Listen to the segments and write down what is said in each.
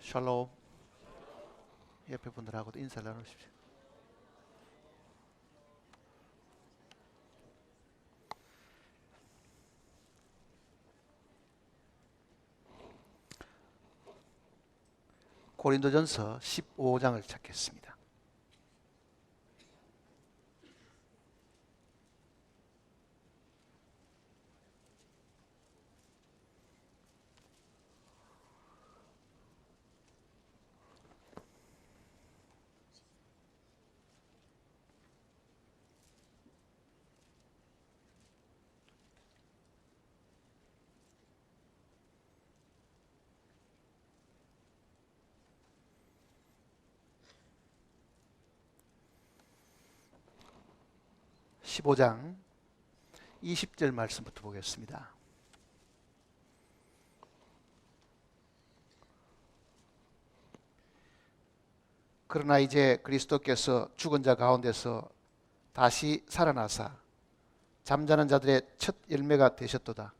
샬롬. 옆에 분들하고도 인사를 나누십시오. 고린도전서 15장을 찾겠습니다. (15장) 20절 말씀부터 보겠습니다. 그러나 이제 그리스도께서 죽은 자 가운데서 다시 살아나사 잠자는 자들의 첫 열매가 되셨도다.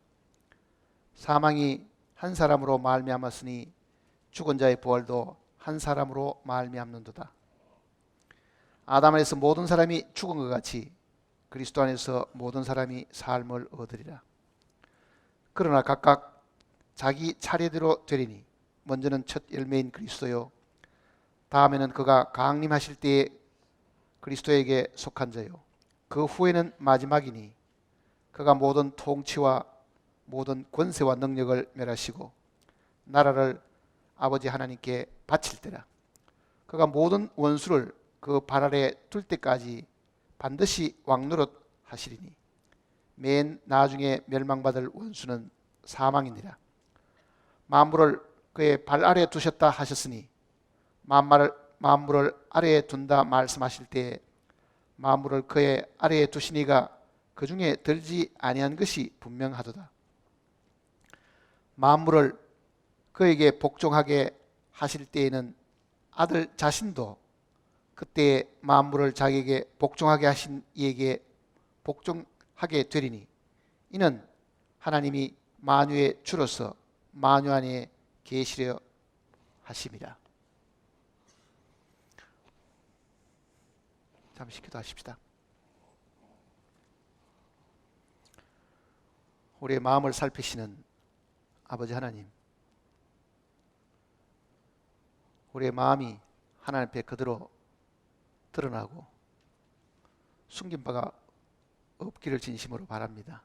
사망이 한 사람으로 말미암았으니 죽은 자의 부활도 한 사람으로 말미암는도다. 아담 안에서 모든 사람이 죽은 것 같이 그리스도 안에서 모든 사람이 삶을 얻으리라. 그러나 각각 자기 차례대로 되리니 먼저는 첫 열매인 그리스도요, 다음에는 그가 강림하실 때에 그리스도에게 속한 자요, 그 후에는 마지막이니 그가 모든 통치와 모든 권세와 능력을 멸하시고 나라를 아버지 하나님께 바칠 때라. 그가 모든 원수를 그 발 아래 둘 때까지 반드시 왕노릇 하시리니 맨 나중에 멸망받을 원수는 사망이니라. 만물을 그의 발 아래 두셨다 하셨으니 만물을 아래에 둔다 말씀하실 때에 만물을 그의 아래에 두시니가 그 중에 들지 아니한 것이 분명하도다. 만물을 그에게 복종하게 하실 때에는 아들 자신도 그때에 만물을 자기에게 복종하게 하신 이에게 복종하게 되리니 이는 하나님이 만유의 주로서 만유 안에 계시려 하심이라. 잠시 기도하십시다. 우리의 마음을 살피시는 아버지 하나님, 우리의 마음이 하나님 앞에 그대로 드러나고 숨긴 바가 없기를 진심으로 바랍니다.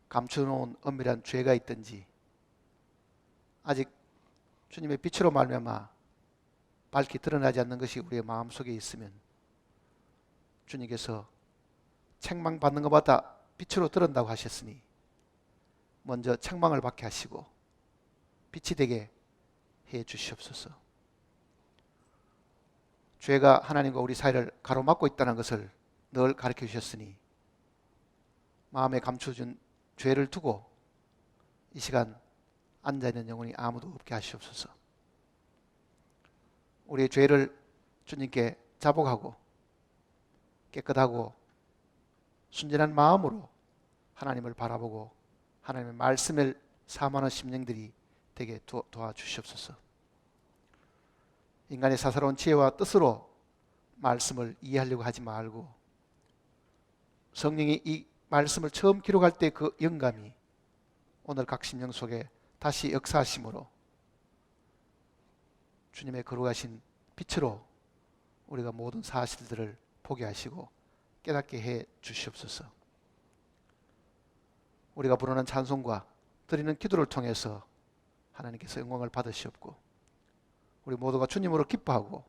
감춰놓은 엄밀한 죄가 있든지 아직 주님의 빛으로 말미암아 밝히 드러나지 않는 것이 우리의 마음속에 있으면 주님께서 책망받는 것마다 빛으로 드러난다고 하셨으니 먼저 책망을 받게 하시고 빛이 되게 해 주시옵소서. 죄가 하나님과 우리 사이를 가로막고 있다는 것을 늘 가르쳐 주셨으니 마음에 감춰준 죄를 두고 이 시간 앉아있는 영혼이 아무도 없게 하시옵소서. 우리의 죄를 주님께 자복하고 깨끗하고 순전한 마음으로 하나님을 바라보고 하나님의 말씀을 사모하는 심령들이 되게 도와주시옵소서. 인간의 사사로운 지혜와 뜻으로 말씀을 이해하려고 하지 말고 성령이 이 말씀을 처음 기록할 때 그 영감이 오늘 각 심령 속에 다시 역사하심으로 주님의 거룩하신 빛으로 우리가 모든 사실들을 보게 하시고 깨닫게 해 주시옵소서. 우리가 부르는 찬송과 드리는 기도를 통해서 하나님께서 영광을 받으시옵고 우리 모두가 주님으로 기뻐하고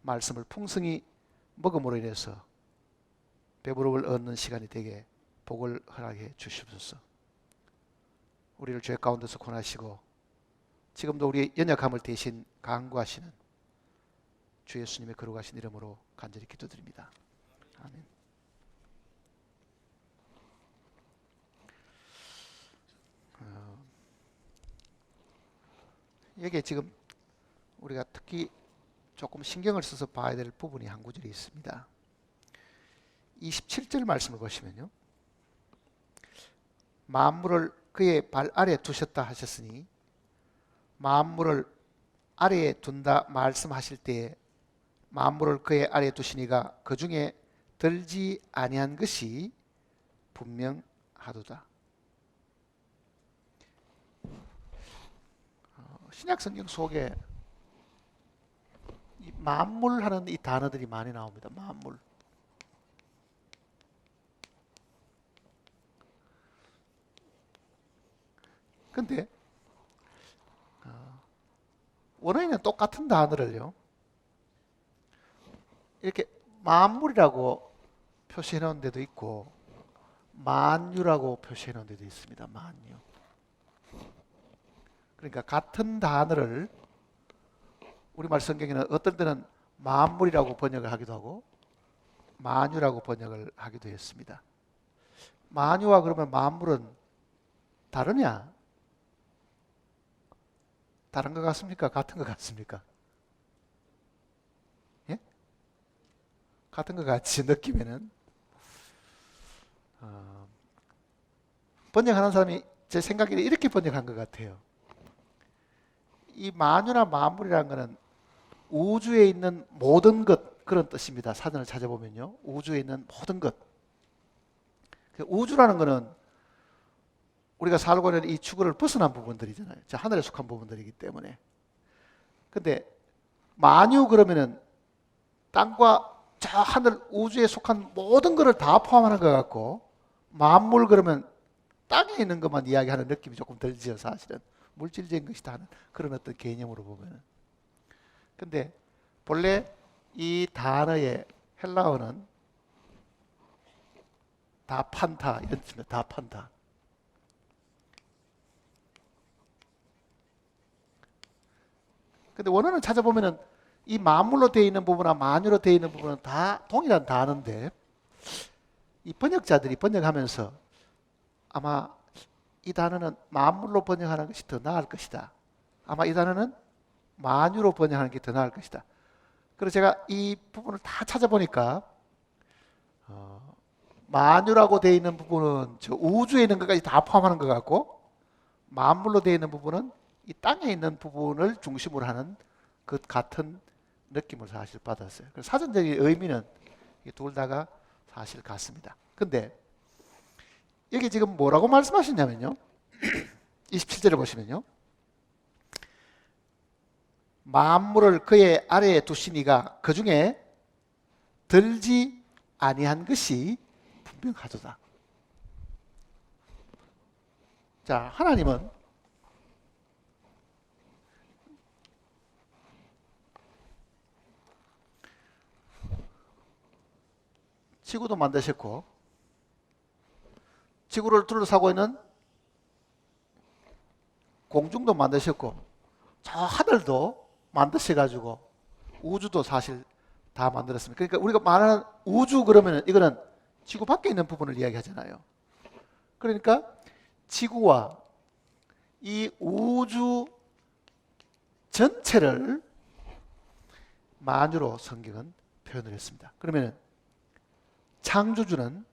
말씀을 풍성히 먹음으로 인해서 배부름을 얻는 시간이 되게 복을 허락해 주시옵소서. 우리를 죄 가운데서 권하시고 지금도 우리의 연약함을 대신 강구하시는 주 예수님의 거룩하신 이름으로 간절히 기도드립니다. 아멘. 여기에 지금 우리가 특히 조금 신경을 써서 봐야 될 부분이 한 구절이 있습니다. 27절 말씀을 보시면요, 만물을 그의 발 아래 두셨다 하셨으니 만물을 아래에 둔다 말씀하실 때에 만물을 그의 아래에 두시니가 그 중에 들지 아니한 것이 분명하도다. 신약 성경 속에 이 만물 하는 이 단어들이 많이 나옵니다. 만물. 근데 원어에는 똑같은 단어를요, 이렇게 만물이라고 표시해 놓은 데도 있고 만유라고 표시해 놓은 데도 있습니다. 만유. 그러니까 같은 단어를 우리말 성경에는 어떨 때는 만물이라고 번역을 하기도 하고 만유라고 번역을 하기도 했습니다. 만유와 그러면 만물은 다르냐? 다른 것 같습니까? 같은 것 같습니까? 예? 같은 것 같이 느끼면은 번역하는 사람이 제 생각에 이렇게 번역한 것 같아요. 이 만유나 만물이라는 것은 우주에 있는 모든 것, 그런 뜻입니다. 사전을 찾아보면요, 우주에 있는 모든 것. 우주라는 것은 우리가 살고 있는 이 지구를 벗어난 부분들이잖아요. 저 하늘에 속한 부분들이기 때문에. 근데 만유 그러면은 땅과 저 하늘 우주에 속한 모든 것을 다 포함하는 것 같고, 만물 그러면 땅에 있는 것만 이야기하는 느낌이 조금 들지요. 사실은 물질적인 것이다 하는 그런 어떤 개념으로 보면은. 근데 본래 이 단어의 헬라어는 다 판타 이런 뜻입니다. 다 판타. 근데 원어는 찾아보면은 이 만물로 되어 있는 부분과 만유로 되어 있는 부분은 다 동일한 단어인데, 이 번역자들이 번역하면서 아마 이 단어는 만물로 번역하는 것이 더 나을 것이다, 아마 이 단어는 만유로 번역하는 게 더 나을 것이다. 그래서 제가 이 부분을 다 찾아보니까 만유라고 되어 있는 부분은 저 우주에 있는 것까지 다 포함하는 것 같고, 만물로 되어 있는 부분은 이 땅에 있는 부분을 중심으로 하는 그 같은 느낌을 사실 받았어요. 그래서 사전적인 의미는 둘 다가 사실 같습니다. 근데 여기 지금 뭐라고 말씀하셨냐면요, 27절에 보시면요, 만물을 그의 아래에 두시니가 그 중에 들지 아니한 것이 분명하도다. 자, 하나님은 지구도 만드셨고 지구를 둘러싸고 있는 공중도 만드셨고 저 하늘도 만드셔가지고 우주도 사실 다 만들었습니다. 그러니까 우리가 말하는 우주 그러면 이거는 지구 밖에 있는 부분을 이야기하잖아요. 그러니까 지구와 이 우주 전체를 만유로 성경은 표현을 했습니다. 그러면 창조주는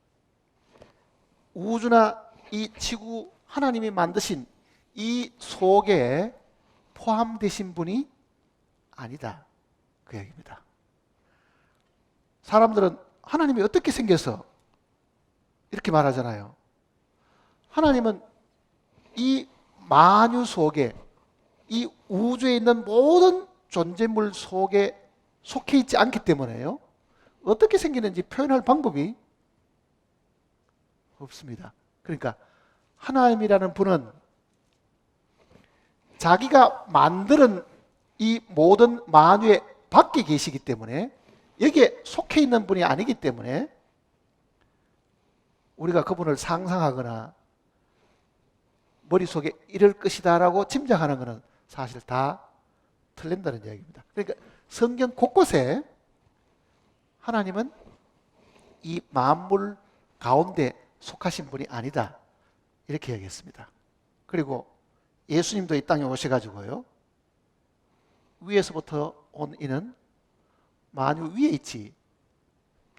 우주나 이 지구 하나님이 만드신 이 속에 포함되신 분이 아니다, 그 얘기입니다. 사람들은 하나님이 어떻게 생겨서 이렇게 말하잖아요. 하나님은 이 만유 속에, 이 우주에 있는 모든 존재물 속에 속해 있지 않기 때문에요, 어떻게 생기는지 표현할 방법이 없습니다. 그러니까 하나님이라는 분은 자기가 만드는 이 모든 만유의 밖에 계시기 때문에, 여기에 속해 있는 분이 아니기 때문에 우리가 그분을 상상하거나 머릿속에 이럴 것이다 라고 짐작하는 것은 사실 다 틀린다는 이야기입니다. 그러니까 성경 곳곳에 하나님은 이 만물 가운데 속하신 분이 아니다, 이렇게 얘기했습니다. 그리고 예수님도 이 땅에 오셔가지고요, 위에서부터 온 이는 만유 위에 있지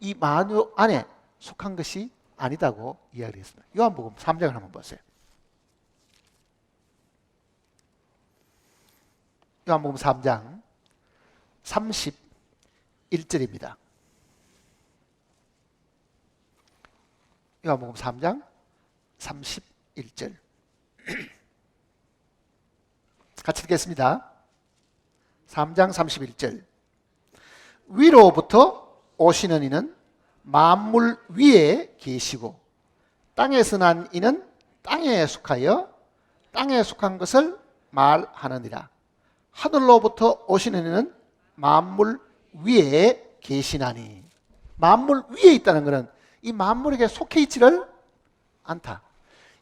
이 만유 안에 속한 것이 아니다고 이야기를 했습니다. 요한복음 3장을 한번 보세요. 요한복음 3장 31절입니다. 요한복음 3장 31절 같이 읽겠습니다. 3장 31절 위로부터 오시는 이는 만물 위에 계시고 땅에서 난 이는 땅에 속하여 땅에 속한 것을 말하느니라. 하늘로부터 오시는 이는 만물 위에 계시나니. 만물 위에 있다는 것은 이 만물에게 속해 있지를 않다.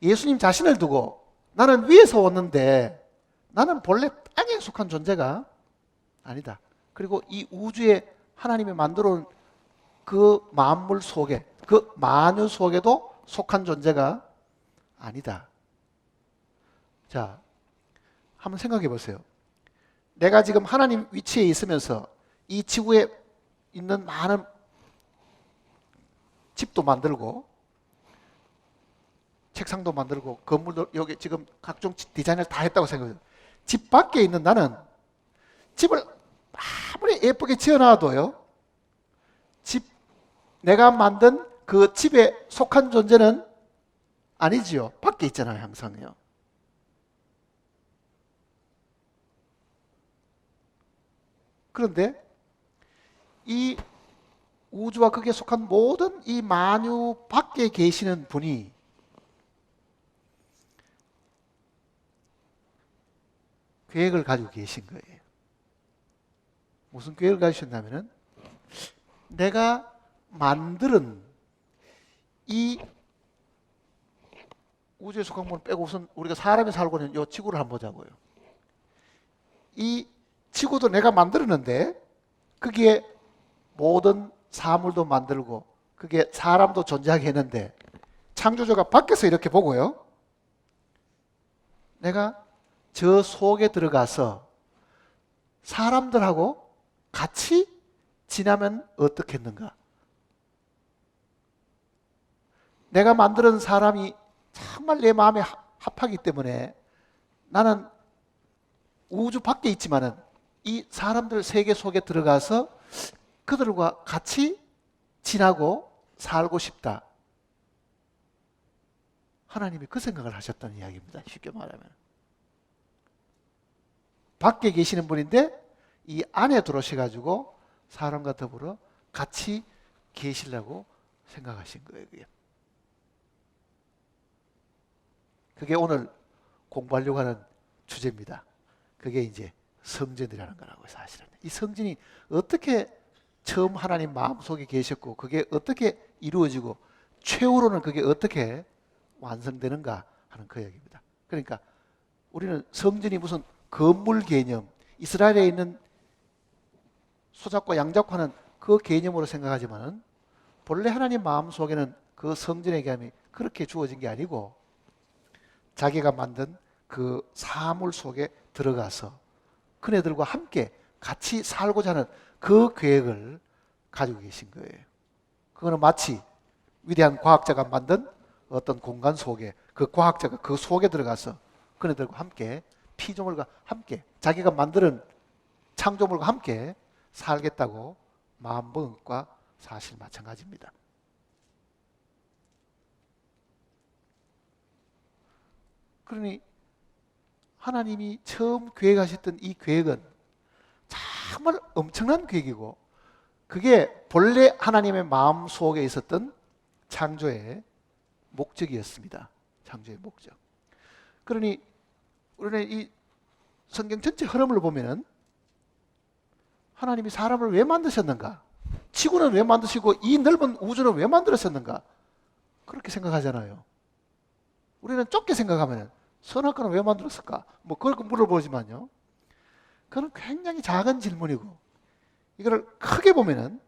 예수님 자신을 두고 나는 위에서 왔는데 나는 본래 땅에 속한 존재가 아니다. 그리고 이 우주에 하나님이 만들어 온 그 만물 속에, 그 만유 속에도 속한 존재가 아니다. 자, 한번 생각해 보세요. 내가 지금 하나님 위치에 있으면서 이 지구에 있는 많은 집도 만들고 책상도 만들고 건물도 여기 지금 각종 디자인을 다 했다고 생각해요. 집 밖에 있는 나는 집을 아무리 예쁘게 지어놔도요, 내가 만든 그 집에 속한 존재는 아니지요. 밖에 있잖아요, 항상요. 그런데 이 우주와 거기에 속한 모든 이 만유 밖에 계시는 분이 계획을 가지고 계신 거예요. 무슨 계획을 가지셨냐면은 내가 만드는 이 우주에 속한 걸 빼고 우선 우리가 사람이 살고 있는 이 지구를 한번 보자고요. 이 지구도 내가 만들었는데 거기에 모든 사물도 만들고 그게 사람도 존재하게 했는데 창조주가 밖에서 이렇게 보고요. 내가 저 속에 들어가서 사람들하고 같이 지나면 어떻겠는가? 내가 만드는 사람이 정말 내 마음에 합하기 때문에 나는 우주 밖에 있지만은 이 사람들 세계 속에 들어가서 그들과 같이 지나고 살고 싶다. 하나님이 그 생각을 하셨다는 이야기입니다. 쉽게 말하면. 밖에 계시는 분인데 이 안에 들어오셔가지고 사람과 더불어 같이 계시려고 생각하신 거예요. 그게 오늘 공부하려고 하는 주제입니다. 그게 이제 성전이라는 거라고 사실은. 이 성전이 어떻게 처음 하나님 마음속에 계셨고 그게 어떻게 이루어지고 최후로는 그게 어떻게 완성되는가 하는 그 얘기입니다. 그러니까 우리는 성전이 무슨 건물 개념, 이스라엘에 있는 소잡고 양잡고 하는 그 개념으로 생각하지만은 본래 하나님 마음속에는 그 성전의 개념이 그렇게 주어진 게 아니고 자기가 만든 그 사물 속에 들어가서 그네들과 함께 같이 살고자 하는 그 계획을 가지고 계신 거예요. 그거는 마치 위대한 과학자가 만든 어떤 공간 속에 그 과학자가 그 속에 들어가서 그네들과 함께 피조물과 함께 자기가 만드는 창조물과 함께 살겠다고 마음먹은 것과 사실 마찬가지입니다. 그러니 하나님이 처음 계획하셨던 이 계획은 정말 엄청난 계획이고 그게 본래 하나님의 마음 속에 있었던 창조의 목적이었습니다. 창조의 목적. 그러니 우리는 이 성경 전체 흐름을 보면은 하나님이 사람을 왜 만드셨는가? 지구는 왜 만드시고 이 넓은 우주는 왜 만들었었는가? 그렇게 생각하잖아요. 우리는 좁게 생각하면 선악과는 왜 만들었을까? 뭐 그걸 물어보지만요. 그건 굉장히 작은 질문이고 이걸 크게 보면은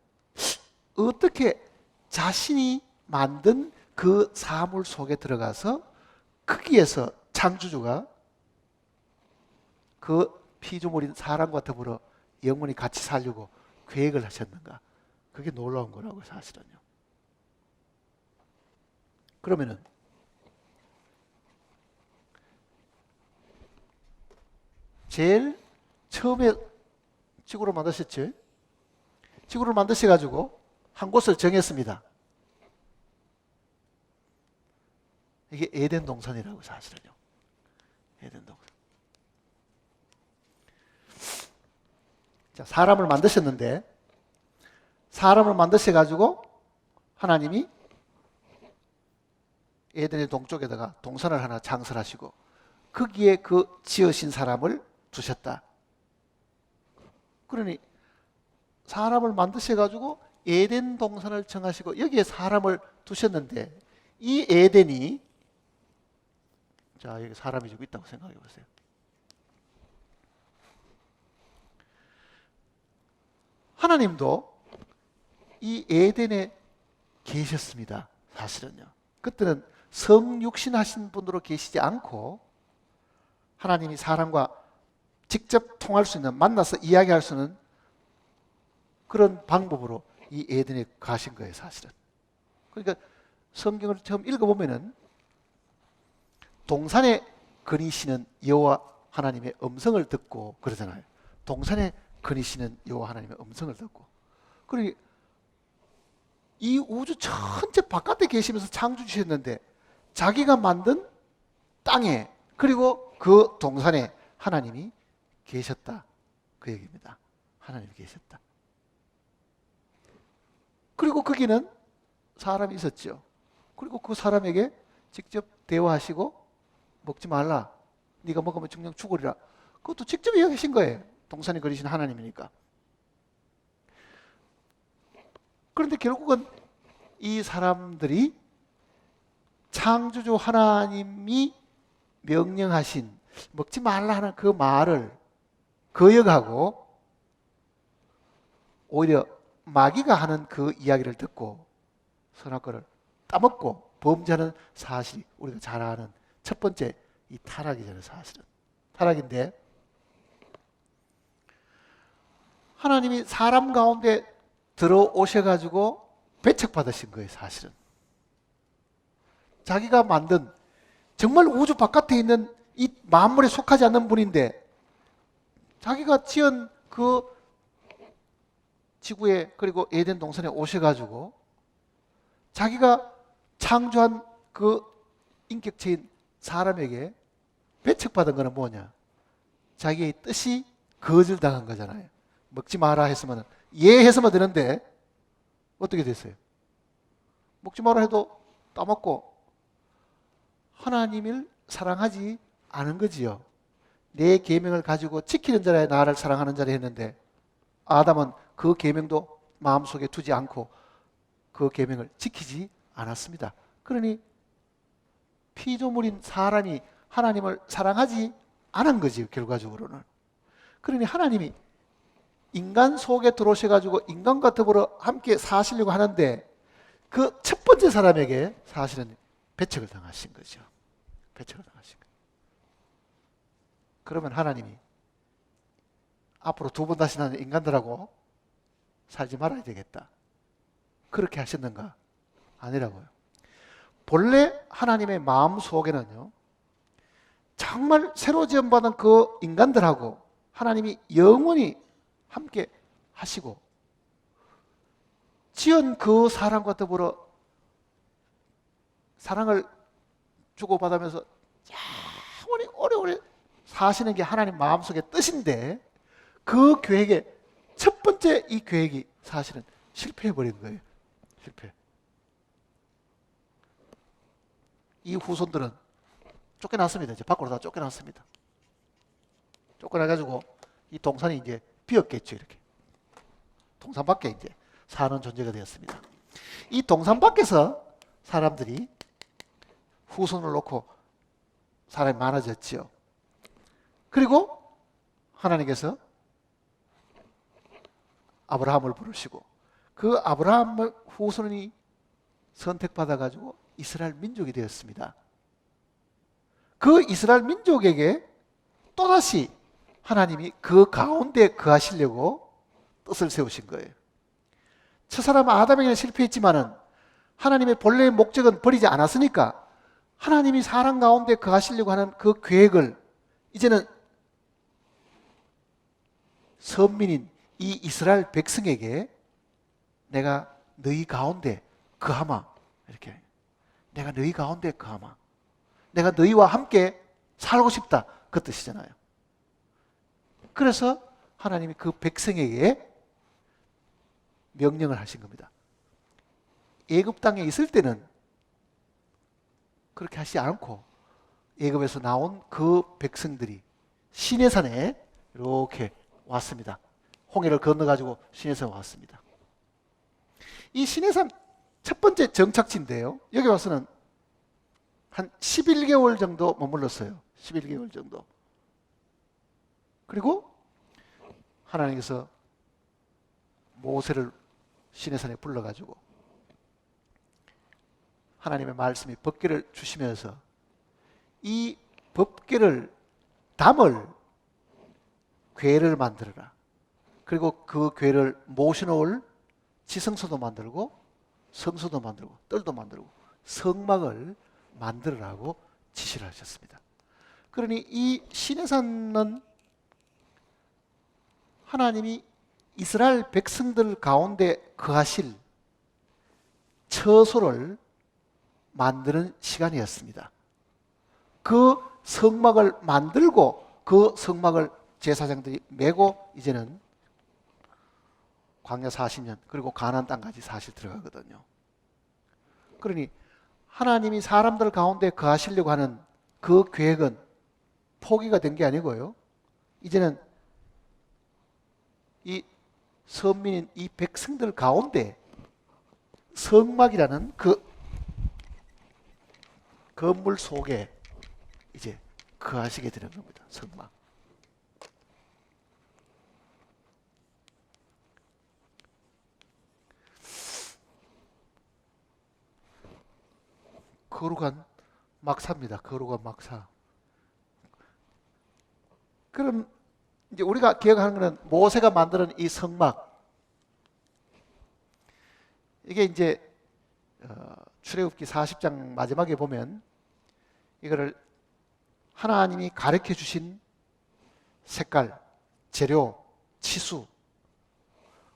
어떻게 자신이 만든 그 사물 속에 들어가서 거기에서 창조주가 그 피조물인 사람과 더불어 영원히 같이 살려고 계획을 하셨는가? 그게 놀라운 거라고 사실은요. 그러면은 제일 처음에 지구를 만드셨죠? 지구를 만드셔가지고 한 곳을 정했습니다. 이게 에덴 동산이라고 사실은요. 에덴 동산. 자, 사람을 만드셨는데 사람을 만드셔가지고 하나님이 에덴의 동쪽에다가 동산을 하나 창설하시고 거기에 그 지으신 사람을 두셨다. 그러니 사람을 만드셔가지고 에덴 동산을 정하시고 여기에 사람을 두셨는데 이 에덴이, 자, 여기 사람이 좀 있다고 생각해 보세요. 하나님도 이 에덴에 계셨습니다. 사실은요. 그때는 성육신하신 분으로 계시지 않고 하나님이 사람과 직접 통할 수 있는, 만나서 이야기할 수 있는 그런 방법으로 이 에덴에 가신 거예요, 사실은. 그러니까 성경을 처음 읽어보면은 동산에 거니시는 여호와 하나님의 음성을 듣고 그러잖아요. 동산에 거니시는 여호와 하나님의 음성을 듣고. 그러니 이 우주 전체 바깥에 계시면서 창조 주셨는데 자기가 만든 땅에 그리고 그 동산에 하나님이 계셨다. 그 얘기입니다. 하나님이 계셨다. 그리고 거기는 사람이 있었죠. 그리고 그 사람에게 직접 대화하시고 먹지 말라. 네가 먹으면 정녕 죽으리라. 그것도 직접 이야기하신 거예요. 동산에 거리신 하나님이니까. 그런데 결국은 이 사람들이 창조주 하나님이 명령하신 먹지 말라 하는 그 말을 거역하고 오히려 마귀가 하는 그 이야기를 듣고 선악과를 따먹고 범죄하는 사실이 우리가 잘 아는 첫 번째 이 타락이잖아요. 사실은 타락인데 하나님이 사람 가운데 들어오셔가지고 배척받으신 거예요. 사실은 자기가 만든 정말 우주 바깥에 있는 이 만물에 속하지 않는 분인데 자기가 지은 그 지구에 그리고 에덴 동산에 오셔가지고 자기가 창조한 그 인격체인 사람에게 배척받은 거는 뭐냐? 자기의 뜻이 거절당한 거잖아요. 먹지 마라 했으면 예했으면 되는데 어떻게 됐어요? 먹지 마라 해도 따먹고 하나님을 사랑하지 않은 거지요. 내 계명을 가지고 지키는 자라야 나를 사랑하는 자라 했는데 아담은 그 계명도 마음속에 두지 않고 그 계명을 지키지 않았습니다. 그러니 피조물인 사람이 하나님을 사랑하지 않은 거지요. 결과적으로는. 그러니 하나님이 인간 속에 들어오셔가지고 인간과 더불어 함께 사시려고 하는데 그 첫 번째 사람에게 사실은 배척을 당하신 거죠. 배척을 당하신 거예요. 그러면 하나님이 앞으로 두 번 다시 나는 인간들하고 살지 말아야 되겠다. 그렇게 하셨는가? 아니라고요. 본래 하나님의 마음 속에는요, 정말 새로 지음받은 그 인간들하고 하나님이 영원히 함께 하시고 지은 그 사람과 더불어 사랑을 주고받으면서 영원히 오래오래 사시는 게 하나님 마음속의 뜻인데 그 계획의 첫 번째 이 계획이 사실은 실패해버린 거예요. 실패. 이 후손들은 쫓겨났습니다. 이제 밖으로 다 쫓겨났습니다. 쫓겨나가지고 이 동산이 이제 비었겠죠. 이렇게. 동산 밖에 이제 사는 존재가 되었습니다. 이 동산 밖에서 사람들이 후손을 놓고 사람이 많아졌지요. 그리고 하나님께서 아브라함을 부르시고 그 아브라함 후손이 선택받아가지고 이스라엘 민족이 되었습니다. 그 이스라엘 민족에게 또다시 하나님이 그 가운데 거하시려고 뜻을 세우신 거예요. 첫사람 아담에게는 실패했지만은 하나님의 본래의 목적은 버리지 않았으니까 하나님이 사람 가운데 거하시려고 하는 그 계획을 이제는 선민인 이 이스라엘 백성에게 내가 너희 가운데 거하마, 이렇게 내가 너희 가운데 거하마, 내가 너희와 함께 살고 싶다, 그 뜻이잖아요. 그래서 하나님이 그 백성에게 명령을 하신 겁니다. 애굽 땅에 있을 때는 그렇게 하지 않고 애굽에서 나온 그 백성들이 시내산에 이렇게 왔습니다. 홍해를 건너가지고 시내산에 왔습니다. 이 시내산 첫 번째 정착지인데요, 여기 와서는 한 11개월 정도 머물렀어요. 11개월 정도. 그리고 하나님께서 모세를 시내산에 불러가지고 하나님의 말씀이 법궤를 주시면서 이 법궤를 담을 궤를 만들어라. 그리고 그 궤를 모셔놓을 지성소도 만들고 성소도 만들고 뜰도 만들고 성막을 만들으라고 지시를 하셨습니다. 그러니 이 시내산은 하나님이 이스라엘 백성들 가운데 거하실 처소를 만드는 시간이었습니다. 그 성막을 만들고 그 성막을 제사장들이 메고 이제는 광야 40년 그리고 가나안 땅까지 사실 들어가거든요. 그러니 하나님이 사람들 가운데 거하시려고 하는 그 계획은 포기가 된 게 아니고요, 이제는 이 선민인 이 백성들 가운데 성막이라는 그 건물 속에 이제 거하시게 되는 겁니다. 성막. 거룩한 막사입니다. 거룩한 막사. 그럼 이제 우리가 기억하는 것은 모세가 만드는 이 성막, 이게 이제 출애굽기 40장 마지막에 보면 이거를 하나님이 가르쳐 주신 색깔, 재료, 치수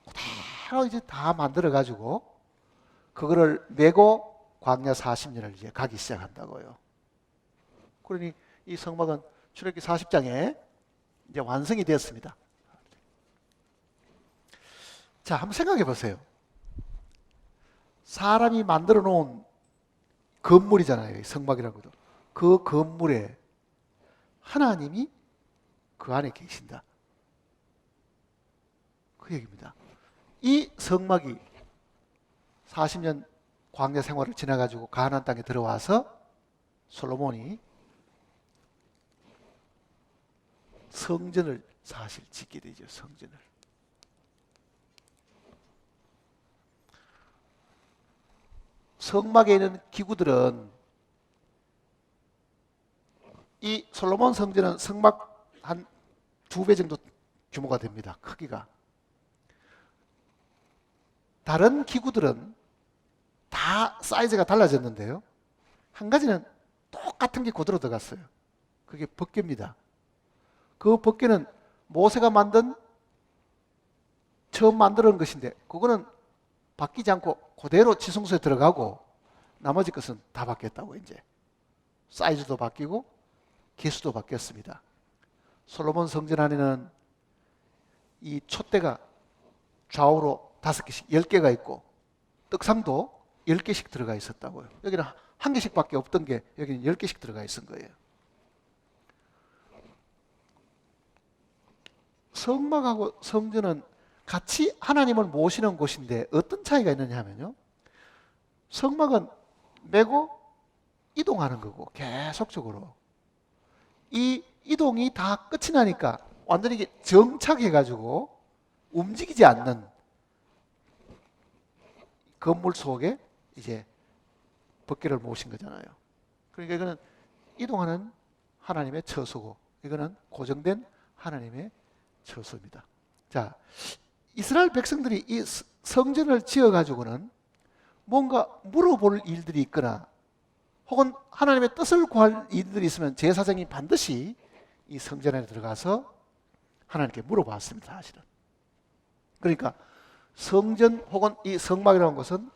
그대로 이제 다 만들어 가지고 그거를 메고 광야 40년을 이제 가기 시작한다고요. 그러니 이 성막은 출애굽기 40장에 이제 완성이 되었습니다. 자, 한번 생각해 보세요. 사람이 만들어 놓은 건물이잖아요, 성막이라고도. 그 건물에 하나님이 그 안에 계신다, 그 얘기입니다. 이 성막이 40년 광야 생활을 지나가지고 가나안 땅에 들어와서 솔로몬이 성전을 사실 짓게 되죠. 성전을. 성막에 있는 기구들은 이 솔로몬 성전은 성막 한 2배 정도 규모가 됩니다. 크기가. 다른 기구들은 다 사이즈가 달라졌는데요, 한 가지는 똑같은 게 그대로 들어갔어요. 그게 법궤입니다. 그 법궤는 모세가 처음 만드는 것인데 그거는 바뀌지 않고 그대로 지성소에 들어가고 나머지 것은 다 바뀌었다고. 이제 사이즈도 바뀌고 개수도 바뀌었습니다. 솔로몬 성전 안에는 이 촛대가 좌우로 5개씩 10개가 있고 떡상도 10개씩 들어가 있었다고요. 여기는 한 개씩밖에 없던 게 여기는 10개씩 들어가 있은 거예요. 성막하고 성전은 같이 하나님을 모시는 곳인데 어떤 차이가 있느냐 하면요, 성막은 메고 이동하는 거고 계속적으로 이 이동이 다 끝이 나니까 완전히 정착해 가지고 움직이지 않는 건물 속에 이제 법궤를 모신 거잖아요. 그러니까 이거는 이동하는 하나님의 처소고 이거는 고정된 하나님의 처소입니다. 자, 이스라엘 백성들이 이 성전을 지어 가지고는 뭔가 물어볼 일들이 있거나 혹은 하나님의 뜻을 구할 일들이 있으면 제사장이 반드시 이 성전 안에 들어가서 하나님께 물어봤습니다. 사실은. 그러니까 성전 혹은 이 성막이라는 것은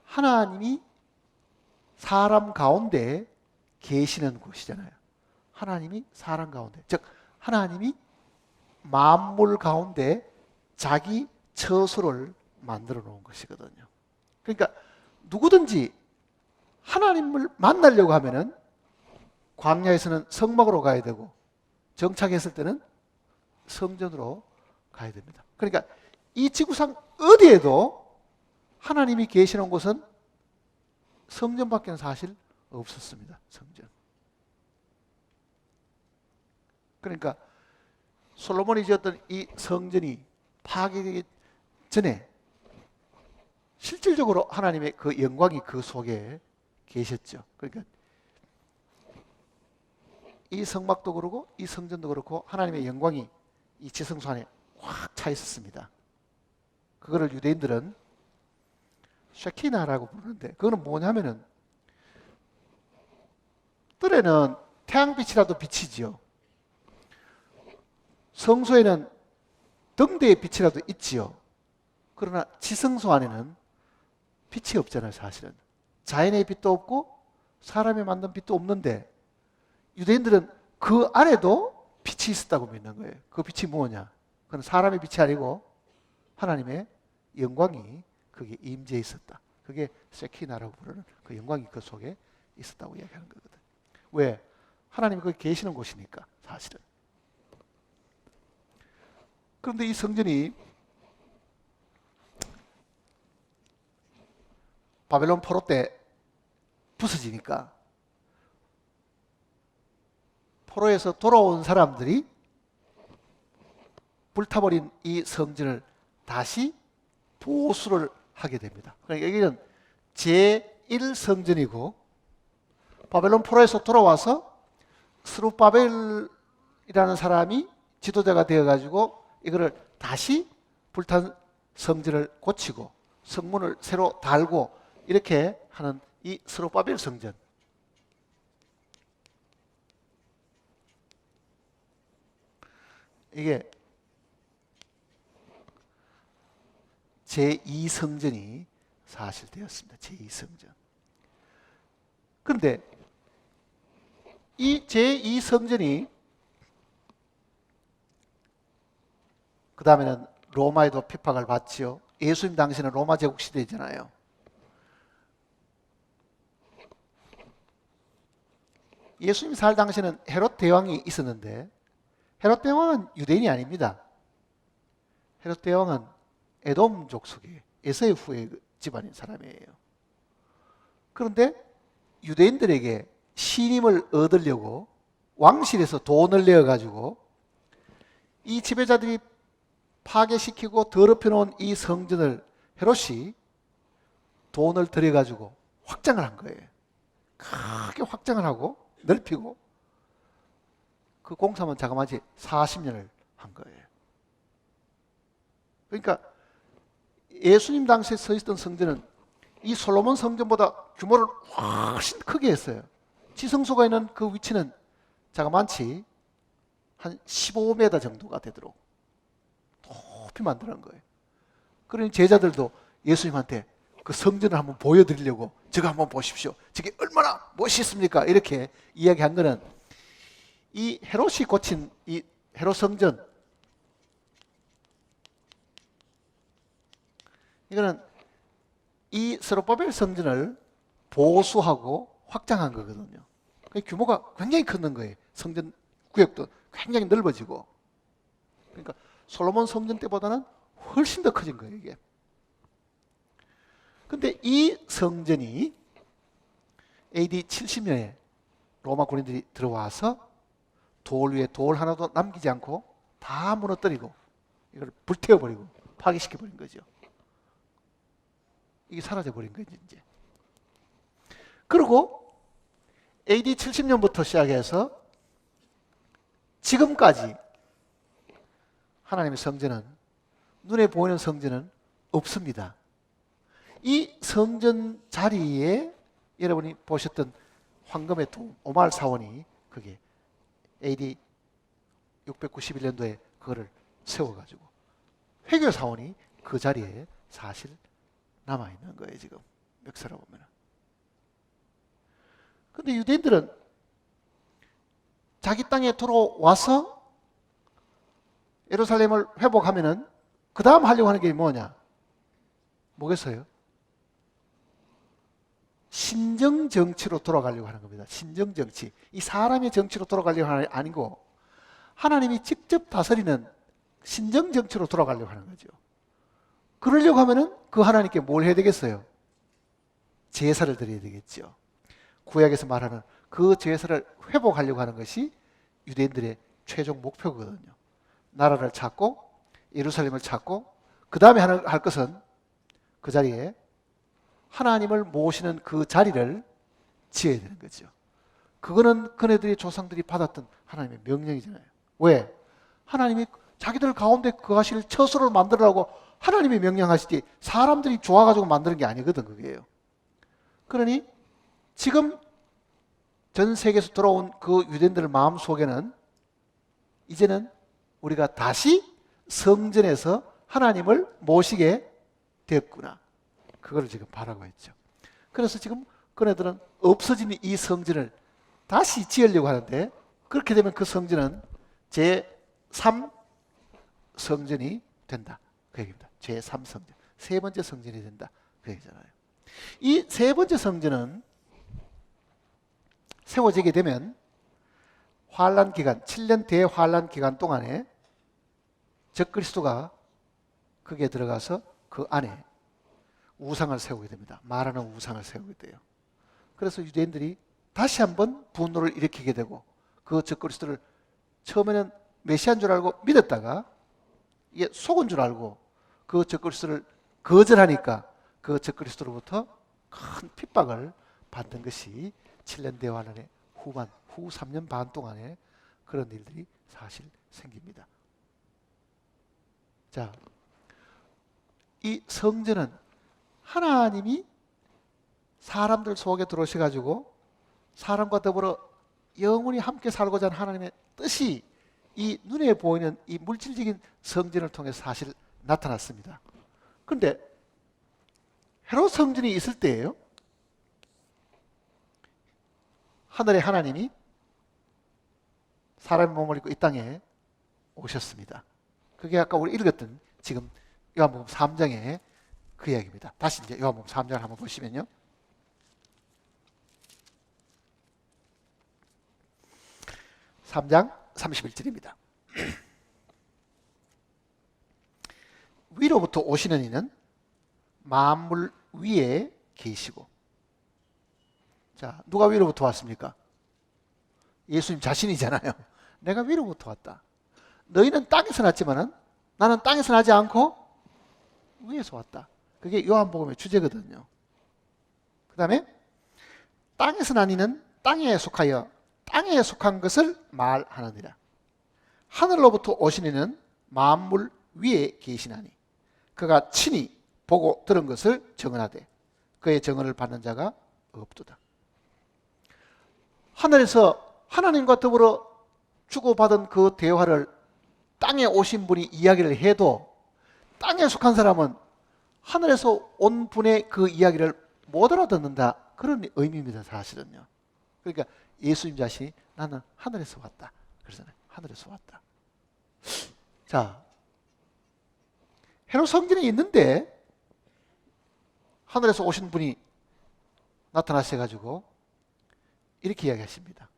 하나님이 사람 가운데 계시는 곳이잖아요. 하나님이 사람 가운데, 즉 하나님이 만물 가운데 자기 처소를 만들어 놓은 것이거든요. 그러니까 누구든지 하나님을 만나려고 하면은 광야에서는 성막으로 가야 되고 정착했을 때는 성전으로 가야 됩니다. 그러니까 이 지구상 어디에도 하나님이 계시는 곳은 성전밖에는 사실 없었습니다. 성전. 그러니까 솔로몬이 지었던 이 성전이 파괴되기 전에 실질적으로 하나님의 그 영광이 그 속에 계셨죠. 그러니까 이 성막도 그렇고 이 성전도 그렇고 하나님의 영광이 이 지성소 안에 확 차 있었습니다. 그거를 유대인들은 쉐키나라고 부르는데 그거는 뭐냐면은 뜰에는 태양빛이라도 비치지요. 성소에는 등대의 빛이라도 있지요. 그러나 지성소 안에는 빛이 없잖아요. 사실은 자연의 빛도 없고 사람이 만든 빛도 없는데 유대인들은 그 안에도 빛이 있었다고 믿는 거예요. 그 빛이 뭐냐? 그건 사람의 빛이 아니고 하나님의 영광이 거기에 임재해 있었다. 그게 세키나라고 부르는 그 영광이 그 속에 있었다고 이야기하는 거거든. 왜? 하나님이 거기 계시는 곳이니까 사실은. 그런데 이 성전이 바벨론 포로 때 부서지니까 포로에서 돌아온 사람들이 불타버린 이 성전을 다시 보수를 하게 됩니다. 그러니까 여기는 제1성전이고 바벨론 포로에서 돌아와서 스룹바벨이라는 사람이 지도자가 되어가지고 이거를 다시 불탄 성전을 고치고 성문을 새로 달고 이렇게 하는 이 스룹바벨 성전. 이게 제2성전이 사실 되었습니다. 제2성전. 그런데 이 제2성전이 그 다음에는 로마에도 핍박을 받지요. 예수님 당시는 로마 제국 시대잖아요. 예수님 살 당시에는 헤롯 대왕이 있었는데 헤롯 대왕은 유대인이 아닙니다. 헤롯 대왕은 에돔 족속의 에서의 후의 집안인 사람이에요. 그런데 유대인들에게 신임을 얻으려고 왕실에서 돈을 내어가지고 이 지배자들이 파괴시키고 더럽혀 놓은 이 성전을 헤롯이 돈을 들여가지고 확장을 한 거예요. 크게 확장을 하고 넓히고 그 공사만 자그마치 40년을 한 거예요. 그러니까 예수님 당시에 서 있던 성전은 이 솔로몬 성전보다 규모를 훨씬 크게 했어요. 지성소가 있는 그 위치는 자그마치 한 15m 정도가 되도록 높이 만드는 거예요. 그러니 제자들도 예수님한테 그 성전을 한번 보여드리려고 저거 한번 보십시오. 저게 얼마나 멋있습니까? 이렇게 이야기한 거는 이 헤롯이 고친 이 헤롯 성전, 이거는 이 스룹바벨 성전을 보수하고 확장한 거거든요. 규모가 굉장히 큰 거예요. 성전 구역도 굉장히 넓어지고. 그러니까 솔로몬 성전 때보다는 훨씬 더 커진 거예요, 이게. 근데 이 성전이 AD 70년에 로마 군인들이 들어와서 돌 위에 돌 하나도 남기지 않고 다 무너뜨리고 이걸 불태워버리고 파괴시켜버린 거죠. 이게 사라져버린 거죠, 이제. 그리고 AD 70년부터 시작해서 지금까지 하나님의 성전은, 눈에 보이는 성전은 없습니다. 이 성전 자리에 여러분이 보셨던 황금의 통, 오말 사원이 그게 AD 691년도에 그거를 세워가지고 회교 사원이 그 자리에 사실 남아있는 거예요. 지금 역사를 보면. 근데 유대인들은 자기 땅에 들어와서 예루살렘을 회복하면은 그 다음 하려고 하는 게 뭐냐? 뭐겠어요? 신정 정치로 돌아가려고 하는 겁니다. 신정 정치. 이 사람의 정치로 돌아가려고 하는 게 아니고 하나님이 직접 다스리는 신정 정치로 돌아가려고 하는 거죠. 그러려고 하면은 그 하나님께 뭘 해야 되겠어요? 제사를 드려야 되겠죠. 구약에서 말하는 그 제사를 회복하려고 하는 것이 유대인들의 최종 목표거든요. 나라를 찾고 예루살렘을 찾고 그 다음에 할 것은 그 자리에 하나님을 모시는 그 자리를 지어야 되는 거죠. 그거는 그네들이 조상들이 받았던 하나님의 명령이잖아요. 왜? 하나님이 자기들 가운데 그 하실 처소를 만들라고 하나님이 명령하시지 사람들이 좋아가지고 만드는 게 아니거든 그게요. 그러니 지금 전 세계에서 돌아온 그 유대인들 마음속에는 이제는 우리가 다시 성전에서 하나님을 모시게 됐구나. 그걸 지금 바라고 있죠. 그래서 지금 그네들은 없어진 이 성전을 다시 지으려고 하는데 그렇게 되면 그 성전은 제3 성전이 된다. 그 얘기입니다. 제3성전. 세 번째 성전이 된다. 그 얘기잖아요. 이 세 번째 성전은 세워지게 되면 환란 기간, 7년 대환란 기간 동안에 적그리스도가 거기에 들어가서 그 안에 우상을 세우게 됩니다. 말하는 우상을 세우게 돼요. 그래서 유대인들이 다시 한번 분노를 일으키게 되고 그 적그리스도를 처음에는 메시아인 줄 알고 믿었다가 이게 속은 줄 알고 그 적그리스도를 거절하니까 그 적그리스도로부터 큰 핍박을 받는 것이 7년 대환란의 후반, 후 3년 반 동안에 그런 일들이 사실 생깁니다. 자, 이 성전은 하나님이 사람들 속에 들어오셔가지고 사람과 더불어 영원히 함께 살고자 하는 하나님의 뜻이 이 눈에 보이는 이 물질적인 성전을 통해서 사실 나타났습니다. 그런데 헤롯 성전이 있을 때예요. 하늘의 하나님이 사람의 몸을 입고 이 땅에 오셨습니다. 그게 아까 우리 읽었던 지금 요한복음 3장의 그 이야기입니다. 다시 이제 요한복음 3장을 한번 보시면요. (3장) 31절입니다. 위로부터 오시는 이는 만물 위에 계시고. 자, 누가 위로부터 왔습니까? 예수님 자신이잖아요. 내가 위로부터 왔다. 너희는 땅에서 났지만은 나는 땅에서 나지 않고 위에서 왔다. 그게 요한복음의 주제거든요. 그 다음에 땅에서 난 이는 땅에 속하여 땅에 속한 것을 말하느니라. 하늘로부터 오신 이는 만물 위에 계시나니 그가 친히 보고 들은 것을 증언하되 그의 증언을 받는 자가 없도다. 하늘에서 하나님과 더불어 주고받은 그 대화를 땅에 오신 분이 이야기를 해도 땅에 속한 사람은 하늘에서 온 분의 그 이야기를 못 알아듣는다. 그런 의미입니다. 사실은요. 그러니까 예수님 자신이 나는 하늘에서 왔다. 그러잖아요. 하늘에서 왔다. 자, 헤롯 성전에 있는데 하늘에서 오신 분이 나타나셔가지고 이렇게 이야기하십니다.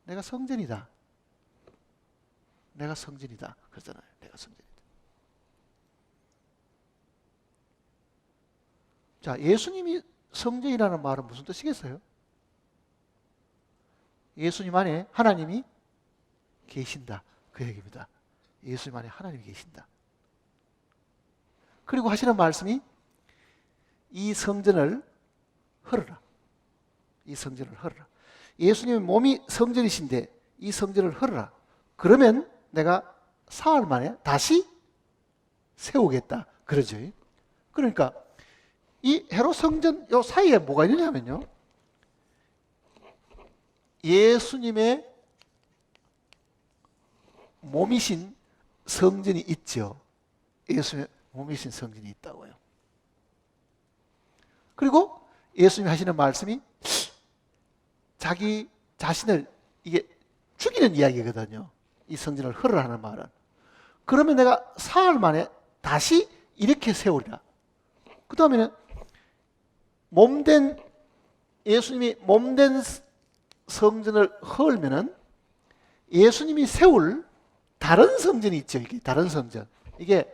내가 성전이다. 내가 성전이다. 그러잖아요. 내가 성전이다. 자, 예수님이 성전이라는 말은 무슨 뜻이겠어요? 예수님 안에 하나님이 계신다. 그 얘기입니다. 예수님 안에 하나님이 계신다. 그리고 하시는 말씀이 이 성전을 헐어라. 이 성전을 헐어라. 예수님의 몸이 성전이신데 이 성전을 헐어라. 그러면 내가 사흘 만에 다시 세우겠다. 그러죠. 그러니까 이 헤롯 성전 요 사이에 뭐가 있느냐면요. 예수님의 몸이신 성전이 있죠. 예수님의 몸이신 성전이 있다고요. 그리고 예수님이 하시는 말씀이 자기 자신을 이게 죽이는 이야기거든요. 이 성전을 헐으라는 말은. 그러면 내가 사흘 만에 다시 이렇게 세우리라. 그 다음에는 예수님이 몸된 성전을 헐면은 예수님이 세울 다른 성전이 있죠. 이게 다른 성전. 이게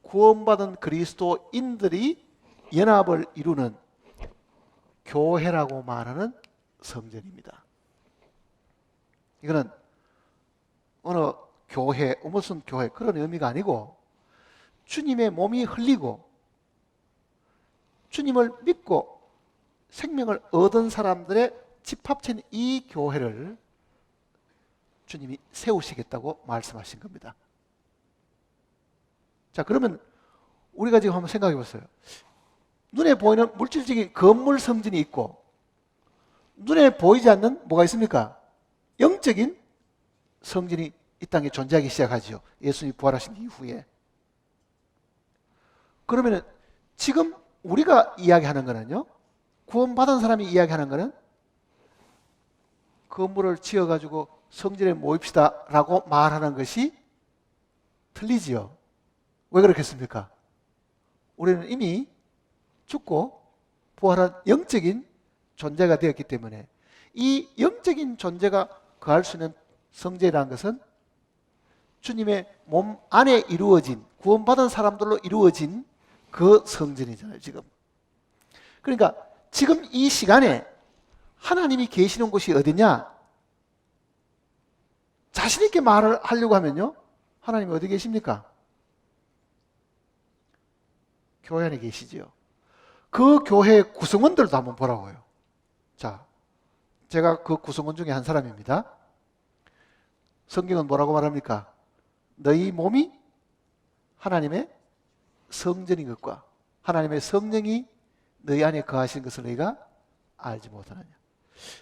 구원받은 그리스도인들이 연합을 이루는 교회라고 말하는 성전입니다. 이거는 어느 교회, 무슨 교회 그런 의미가 아니고 주님의 몸이 흘리고 주님을 믿고 생명을 얻은 사람들의 집합체인 이 교회를 주님이 세우시겠다고 말씀하신 겁니다. 자, 그러면 우리가 지금 한번 생각해 보세요. 눈에 보이는 물질적인 건물 성전이 있고 눈에 보이지 않는 뭐가 있습니까? 영적인 성전이 이 땅에 존재하기 시작하죠. 예수님이 부활하신 이후에. 그러면 지금 우리가 이야기하는 거는요, 구원받은 사람이 이야기하는 거는 건물을 지어가지고 성전에 모입시다 라고 말하는 것이 틀리지요. 왜 그렇겠습니까? 우리는 이미 죽고 부활한 영적인 존재가 되었기 때문에 이 영적인 존재가 거할 수 있는 성전이라는 것은 주님의 몸 안에 이루어진 구원받은 사람들로 이루어진 그 성전이잖아요. 지금 그러니까 지금 이 시간에 하나님이 계시는 곳이 어디냐? 자신 있게 말을 하려고 하면요, 하나님이 어디 계십니까? 교회 안에 계시지요. 그 교회의 구성원들도 한번 보라고요. 자, 제가 그 구성원 중에 한 사람입니다. 성경은 뭐라고 말합니까? 너희 몸이 하나님의 성전인 것과 하나님의 성령이 너희 안에 거하시는 것을 너희가 알지 못하느냐.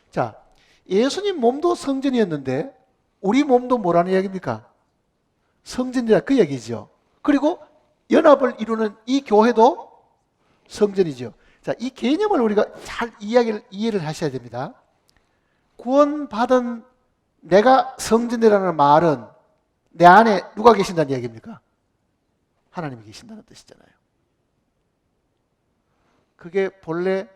자, 예수님 몸도 성전이었는데 우리 몸도 뭐라는 이야기입니까? 성전이라 그 얘기죠. 그리고 연합을 이루는 이 교회도 성전이죠. 자, 이 개념을 우리가 잘 이해를 하셔야 됩니다. 구원받은 내가 성전이라는 말은 내 안에 누가 계신다는 이야기입니까? 하나님이 계신다는 뜻이잖아요. 그게 본래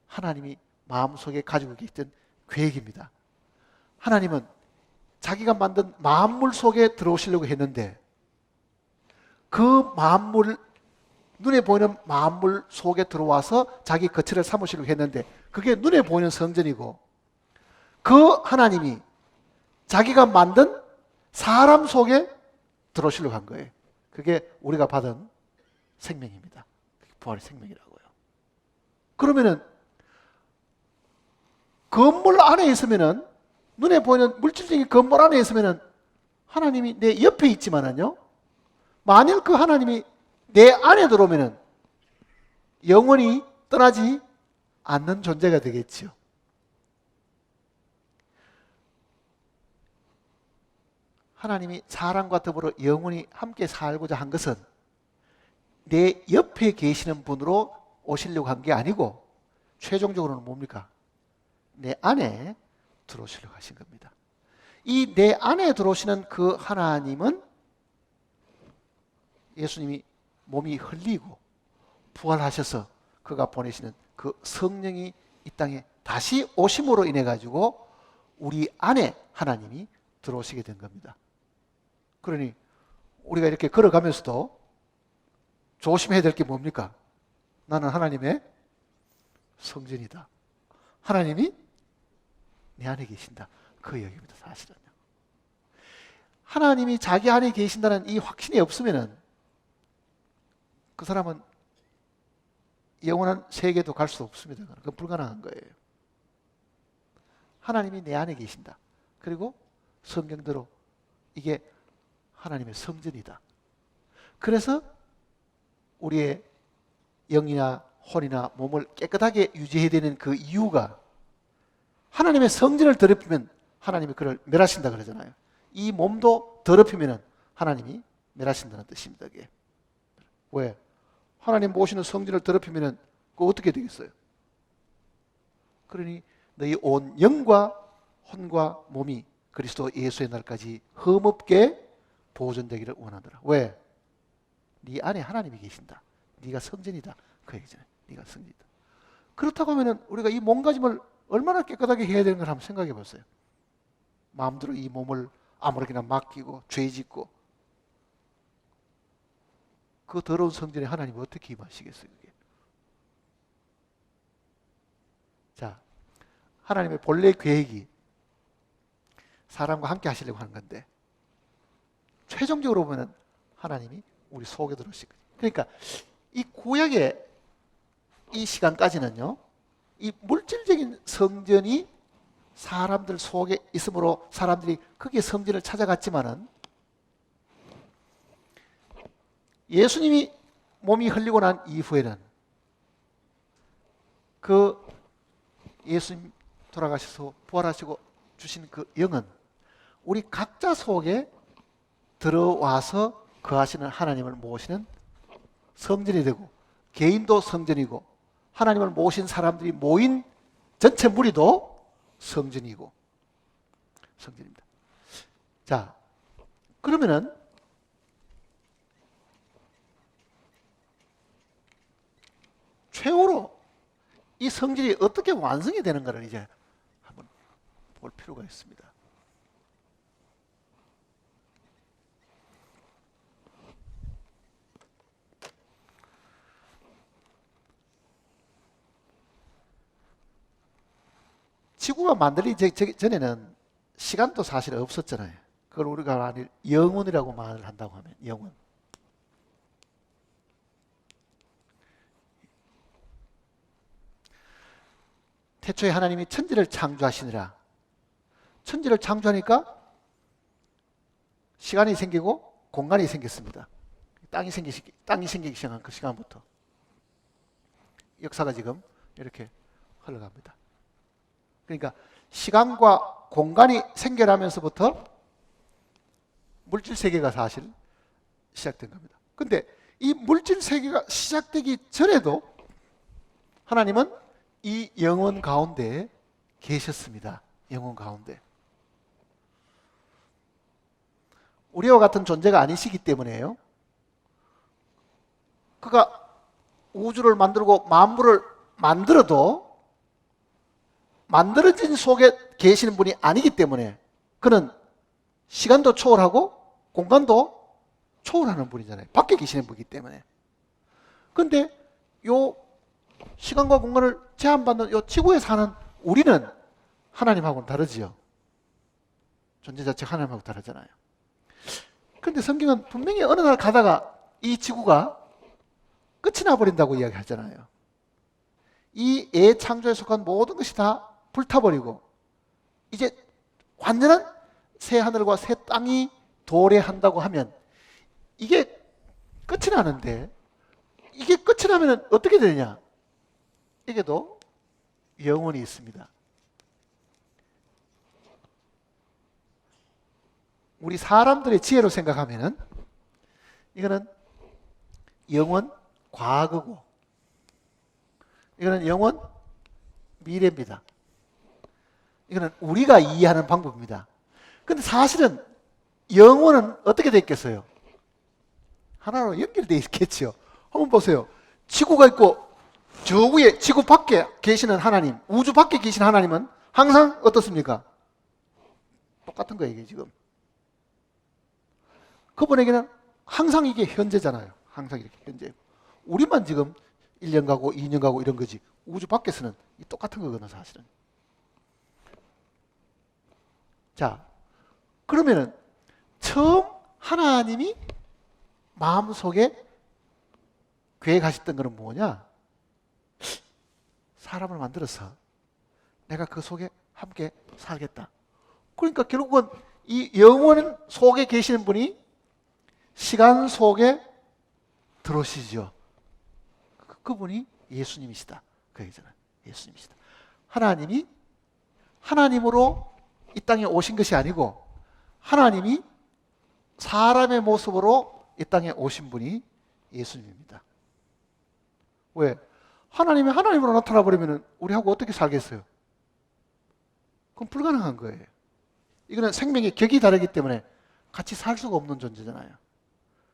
하나님이 마음속에 가지고 계시던 계획입니다. 하나님은 자기가 만든 만물 속에 들어오시려고 했는데 그 만물, 눈에 보이는 만물 속에 들어와서 자기 거처를 삼으시려고 했는데 그게 눈에 보이는 성전이고 그 하나님이 자기가 만든 사람 속에 들어오시려고 한 거예요. 그게 우리가 받은 생명입니다. 부활의 생명이라고요. 그러면은 건물 안에 있으면은 눈에 보이는 물질적인 건물 안에 있으면은 하나님이 내 옆에 있지만은요, 만일 그 하나님이 내 안에 들어오면은 영원히 떠나지 않는 존재가 되겠지요. 하나님이 사람과 더불어 영원히 함께 살고자 한 것은 내 옆에 계시는 분으로 오시려고 한 게 아니고 최종적으로는 뭡니까? 내 안에 들어오시려고 하신 겁니다. 이 내 안에 들어오시는 그 하나님은 예수님이 몸이 흘리고 부활하셔서 그가 보내시는 그 성령이 이 땅에 다시 오심으로 인해 가지고 우리 안에 하나님이 들어오시게 된 겁니다. 그러니 우리가 이렇게 걸어가면서도 조심해야 될 게 뭡니까? 나는 하나님의 성전이다. 하나님이 내 안에 계신다. 그 얘기입니다. 사실은요. 하나님이 자기 안에 계신다는 이 확신이 없으면은 그 사람은 영원한 세계도 갈 수 없습니다. 그건 불가능한 거예요. 하나님이 내 안에 계신다. 그리고 성경대로 이게 하나님의 성전이다. 그래서 우리의 영이나 혼이나 몸을 깨끗하게 유지해야 되는 그 이유가 하나님의 성전을 더럽히면 하나님이 그를 멸하신다 그러잖아요. 이 몸도 더럽히면 하나님이 멸하신다는 뜻입니다. 그게. 왜? 하나님 모시는 성전을 더럽히면 그거 어떻게 되겠어요? 그러니 너희 온 영과 혼과 몸이 그리스도 예수의 날까지 흠없게 보존되기를 원하더라. 왜? 네 안에 하나님이 계신다. 네가 성전이다. 그 얘기잖아요. 네가 성전이다. 그렇다고 하면 우리가 이 몸가짐을 얼마나 깨끗하게 해야 되는 걸 한번 생각해 보세요. 마음대로 이 몸을 아무렇게나 맡기고 죄 짓고 그 더러운 성전에 하나님이 어떻게 임하시겠어요? 그게. 자, 하나님의 본래 계획이 사람과 함께 하시려고 하는 건데 최종적으로 보면 하나님이 우리 속에 들어오실 거예요. 그러니까 이 구약의 이 시간까지는요, 이 물질적인 성전이 사람들 속에 있으므로 사람들이 거기에 성전을 찾아갔지만은 예수님이 몸이 흘리고 난 이후에는 그 예수님 돌아가셔서 부활하시고 주신 그 영은 우리 각자 속에 들어와서 거하시는 하나님을 모시는 성전이 되고 개인도 성전이고 하나님을 모신 사람들이 모인 전체 무리도 성전이고 성전입니다. 자, 그러면은 최후로 이 성전이 어떻게 완성이 되는가를 이제 한번 볼 필요가 있습니다. 지구가 만들기 전에는 시간도 사실 없었잖아요. 그걸 우리가 만일 영원이라고 말을 한다고 하면 영원. 태초에 하나님이 천지를 창조하시느라 천지를 창조하니까 시간이 생기고 공간이 생겼습니다. 땅이 생기기 시작한 그 시간부터 역사가 지금 이렇게 흘러갑니다. 그러니까 시간과 공간이 생겨나면서부터 물질 세계가 사실 시작된 겁니다. 근데 이 물질 세계가 시작되기 전에도 하나님은 이 영혼 가운데 계셨습니다. 영혼 가운데. 우리와 같은 존재가 아니시기 때문에요. 그가 우주를 만들고 만물을 만들어도 만들어진 속에 계시는 분이 아니기 때문에 그는 시간도 초월하고 공간도 초월하는 분이잖아요. 밖에 계시는 분이기 때문에. 그런데 요 시간과 공간을 제한받는 요 지구에 사는 우리는 하나님하고는 다르지요. 존재 자체가 하나님하고 다르잖아요. 그런데 성경은 분명히 어느 날 가다가 이 지구가 끝이 나버린다고 이야기하잖아요. 이 애창조에 속한 모든 것이 다 불타버리고 이제 완전한 새 하늘과 새 땅이 도래한다고 하면 이게 끝이 나는데 이게 끝이 나면 어떻게 되느냐? 이게도 영혼이 있습니다. 우리 사람들의 지혜로 생각하면은 이거는 영원 과거고 이거는 영원 미래입니다. 이거는 우리가 이해하는 방법입니다. 근데 사실은 영혼은 어떻게 되어 있겠어요? 하나로 연결되어 있겠죠. 한번 보세요. 지구가 있고 저 위에 지구 밖에 계시는 하나님, 우주 밖에 계신 하나님은 항상 어떻습니까? 똑같은 거예요, 이게 지금. 그분에게는 항상 이게 현재잖아요. 항상 이렇게 현재. 우리만 지금 1년 가고 2년 가고 이런 거지. 우주 밖에서는 똑같은 거거든요, 사실은. 자, 그러면은 처음 하나님이 마음속에 계획하셨던 것은 뭐냐? 사람을 만들어서 내가 그 속에 함께 살겠다. 그러니까 결국은 이 영혼 속에 계시는 분이 시간 속에 들어오시죠. 그분이 예수님이시다. 그 얘기잖아요. 예수님이시다. 하나님이 하나님으로 이 땅에 오신 것이 아니고 하나님이 사람의 모습으로 이 땅에 오신 분이 예수님입니다. 왜? 하나님이 하나님으로 나타나 버리면 우리하고 어떻게 살겠어요? 그건 불가능한 거예요. 이거는 생명의 격이 다르기 때문에 같이 살 수가 없는 존재잖아요.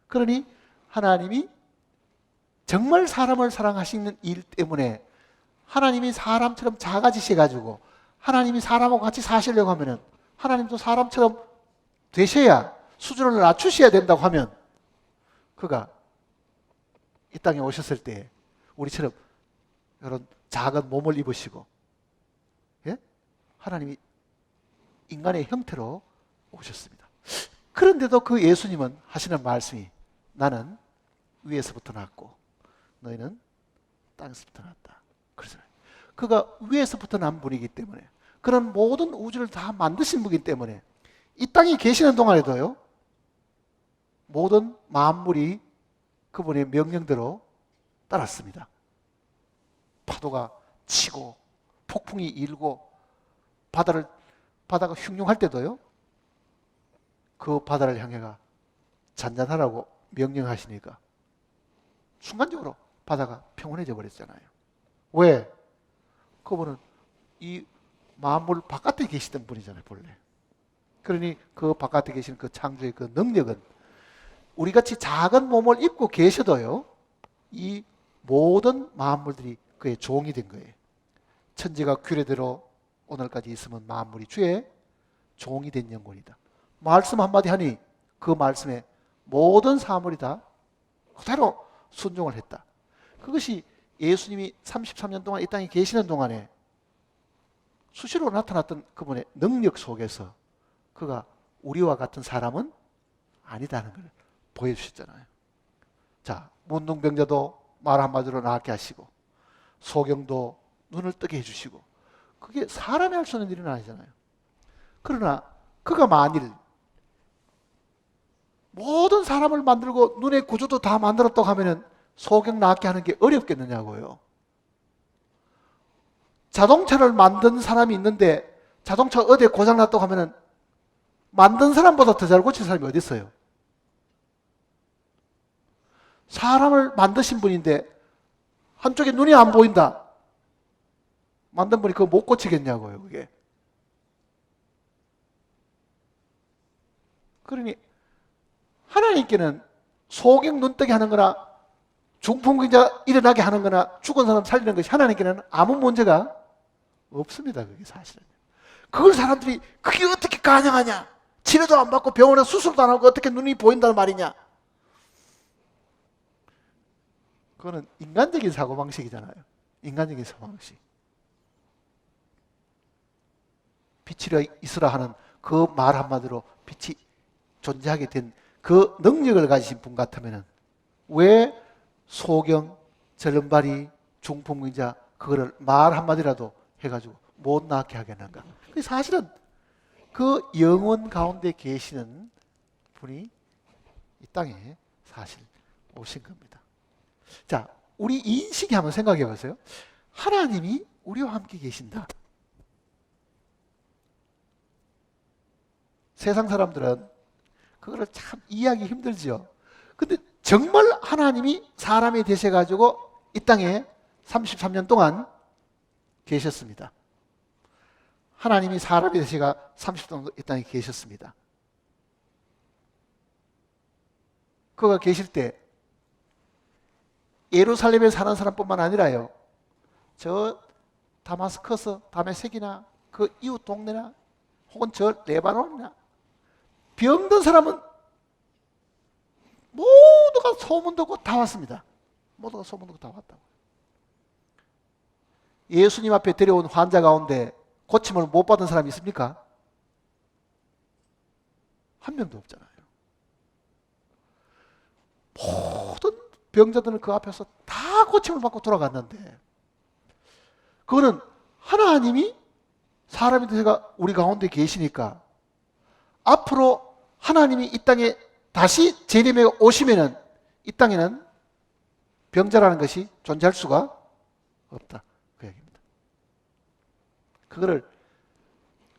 그러니 하나님이 정말 사람을 사랑하시는 일 때문에 하나님이 사람처럼 작아지셔가지고 하나님이 사람하고 같이 사시려고 하면은 하나님도 사람처럼 되셔야 수준을 낮추셔야 된다고 하면 그가 이 땅에 오셨을 때 우리처럼 이런 작은 몸을 입으시고, 예? 하나님이 인간의 형태로 오셨습니다. 그런데도 그 예수님은 하시는 말씀이 나는 위에서부터 났고 너희는 땅에서부터 났다. 그러잖아요. 그가 위에서부터 난 분이기 때문에, 그런 모든 우주를 다 만드신 분이기 때문에 이 땅에 계시는 동안에도요, 모든 만물이 그분의 명령대로 따랐습니다. 파도가 치고 폭풍이 일고 바다가 흉흉할 때도요, 그 바다를 향해가 잔잔하라고 명령하시니까 순간적으로 바다가 평온해져 버렸잖아요. 왜? 그분은 이 만물 바깥에 계시던 분이잖아요, 본래. 그러니 그 바깥에 계시는 그 창조의 그 능력은 우리같이 작은 몸을 입고 계셔도요, 이 모든 만물들이 그의 종이 된 거예요. 천지가 규례대로 오늘까지 있으면 만물이 주의 종이 된 영혼이다. 말씀 한마디 하니 그 말씀에 모든 사물이 다 그대로 순종을 했다. 그것이 예수님이 33년 동안 이 땅에 계시는 동안에 수시로 나타났던 그분의 능력 속에서 그가 우리와 같은 사람은 아니다는 걸 보여주셨잖아요. 자, 문둥병자도 말 한마디로 낫게 하시고 소경도 눈을 뜨게 해주시고, 그게 사람이 할 수 있는 일은 아니잖아요. 그러나 그가 만일 모든 사람을 만들고 눈의 구조도 다 만들었다고 하면은 소경 낫게 하는 게 어렵겠느냐고요. 자동차를 만든 사람이 있는데 자동차 어디에 고장 났다고 하면은 만든 사람보다 더 잘 고친 사람이 어디 있어요? 사람을 만드신 분인데 한쪽에 눈이 안 보인다. 만든 분이 그거 못 고치겠냐고요, 그게. 그러니 하나님께는 소경 눈뜨게 하는 거나 중풍기자 일어나게 하는 거나 죽은 사람 살리는 것이 하나님께는 아무 문제가 없습니다. 그게 사실은. 그걸 사람들이 그게 어떻게 가능하냐? 치료도 안 받고 병원에 수술도 안 하고 어떻게 눈이 보인다는 말이냐? 그거는 인간적인 사고방식이잖아요. 인간적인 사고방식. 빛이라 있으라 하는 그 말 한마디로 빛이 존재하게 된 그 능력을 가지신 분 같으면 왜 소경, 절름발이, 중풍의자 그거를 말 한마디라도 해가지고 못 낫게 하겠는가? 사실은 그 영혼 가운데 계시는 분이 이 땅에 사실 오신 겁니다. 자, 우리 인식이 한번 생각해 보세요. 하나님이 우리와 함께 계신다. 세상 사람들은 그거를 참 이해하기 힘들죠. 근데 정말 하나님이 사람이 되셔가지고 이 땅에 33년 동안 계셨습니다. 하나님이 사람이 되시가 30년 동안 이 땅에 계셨습니다. 그가 계실 때 예루살렘에 사는 사람뿐만 아니라요, 저 다마스커스, 다메섹이나 그 이웃 동네나 혹은 저 레바논이나 병든 사람은 모두가 소문 듣고 다 왔습니다. 모두가 소문 듣고 다 왔다고. 예수님 앞에 데려온 환자 가운데 고침을 못 받은 사람이 있습니까? 한 명도 없잖아요. 모든 병자들은 그 앞에서 다 고침을 받고 돌아갔는데, 그거는 하나님이 사람이 되셔가 우리 가운데 계시니까 앞으로 하나님이 이 땅에 다시 재림에 오시면은 이 땅에는 병자라는 것이 존재할 수가 없다. 그 얘기입니다.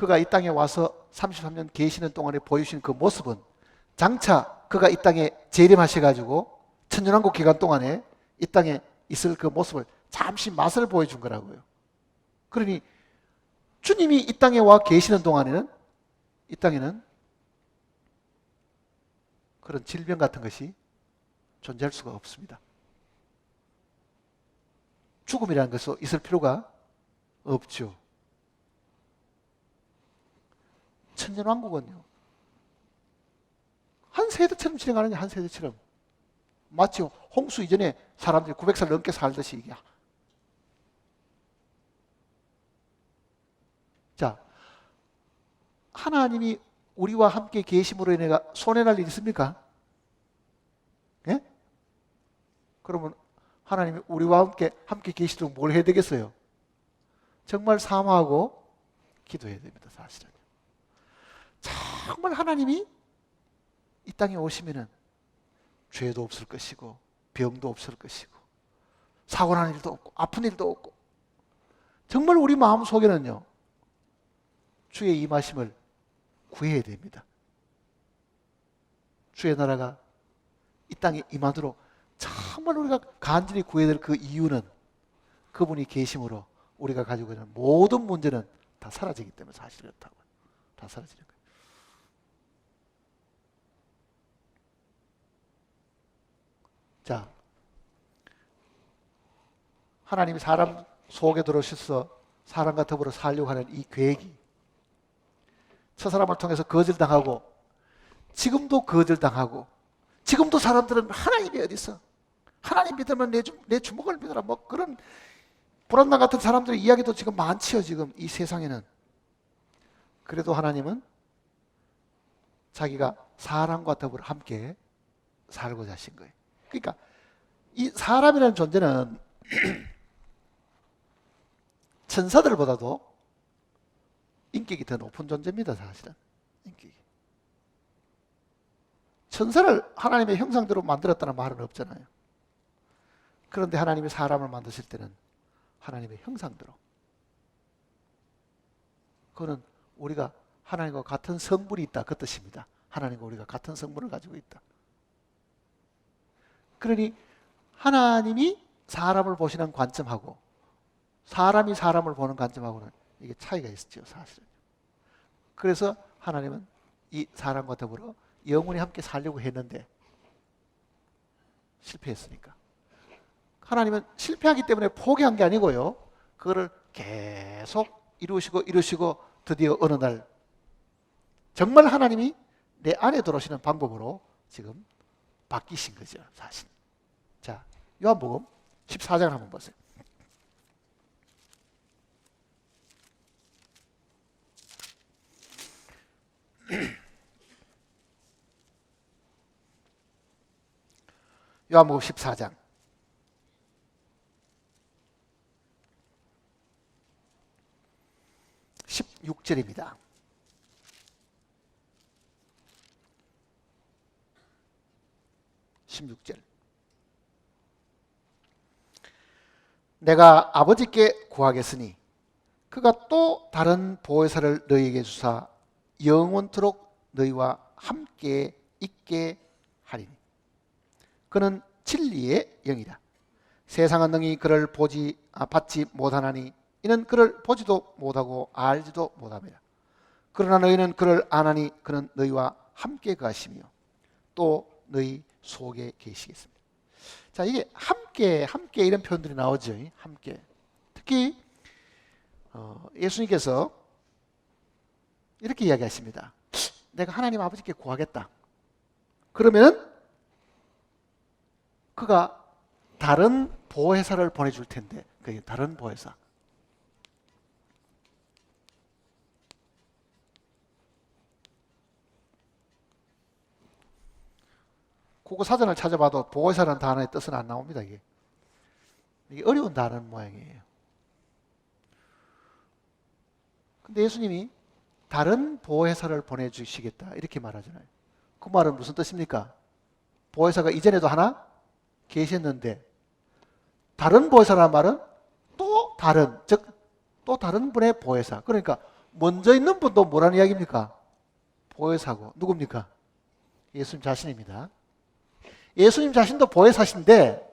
그가 이 땅에 와서 33년 계시는 동안에 보여주신 그 모습은 장차 그가 이 땅에 재림하셔가지고 천년왕국 기간 동안에 이 땅에 있을 그 모습을 잠시 맛을 보여준 거라고요. 그러니 주님이 이 땅에 와 계시는 동안에는 이 땅에는 그런 질병 같은 것이 존재할 수가 없습니다. 죽음이라는 것은 있을 필요가 없죠. 천년왕국은요, 한 세대처럼 진행하는 게 한 세대처럼. 마치 홍수 이전에 사람들이 900살 넘게 살듯이 이게. 자, 하나님이 우리와 함께 계심으로 인해 손해날 일 있습니까? 예? 그러면 하나님이 우리와 함께 계시도록 뭘 해야 되겠어요? 정말 사모하고 기도해야 됩니다, 사실은. 정말 하나님이 이 땅에 오시면은 죄도 없을 것이고 병도 없을 것이고 사고 나는 일도 없고 아픈 일도 없고 정말 우리 마음 속에는요 주의 임하심을 구해야 됩니다. 주의 나라가 이 땅에 임하도록 정말 우리가 간절히 구해야 될 그 이유는 그분이 계심으로 우리가 가지고 있는 모든 문제는 다 사라지기 때문에 사실 그렇다고요. 다 사라지는 거예요. 자, 하나님이 사람 속에 들어오셔서 사람과 더불어 살려고 하는 이 계획이 첫사람을 통해서 거절당하고 지금도 거절당하고 지금도 사람들은 하나님이 어디서 하나님 믿으면 내 주먹을 믿어라 뭐 그런 불안나 같은 사람들의 이야기도 지금 많지요. 지금 이 세상에는. 그래도 하나님은 자기가 사람과 더불어 함께 살고자 하신 거예요. 그러니까 이 사람이라는 존재는 천사들보다도 인격이 더 높은 존재입니다. 사실은 인격이. 천사를 하나님의 형상대로 만들었다는 말은 없잖아요. 그런데 하나님이 사람을 만드실 때는 하나님의 형상대로. 그거는 우리가 하나님과 같은 성분이 있다 그 뜻입니다. 하나님과 우리가 같은 성분을 가지고 있다. 그러니 하나님이 사람을 보시는 관점하고 사람이 사람을 보는 관점하고는 이게 차이가 있었죠, 사실은. 그래서 하나님은 이 사람과 더불어 영원히 함께 살려고 했는데 실패했으니까. 하나님은 실패하기 때문에 포기한 게 아니고요. 그거를 계속 이루시고 드디어 어느 날 정말 하나님이 내 안에 들어오시는 방법으로 지금 바뀌신 거죠, 사실. 자, 요한복음 14장을 한번 보세요. 요한복음 14장 16절입니다. 내가 아버지께 구하겠으니 그가 또 다른 보혜사를 너희에게 주사 영원토록 너희와 함께 있게 하리니 그는 진리의 영이라. 세상은 능히 그를 받지 못하나니 이는 그를 보지도 못하고 알지도 못함이라. 그러나 너희는 그를 아나니 그는 너희와 함께 가시며 또 너희 속에 계시겠습니다. 자, 이게 함께 이런 표현들이 나오죠. 함께. 특히 예수님께서 이렇게 이야기하십니다. 내가 하나님 아버지께 구하겠다. 그러면 그가 다른 보혜사를 보내줄 텐데, 그게 다른 보혜사. 국어 사전을 찾아봐도 보혜사라는 단어의 뜻은 안 나옵니다. 이게 어려운 단어는 모양이에요. 근데 예수님이 다른 보혜사를 보내주시겠다 이렇게 말하잖아요. 그 말은 무슨 뜻입니까? 보혜사가 이전에도 하나 계셨는데 다른 보혜사라는 말은 또 다른, 즉 또 다른 분의 보혜사. 그러니까 먼저 있는 분도 뭐라는 이야기입니까? 보혜사고. 누굽니까? 예수님 자신입니다. 예수님 자신도 보혜사신데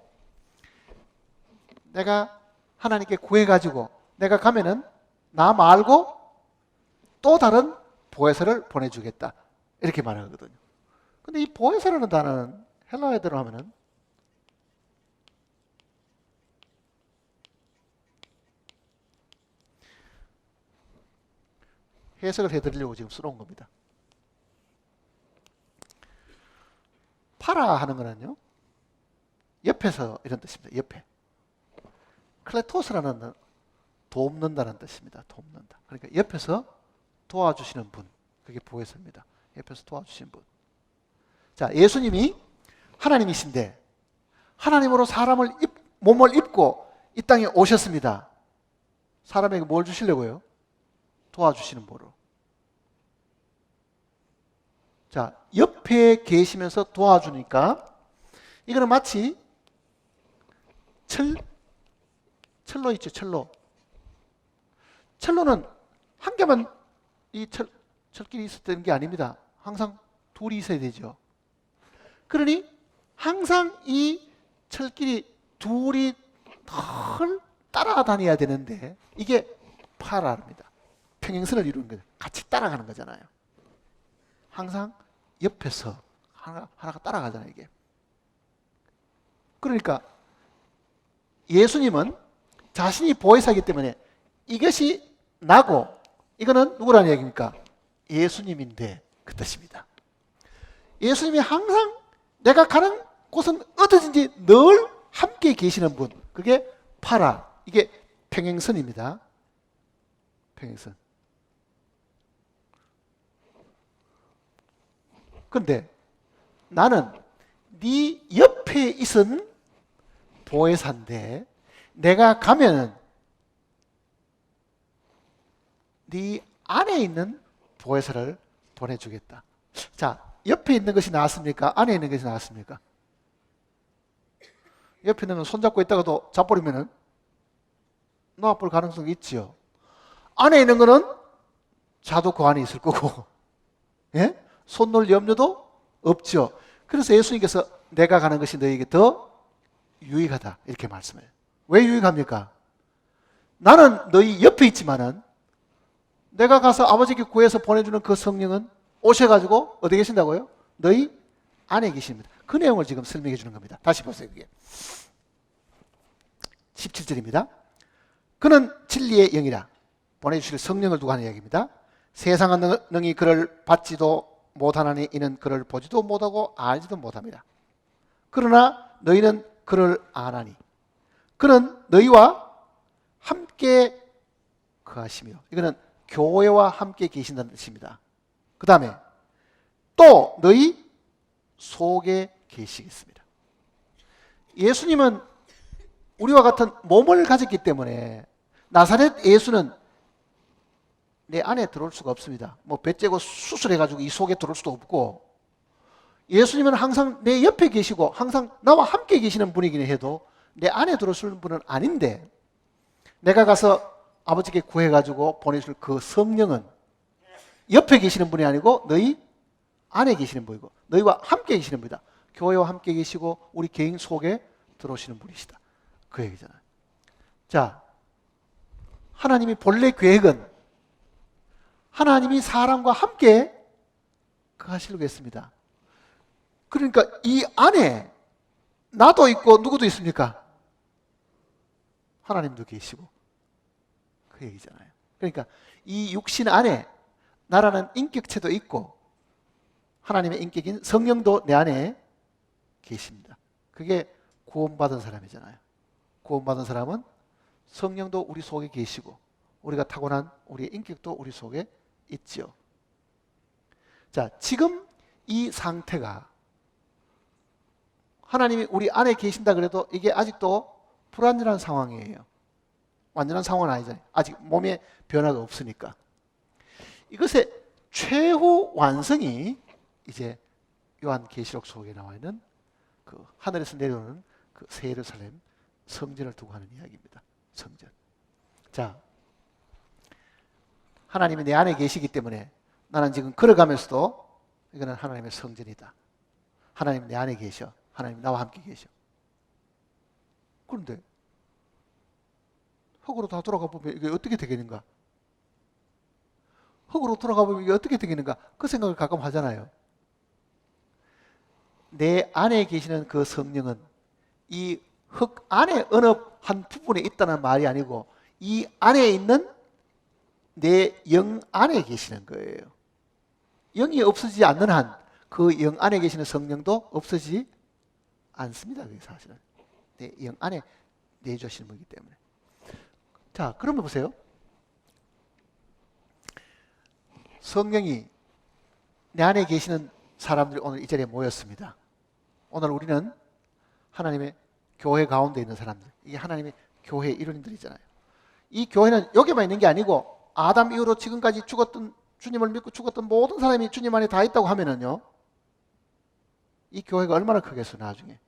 내가 하나님께 구해가지고 내가 가면은 나 말고 또 다른 보혜사를 보내주겠다. 이렇게 말하거든요. 근데 이 보혜사라는 단어는 헬라어대로 하면은 해석을 해드리려고 지금 써놓은 겁니다. 파라 하는 거는요, 옆에서 이런 뜻입니다. 옆에. 클레토스라는 돕는다는 뜻입니다. 돕는다. 그러니까 옆에서 도와주시는 분. 그게 보혜사입니다. 옆에서 도와주시는 분. 자, 예수님이 하나님이신데 하나님으로 몸을 입고 이 땅에 오셨습니다. 사람에게 뭘 주시려고요? 도와주시는 분으로. 자, 옆에 계시면서 도와주니까 이거는 마치 철로 있죠, 철로. 철로는 한 개만 이 철길이 있었던 게 아닙니다. 항상 둘이 있어야 되죠. 그러니 항상 이 철길이 둘이 늘 따라다녀야 되는데 이게 파라입니다. 평행선을 이루는 거죠. 같이 따라가는 거잖아요. 항상 옆에서 하나가 따라가잖아요, 이게. 그러니까 예수님은 자신이 보혜사이기 때문에 이것이 나고 이거는 누구라는 얘기입니까? 예수님인데 그 뜻입니다. 예수님이 항상 내가 가는 곳은 어디든지 늘 함께 계시는 분. 그게 파라. 이게 평행선입니다. 평행선. 그런데 나는 네 옆에 있은 보혜사인데 내가 가면은 네 안에 있는 보혜사를 보내주겠다. 자, 옆에 있는 것이 나았습니까? 안에 있는 것이 나았습니까? 옆에 있는 건 손잡고 있다가도 잡버리면은 놓아볼 가능성이 있지요. 안에 있는 거는 자도 그 안에 있을 거고, 예? 손 놓을 염려도 없죠. 그래서 예수님께서 내가 가는 것이 너에게 더 유익하다 이렇게 말씀해요. 왜 유익합니까? 나는 너희 옆에 있지만은 내가 가서 아버지께 구해서 보내주는 그 성령은 오셔가지고 어디 계신다고요? 너희 안에 계십니다. 그 내용을 지금 설명해 주는 겁니다. 다시 보세요. 그게 17절입니다. 그는 진리의 영이라 보내주실 성령을 두고 하는 이야기입니다. 세상은 능히 그를 받지도 못하나니 이는 그를 보지도 못하고 알지도 못합니다. 그러나 너희는 그를 아나니 그는 너희와 함께 거하시며 이거는 교회와 함께 계신다는 뜻입니다. 그 다음에 또 너희 속에 계시겠습니다. 예수님은 우리와 같은 몸을 가졌기 때문에 나사렛 예수는 내 안에 들어올 수가 없습니다. 뭐 배 째고 수술해가지고 이 속에 들어올 수도 없고 예수님은 항상 내 옆에 계시고 항상 나와 함께 계시는 분이긴 해도 내 안에 들어올 분은 아닌데 내가 가서 아버지께 구해가지고 보내줄 그 성령은 옆에 계시는 분이 아니고 너희 안에 계시는 분이고 너희와 함께 계시는 분이다. 교회와 함께 계시고 우리 개인 속에 들어오시는 분이시다. 그 얘기잖아요. 자, 하나님이 본래 계획은 하나님이 사람과 함께 하시려고 했습니다. 그러니까 이 안에 나도 있고 누구도 있습니까? 하나님도 계시고 그 얘기잖아요. 그러니까 이 육신 안에 나라는 인격체도 있고 하나님의 인격인 성령도 내 안에 계십니다. 그게 구원받은 사람이잖아요. 구원받은 사람은 성령도 우리 속에 계시고 우리가 타고난 우리의 인격도 우리 속에 있죠. 자, 지금 이 상태가 하나님이 우리 안에 계신다 그래도 이게 아직도 불완전한 상황이에요. 완전한 상황은 아니잖아요. 아직 몸에 변화가 없으니까. 이것의 최후 완성이 이제 요한계시록 속에 나와 있는 그 하늘에서 내려오는 그 새 예루살렘 성전을 두고 하는 이야기입니다. 성전. 자, 하나님이 내 안에 계시기 때문에 나는 지금 걸어가면서도 이거는 하나님의 성전이다. 하나님 내 안에 계셔. 하나님 나와 함께 계셔. 그런데 흙으로 다 돌아가 보면 이게 어떻게 되겠는가? 흙으로 돌아가 보면 이게 어떻게 되겠는가? 그 생각을 가끔 하잖아요. 내 안에 계시는 그 성령은 이 흙 안에 어느 한 부분에 있다는 말이 아니고 이 안에 있는 내 영 안에 계시는 거예요. 영이 없어지지 않는 한 그 영 안에 계시는 성령도 없어지지 않습니다. 그게 사실은 내 영 안에 내주시는 거기 때문에. 자, 그러면 보세요. 성령이 내 안에 계시는 사람들이 오늘 이 자리에 모였습니다. 오늘 우리는 하나님의 교회 가운데 있는 사람들, 이게 하나님의 교회 일원들이잖아요. 이 교회는 여기만 있는 게 아니고 아담 이후로 지금까지 죽었던, 주님을 믿고 죽었던 모든 사람이 주님 안에 다 있다고 하면은요, 이 교회가 얼마나 크겠어 나중에.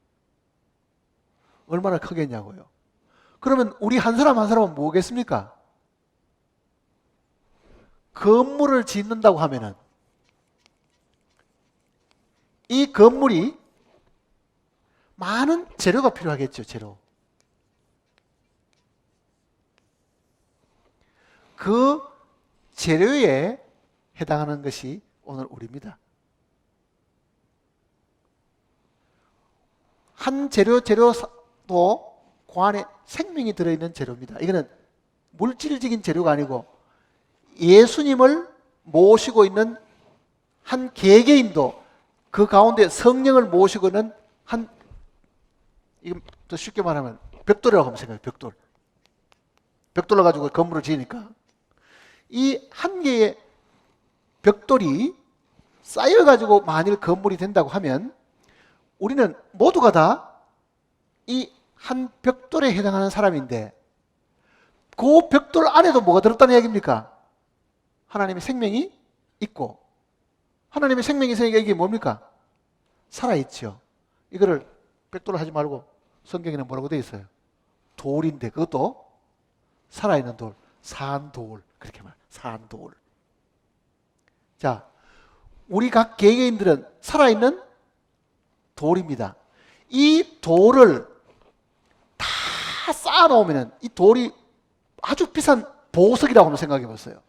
얼마나 크겠냐고요. 그러면 우리 한 사람 한 사람은 뭐겠습니까? 건물을 짓는다고 하면은 이 건물이 많은 재료가 필요하겠죠. 재료. 그 재료에 해당하는 것이 오늘 우리입니다. 한 재료도 그 안에 생명이 들어있는 재료입니다. 이거는 물질적인 재료가 아니고 예수님을 모시고 있는 한 개개인도 그 가운데 성령을 모시고 있는 한, 이거 더 쉽게 말하면 벽돌이라고 하면 생각해요. 벽돌. 벽돌로 가지고 건물을 지으니까 이 한 개의 벽돌이 쌓여가지고 만일 건물이 된다고 하면 우리는 모두가 다 이 한 벽돌에 해당하는 사람인데 그 벽돌 안에도 뭐가 들었다는 얘기입니까? 하나님의 생명이 있고 하나님의 생명이 있으니까 이게 뭡니까? 살아있죠. 이거를 벽돌로 하지 말고 성경에는 뭐라고 되어 있어요? 돌인데 그것도 살아있는 돌, 산돌 그렇게 말해요. 산돌. 자, 우리 각 개개인들은 살아있는 돌입니다. 이 돌을 다 쌓아놓으면 이 돌이 아주 비싼 보석이라고 한번 생각해 보세요.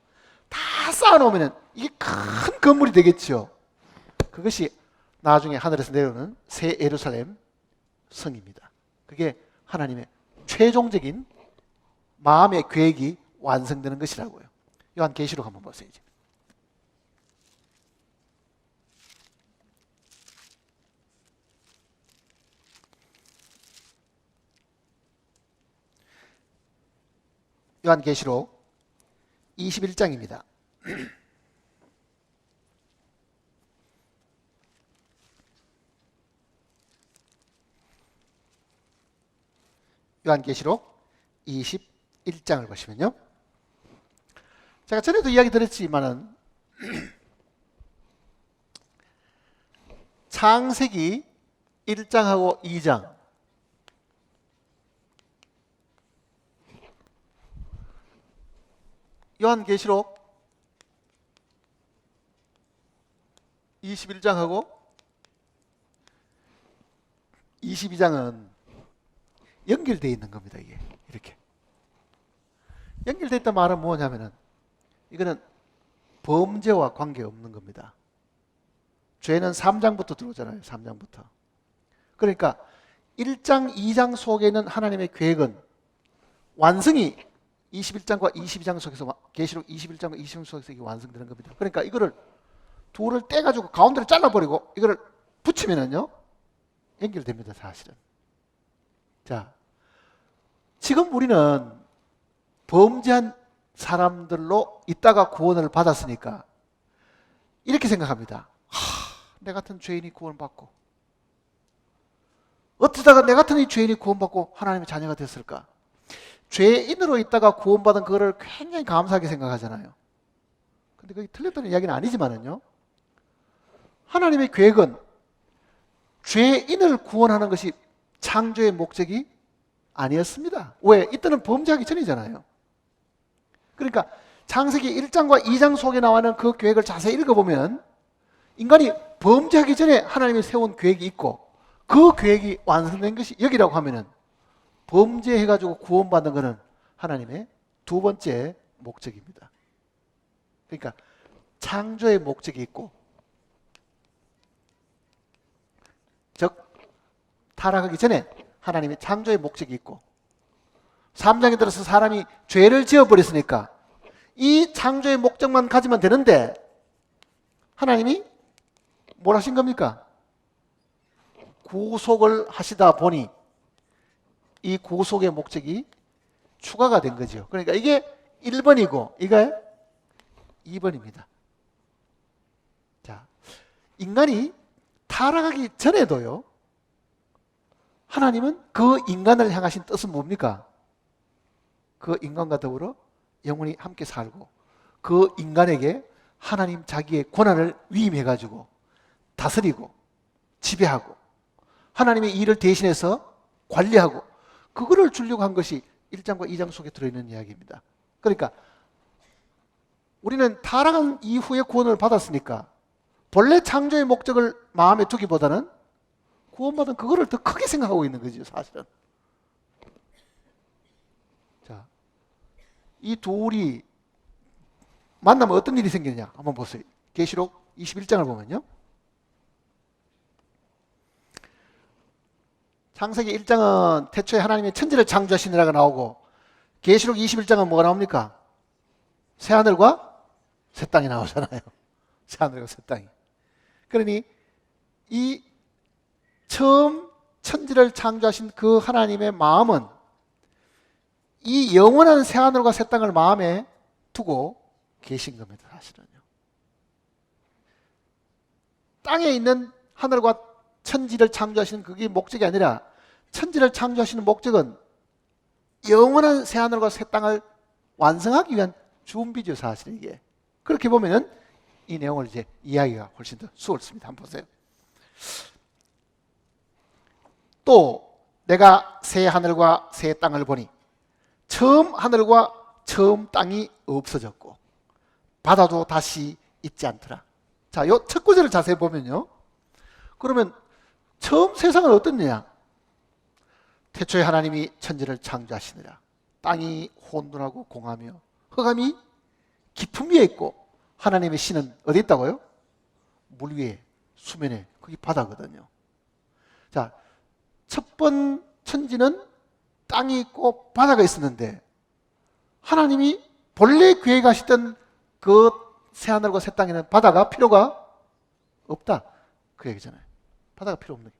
다 쌓아놓으면 이게 큰 건물이 되겠죠. 그것이 나중에 하늘에서 내려오는 새 예루살렘 성입니다. 그게 하나님의 최종적인 마음의 계획이 완성되는 것이라고요. 요한계시록 한번 보세요. 이제. 요한계시록 21장입니다. 요한계시록 21장을 보시면요. 제가 전에도 이야기 드렸지만은 창세기 1장하고 2장 요한계시록 21장하고 22장은 연결되어 있는 겁니다. 이게 이렇게 연결되어 있다는 말은 뭐냐면은 이거는 범죄와 관계없는 겁니다. 죄는 3장부터 들어오잖아요. 3장부터. 그러니까 1장, 2장 속에 있는 하나님의 계획은 완성이 21장과 22장 속에서 계시록 21장과 22장 속에서 이게 완성되는 겁니다. 그러니까 이거를 둘을 떼가지고 가운데를 잘라버리고 이거를 붙이면은요 연결됩니다. 사실은. 자, 지금 우리는 범죄한 사람들로 있다가 구원을 받았으니까 이렇게 생각합니다. 내 같은 죄인이 구원받고 어쩌다가 내 같은 이 죄인이 구원받고 하나님의 자녀가 됐을까? 죄인으로 있다가 구원받은 그거를 굉장히 감사하게 생각하잖아요. 근데 그게 틀렸다는 이야기는 아니지만은요. 하나님의 계획은 죄인을 구원하는 것이 창조의 목적이 아니었습니다. 왜? 이때는 범죄하기 전이잖아요. 그러니까 창세기 1장과 2장 속에 나와는 그 계획을 자세히 읽어보면 인간이 범죄하기 전에 하나님이 세운 계획이 있고 그 계획이 완성된 것이 여기라고 하면은 범죄해가지고 구원받는 것은 하나님의 두 번째 목적입니다. 그러니까 창조의 목적이 있고, 즉 타락하기 전에 하나님의 창조의 목적이 있고, 3장에 들어서 사람이 죄를 지어버렸으니까 이 창조의 목적만 가지면 되는데 하나님이 뭘 하신 겁니까? 구속을 하시다 보니 이 구속의 목적이 추가가 된 거죠. 그러니까 이게 1번이고 이게 2번입니다. 자, 인간이 타락하기 전에도요, 하나님은 그 인간을 향하신 뜻은 뭡니까? 그 인간과 더불어 영원히 함께 살고 그 인간에게 하나님 자기의 권한을 위임해가지고 다스리고 지배하고 하나님의 일을 대신해서 관리하고 그거를 주려고 한 것이 1장과 2장 속에 들어있는 이야기입니다. 그러니까 우리는 타락한 이후에 구원을 받았으니까 본래 창조의 목적을 마음에 두기보다는 구원받은 그거를 더 크게 생각하고 있는 거죠, 사실은. 자, 이 둘이 만나면 어떤 일이 생기느냐 한번 보세요. 계시록 21장을 보면요, 창세기 1장은 태초에 하나님의 천지를 창조하시느라가 나오고 계시록 21장은 뭐가 나옵니까? 새하늘과 새 땅이 나오잖아요. 새하늘과 새 땅이. 그러니 이 처음 천지를 창조하신 그 하나님의 마음은 이 영원한 새하늘과 새 땅을 마음에 두고 계신 겁니다, 사실은요. 땅에 있는 하늘과 천지를 창조하시는 그게 목적이 아니라 천지를 창조하시는 목적은 영원한 새하늘과 새 땅을 완성하기 위한 준비죠, 사실 이게. 그렇게 보면은 이 내용을 이제 이해하기가 훨씬 더 수월습니다. 한번 보세요. 또 내가 새 하늘과 새 땅을 보니 처음 하늘과 처음 땅이 없어졌고 바다도 다시 있지 않더라. 자, 요 첫 구절을 자세히 보면요, 그러면 처음 세상은 어떻느냐? 태초에 하나님이 천지를 창조하시느라 땅이 혼돈하고 공하며 흑암이 깊은 위에 있고 하나님의 신은 어디 있다고요? 물 위에, 수면에. 그게 바다거든요. 자, 첫 번 천지는 땅이 있고 바다가 있었는데 하나님이 본래 계획하시던 그 새하늘과 새 땅에는 바다가 필요가 없다, 그 얘기잖아요. 바다가 필요 없는.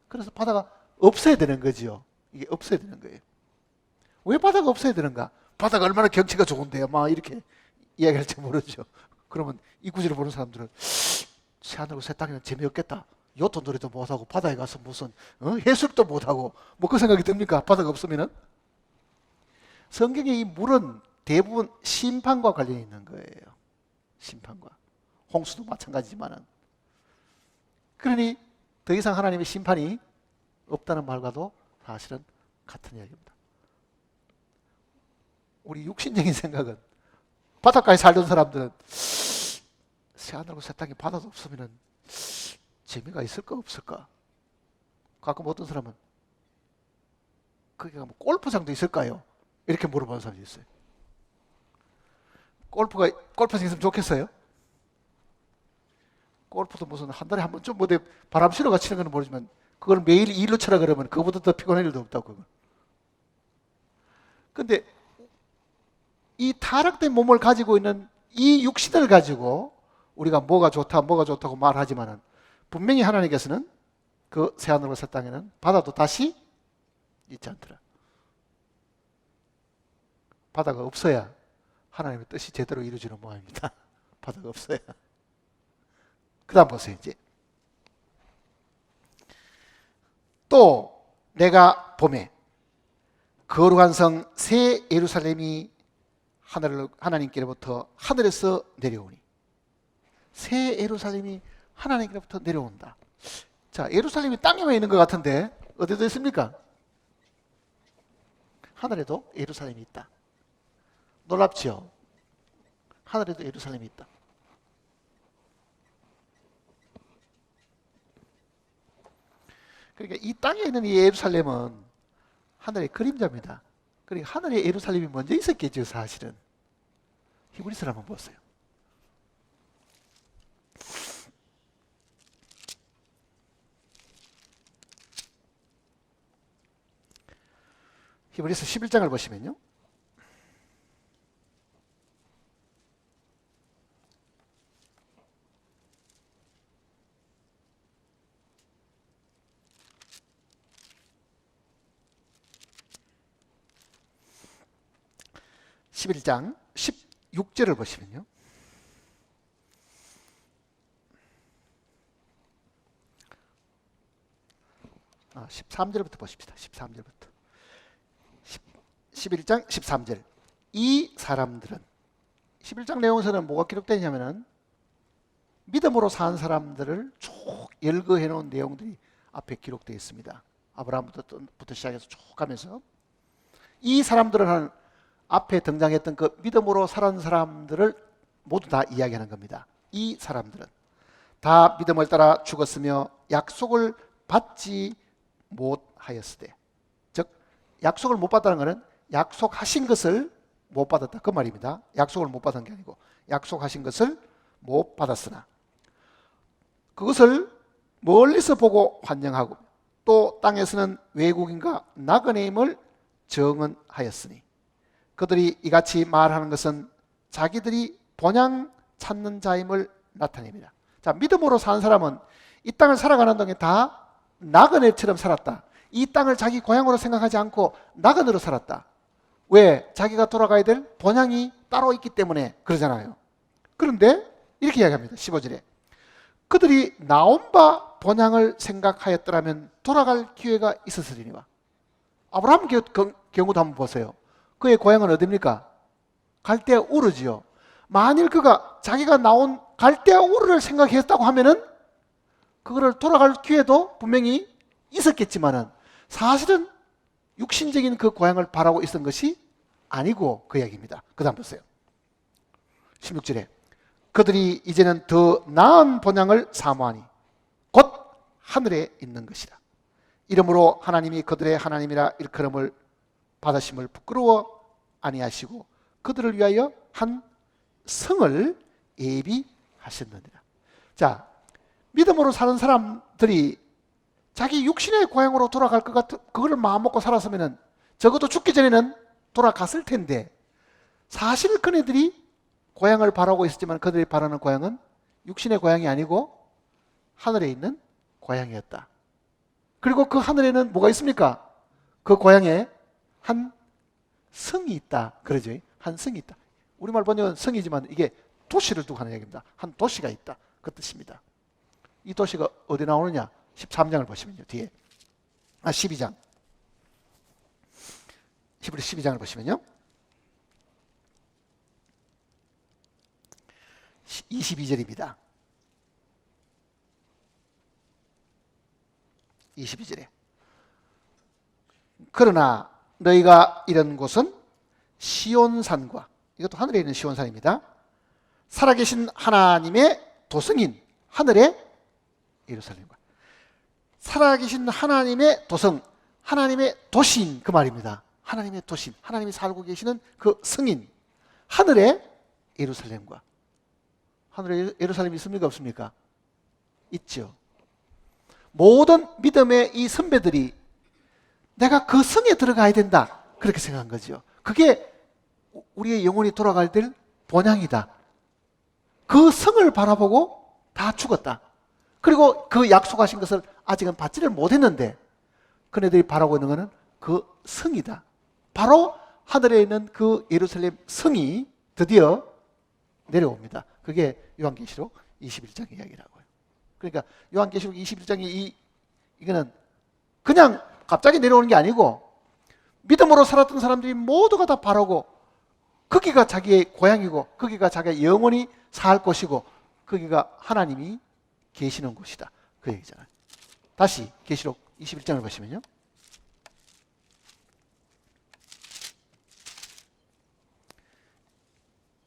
그래서 바다가 없어야 되는 거지요. 이게 없어야 되는 거예요. 왜 바다가 없어야 되는가? 바다가 얼마나 경치가 좋은데요, 막 이렇게 이야기할지 모르죠. 그러면 이 구절을 보는 사람들은 새하늘과 새 땅에는 재미없겠다. 요트 놀이도 못하고 바다에 가서 무슨 해수욕도 못하고 뭐 그 생각이 듭니까? 바다가 없으면은. 성경의 이 물은 대부분 심판과 관련이 있는 거예요. 심판과. 홍수도 마찬가지지만은. 그러니 더 이상 하나님의 심판이 없다는 말과도 사실은 같은 이야기입니다. 우리 육신적인 생각은, 바닷가에 살던 사람들은 새하늘과 새 땅에 바다도 없으면 재미가 있을까 없을까? 가끔 어떤 사람은 거기가 뭐 골프장도 있을까요? 이렇게 물어보는 사람이 있어요. 골프장 있으면 좋겠어요? 골프도 무슨 한 달에 한 번쯤 뭐 바람 실어가 치는 건 모르지만 그걸 매일 일로 쳐라 그러면 그거보다 더 피곤할 일도 없다고. 그걸. 근데 이 타락된 몸을 가지고 있는 이 육신을 가지고 우리가 뭐가 좋다 뭐가 좋다고 말하지만은 분명히 하나님께서는 그 새하늘과 새 땅에는 바다도 다시 있지 않더라. 바다가 없어야 하나님의 뜻이 제대로 이루어지는 모양입니다. 바다가 없어야. 그 다음 보세요. 이제 또 내가 봄에 거룩한 성 새 예루살렘이 하나님께로부터 하늘에서 내려오니. 새 예루살렘이 하나님께로부터 내려온다. 자, 예루살렘이 땅에만 있는 것 같은데 어디도 있습니까? 하늘에도 예루살렘이 있다. 놀랍죠? 하늘에도 예루살렘이 있다. 그러니까 이 땅에 있는 이 예루살렘은 하늘의 그림자입니다. 그러니까 하늘에 예루살렘이 먼저 있었겠죠, 사실은. 히브리서를 한번 보세요. 히브리서 11장을 보시면요. (11장) 16절을 보시면요. 13절부터 보십시다. 13절부터. 11장 13절. 이 사람들은, 11장 내용에서는 뭐가 기록되냐면은 믿음으로 산 사람들을 쭉 열거해 놓은 내용들이 앞에 기록되어 있습니다. 아브라함부터 시작해서 쭉 가면서 이 사람들은 하는 앞에 등장했던 그 믿음으로 살은 사람들을 모두 다 이야기하는 겁니다. 이 사람들은 다 믿음을 따라 죽었으며 약속을 받지 못하였으되, 즉 약속을 못 받다는 것은 약속하신 것을 못 받았다 그 말입니다. 약속을 못 받은 게 아니고 약속하신 것을 못 받았으나 그것을 멀리서 보고 환영하고 또 땅에서는 외국인과 나그네임을 정언하였으니 그들이 이같이 말하는 것은 자기들이 본향 찾는 자임을 나타냅니다. 자, 믿음으로 사는 사람은 이 땅을 살아가는 동안 다 나그네처럼 살았다. 이 땅을 자기 고향으로 생각하지 않고 나그네로 살았다. 왜? 자기가 돌아가야 될 본향이 따로 있기 때문에 그러잖아요. 그런데 이렇게 이야기합니다. 15절에 그들이 나온 바 본향을 생각하였더라면 돌아갈 기회가 있었으리니와. 아브라함 경우도 한번 보세요. 그의 고향은 어디입니까? 갈대아 우르지요. 만일 그가 자기가 나온 갈대아 우르를 생각했다고 하면은 그거를 돌아갈 기회도 분명히 있었겠지만은 사실은 육신적인 그 고향을 바라고 있었던 것이 아니고 그 이야기입니다. 그 다음 보세요. 16절에 그들이 이제는 더 나은 본향을 사모하니 곧 하늘에 있는 것이다. 이러므로 하나님이 그들의 하나님이라 일컬음을 받으심을 부끄러워 아니하시고 그들을 위하여 한 성을 예비하셨느니라. 자, 믿음으로 사는 사람들이 자기 육신의 고향으로 돌아갈 것 같은 그걸 마음먹고 살았으면 적어도 죽기 전에는 돌아갔을 텐데 사실 그네들이 고향을 바라고 있었지만 그들이 바라는 고향은 육신의 고향이 아니고 하늘에 있는 고향이었다. 그리고 그 하늘에는 뭐가 있습니까? 그 고향에 한 성이 있다. 그러죠. 한 성이 있다. 우리말 번역은 성이지만 이게 도시를 두고 하는 얘기입니다. 한 도시가 있다. 그 뜻입니다. 이 도시가 어디 나오느냐? 13장을 보시면요. 뒤에. 12장. 히브리 12장을 보시면요. 22절입니다. 22절에 그러나 너희가 이런 곳은 시온산과, 이것도 하늘에 있는 시온산입니다. 살아계신 하나님의 도성인 하늘의 예루살렘과 살아계신 하나님의 도성, 하나님의 도시인 그 말입니다. 하나님의 도시인, 하나님이 살고 계시는 그 성인 하늘의 예루살렘과. 하늘에 예루살렘이 있습니까? 없습니까? 있죠. 모든 믿음의 이 선배들이 내가 그 성에 들어가야 된다 그렇게 생각한 거죠. 그게 우리의 영혼이 돌아갈 때 본향이다. 그 성을 바라보고 다 죽었다. 그리고 그 약속하신 것을 아직은 받지를 못했는데 그네들이 바라고 있는 것은 그 성이다. 바로 하늘에 있는 그 예루살렘 성이 드디어 내려옵니다. 그게 요한계시록 21장 이야기라고요. 그러니까 요한계시록 21장이 이거는 그냥 갑자기 내려오는 게 아니고 믿음으로 살았던 사람들이 모두가 다 바라고 거기가 자기의 고향이고 거기가 자기가 영원히 살 곳이고 거기가 하나님이 계시는 곳이다. 그 얘기잖아요. 다시 계시록 21장을 보시면요.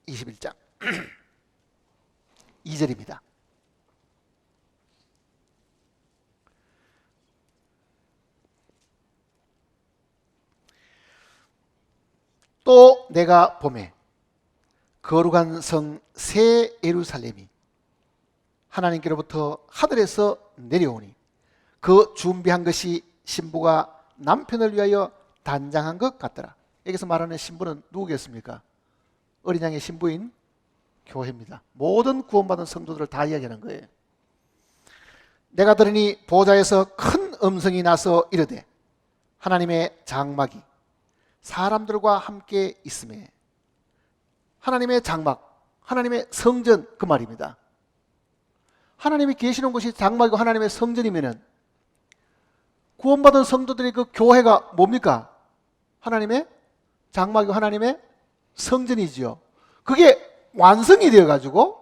(21장) 2절입니다. 또 내가 보매 거룩한 성 새 예루살렘이 하나님께로부터 하늘에서 내려오니 그 준비한 것이 신부가 남편을 위하여 단장한 것 같더라. 여기서 말하는 신부는 누구겠습니까? 어린 양의 신부인 교회입니다. 모든 구원받은 성도들을 다 이야기하는 거예요. 내가 들으니 보좌에서 큰 음성이 나서 이르되 하나님의 장막이 사람들과 함께 있음에, 하나님의 장막, 하나님의 성전, 그 말입니다. 하나님이 계시는 곳이 장막이고 하나님의 성전이면은 구원받은 성도들의 그 교회가 뭡니까? 하나님의 장막이고 하나님의 성전이지요. 그게 완성이 되어가지고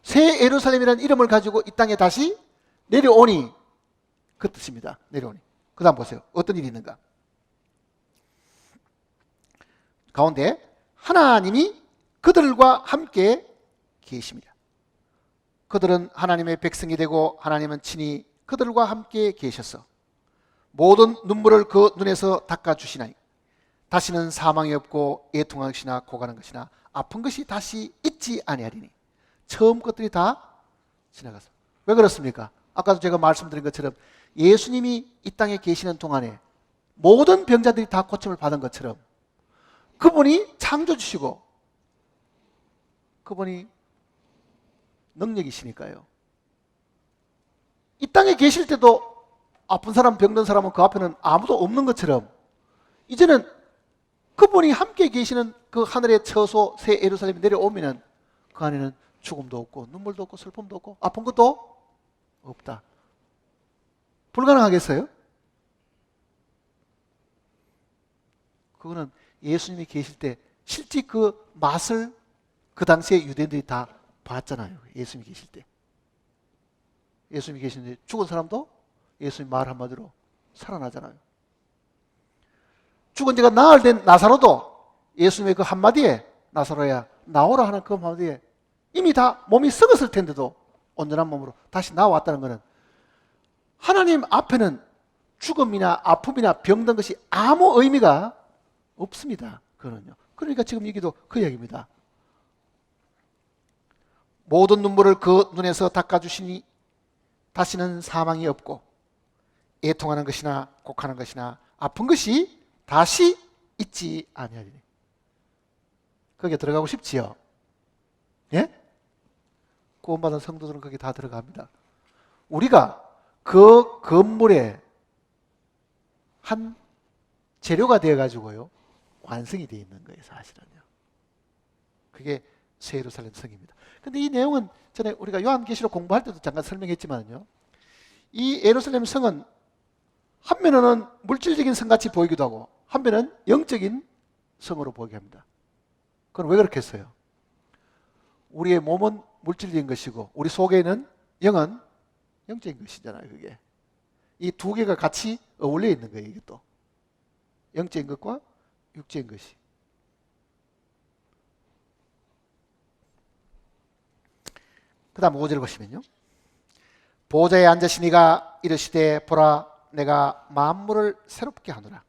새 예루살렘이라는 이름을 가지고 이 땅에 다시 내려오니, 그 뜻입니다. 내려오니. 그 다음 보세요. 어떤 일이 있는가? 가운데 하나님이 그들과 함께 계십니다. 그들은 하나님의 백성이 되고 하나님은 친히 그들과 함께 계셔서 모든 눈물을 그 눈에서 닦아주시나니 다시는 사망이 없고 애통하는 것이나 고가는 것이나 아픈 것이 다시 있지 아니하리니. 처음 것들이 다 지나가서. 왜 그렇습니까? 아까도 제가 말씀드린 것처럼 예수님이 이 땅에 계시는 동안에 모든 병자들이 다 고침을 받은 것처럼 그분이 창조주시고 그분이 능력이시니까요. 이 땅에 계실 때도 아픈 사람, 병든 사람은 그 앞에는 아무도 없는 것처럼 이제는 그분이 함께 계시는 그 하늘의 처소 새 예루살렘이 내려오면은 그 안에는 죽음도 없고 눈물도 없고 슬픔도 없고 아픈 것도 없다. 불가능하겠어요? 그거는 예수님이 계실 때 실제 그 맛을 그 당시에 유대인들이 다 봤잖아요. 예수님이 계실 때. 예수님이 계시는데 죽은 사람도 예수님 말 한마디로 살아나잖아요. 죽은 지가 나흘 된 나사로도 예수님의 그 한마디에 나사로야 나오라 하는 그 한마디에 이미 다 몸이 썩었을 텐데도 온전한 몸으로 다시 나왔다는 것은 하나님 앞에는 죽음이나 아픔이나 병든 것이 아무 의미가 없습니다. 그거는요. 그러니까 지금 얘기도 그 이야기입니다. 모든 눈물을 그 눈에서 닦아주시니 다시는 사망이 없고 애통하는 것이나 곡하는 것이나 아픈 것이 다시 있지 아니하리니. 거기에 들어가고 싶지요? 예? 구원받은 성도들은 거기 다 들어갑니다. 우리가 그 건물에 한 재료가 되어가지고요 완성이 되어 있는 거예요. 사실은요. 그게 새 예루살렘 성입니다. 근데 이 내용은 전에 우리가 요한계시록 공부할 때도 잠깐 설명했지만요, 이 예루살렘 성은 한면은 물질적인 성같이 보이기도 하고 한면은 영적인 성으로 보이게 합니다. 그건 왜 그렇게 했어요? 우리의 몸은 물질적인 것이고 우리 속에는 영은 영적인 것이잖아요. 그게 이 두 개가 같이 어울려 있는 거예요. 이게 또 영적인 것과 육적인 것이. 그 다음 5절 보시면요, 보좌에 앉으신 이가 이르시되 보라 내가 만물을 새롭게 하노라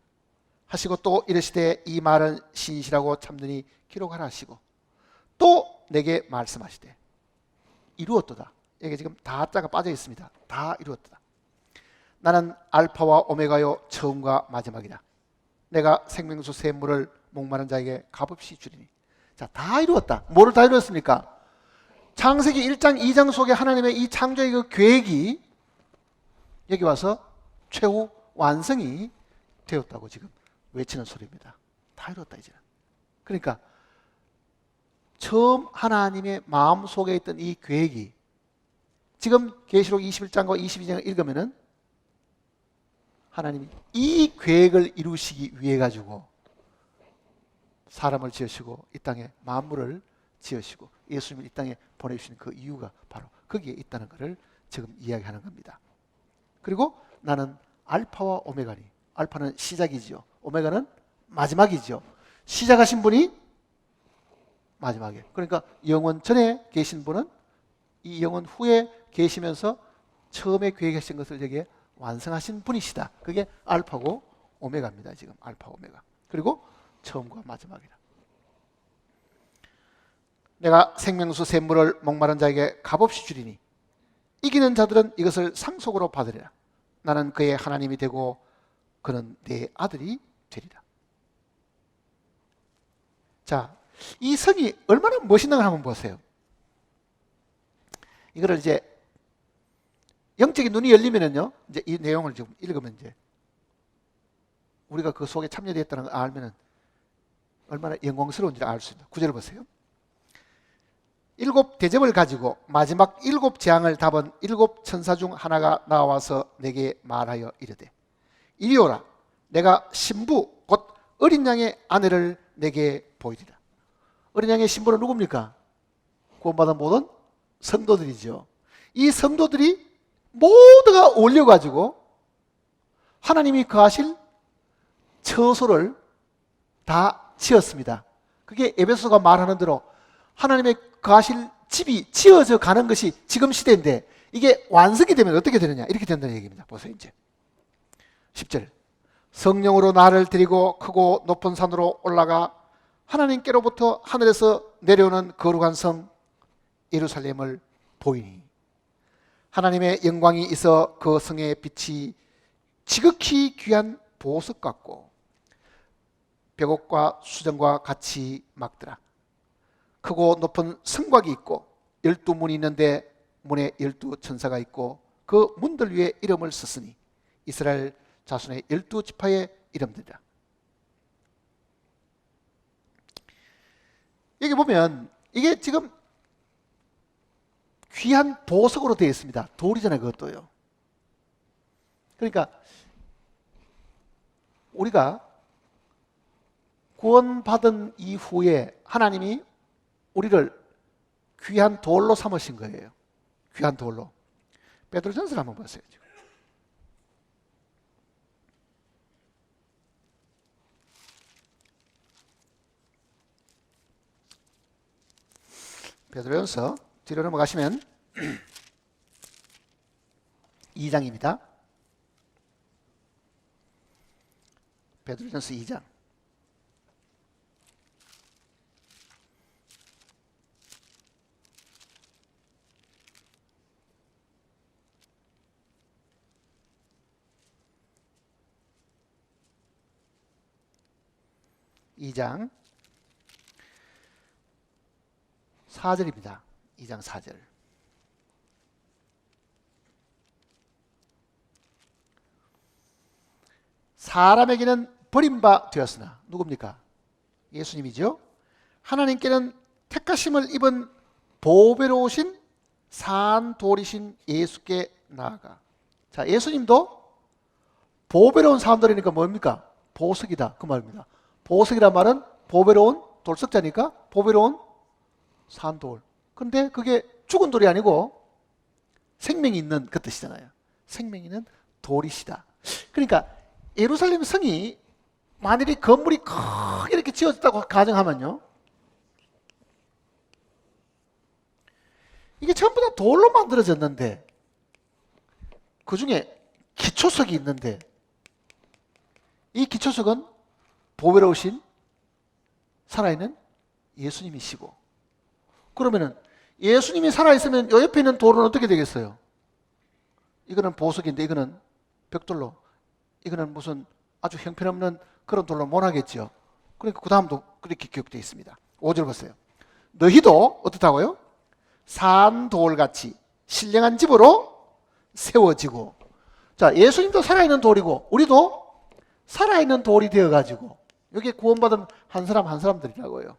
하시고 또 이르시되 이 말은 신실하고 참되니 기록하라 하시고 또 내게 말씀하시되 이루었도다. 여기 지금 다자가 빠져 있습니다. 다 이루었도다. 나는 알파와 오메가요 처음과 마지막이다. 내가 생명수 새 물을 목마른 자에게 값없이 주리니. 자, 다 이루었다. 뭐를 다 이루었습니까? 창세기 1장 2장 속에 하나님의 이 창조의 그 계획이 여기 와서 최후 완성이 되었다고 지금 외치는 소리입니다. 다 이루었다 이제는. 그러니까 처음 하나님의 마음속에 있던 이 계획이 지금 계시록 21장과 22장을 읽으면은 하나님이 이 계획을 이루시기 위해 가지고 사람을 지으시고 이 땅에 만물을 지으시고 예수님을 이 땅에 보내주시는 그 이유가 바로 거기에 있다는 것을 지금 이야기하는 겁니다. 그리고 나는 알파와 오메가니. 알파는 시작이지요. 오메가는 마지막이지요. 시작하신 분이 마지막에. 그러니까 영원 전에 계신 분은 이 영원 후에 계시면서 처음에 계획하신 것을 여기에 완성하신 분이시다. 그게 알파고 오메가입니다. 지금 알파 오메가. 그리고 처음과 마지막이다. 내가 생명수 샘물을 목마른 자에게 값없이 주리니 이기는 자들은 이것을 상속으로 받으리라. 나는 그의 하나님이 되고 그는 내 아들이 되리라. 자, 이 성이 얼마나 멋있는 걸 한번 보세요. 이거를 이제 영적인 눈이 열리면은요, 이제 이 내용을 좀 읽으면 이제 우리가 그 속에 참여되었다는 걸 알면은 얼마나 영광스러운지를 알 수 있다. 9절 보세요. 7 대접을 가지고 마지막 7 재앙을 답은 7 천사 중 하나가 나와서 내게 말하여 이르되 이리 오라. 내가 신부 곧 어린 양의 아내를 내게 보이리라. 어린 양의 신부는 누굽니까? 구원받은 모든 성도들이죠. 이 성도들이 모두가 올려가지고 하나님이 거하실 처소를 다 지었습니다. 그게 에베소가 말하는 대로 하나님의 거하실 집이 지어져 가는 것이 지금 시대인데 이게 완성이 되면 어떻게 되느냐? 이렇게 된다는 얘기입니다. 보세요. 이제 10절 성령으로 나를 데리고 크고 높은 산으로 올라가 하나님께로부터 하늘에서 내려오는 거룩한 성 예루살렘을 보이니 하나님의 영광이 있어 그 성의 빛이 지극히 귀한 보석 같고 벽옥과 수정과 같이 막더라. 크고 높은 성곽이 있고 12문이 있는데 문에 12 천사가 있고 그 문들 위에 이름을 썼으니 이스라엘 자손의 12지파의 이름들이라. 여기 보면 이게 지금 귀한 보석으로 되어 있습니다. 돌이잖아요, 그것도요. 그러니까 우리가 구원받은 이후에 하나님이 우리를 귀한 돌로 삼으신 거예요. 귀한 돌로. 베드로전서를 한번 보세요. 베드로전서 뒤로 넘어가시면 2장입니다. 베드로전서 2장. (2장) 4절입니다. 2장 4절. 사람에게는 버림바 되었으나 누굽니까? 예수님이죠. 하나님께는 택하심을 입은 보배로우신 산돌이신 예수께 나아가. 자, 예수님도 보배로운 산돌이니까 뭡니까? 보석이다 그 말입니다. 보석이란 말은 보배로운 돌석자니까 보배로운 산돌. 근데 그게 죽은 돌이 아니고 생명이 있는 그 뜻이잖아요. 생명이 있는 돌이시다. 그러니까 예루살렘 성이 만일이 건물이 크게 이렇게 지어졌다고 가정하면요, 이게 전부 다 돌로 만들어졌는데 그 중에 기초석이 있는데 이 기초석은 보배로우신 살아있는 예수님이시고, 그러면은 예수님이 살아있으면 이 옆에 있는 돌은 어떻게 되겠어요? 이거는 보석인데 이거는 벽돌로, 이거는 무슨 아주 형편없는 그런 돌로 못하겠죠. 그러니까 그 다음도 그렇게 기록되어 있습니다. 5절 보세요. 너희도 어떻다고요? 산돌같이 신령한 집으로 세워지고. 자, 예수님도 살아있는 돌이고 우리도 살아있는 돌이 되어가지고, 여기에 구원받은 한 사람 한 사람들이라고요.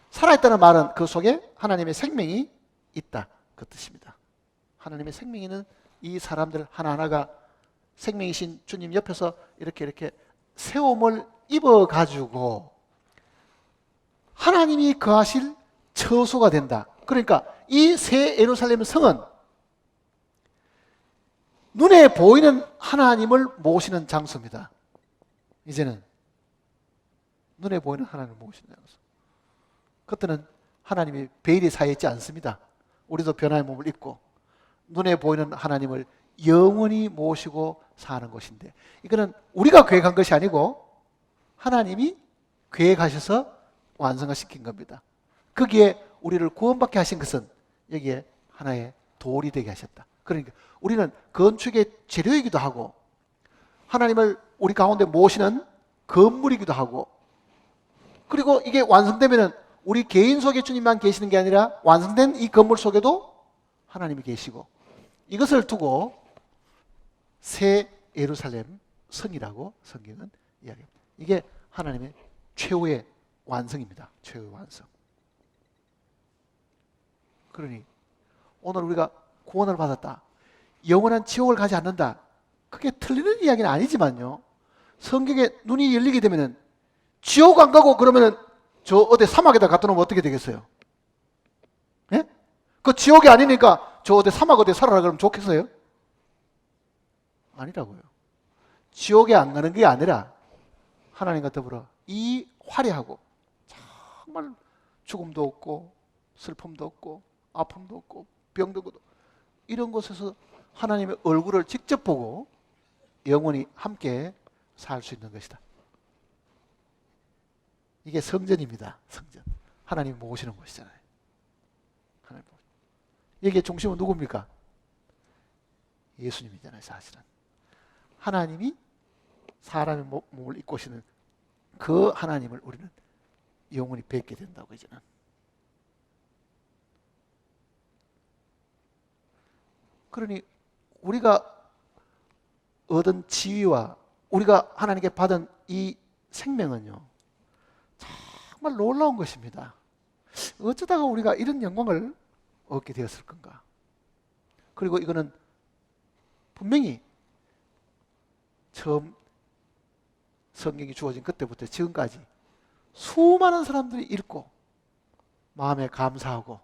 살아있다는 말은 그 속에 하나님의 생명이 있다 그 뜻입니다. 하나님의 생명이 있는 이 사람들 하나하나가 생명이신 주님 옆에서 이렇게 세움을 입어가지고 하나님이 거하실 처소가 된다. 그러니까 이 새 예루살렘 성은 눈에 보이는 하나님을 모시는 장소입니다. 이제는 눈에 보이는 하나님을 모시는 장소. 그때는 하나님이 베일이 사여있지 않습니다. 우리도 변화의 몸을 입고 눈에 보이는 하나님을 영원히 모시고 사는 것인데, 이거는 우리가 계획한 것이 아니고 하나님이 계획하셔서 완성시킨 겁니다. 거기에 우리를 구원받게 하신 것은 여기에 하나의 돌이 되게 하셨다. 그러니까 우리는 건축의 재료이기도 하고 하나님을 우리 가운데 모시는 건물이기도 하고, 그리고 이게 완성되면은 우리 개인 속에 주님만 계시는 게 아니라 완성된 이 건물 속에도 하나님이 계시고, 이것을 두고 새 예루살렘 성이라고 성경은 이야기합니다. 이게 하나님의 최후의 완성입니다. 최후의 완성. 그러니 오늘 우리가 구원을 받았다, 영원한 지옥을 가지 않는다, 그게 틀리는 이야기는 아니지만요, 성경에 눈이 열리게 되면은 지옥 안 가고 그러면은 저 어디 사막에다 갖다 놓으면 어떻게 되겠어요? 예? 그 지옥이 아니니까 저 어디 사막 어디 살아라 그러면 좋겠어요? 아니라고요. 지옥에 안 가는 게 아니라 하나님과 더불어 이 화려하고 정말 죽음도 없고 슬픔도 없고 아픔도 없고 병도 없고 이런 곳에서 하나님의 얼굴을 직접 보고 영원히 함께 살 수 있는 것이다. 이게 성전입니다. 성전. 하나님 모시는 곳이잖아요. 하나님. 여기에 중심은 누굽니까? 예수님이잖아요. 사실은 하나님이 사람의 몸을 입고 오시는 그 하나님을 우리는 영원히 뵙게 된다고. 이제는 그러니 우리가 얻은 지위와 우리가 하나님께 받은 이 생명은요, 정말 놀라운 것입니다. 어쩌다가 우리가 이런 영광을 얻게 되었을 건가? 그리고 이거는 분명히 처음 성경이 주어진 그때부터 지금까지 수많은 사람들이 읽고 마음에 감사하고,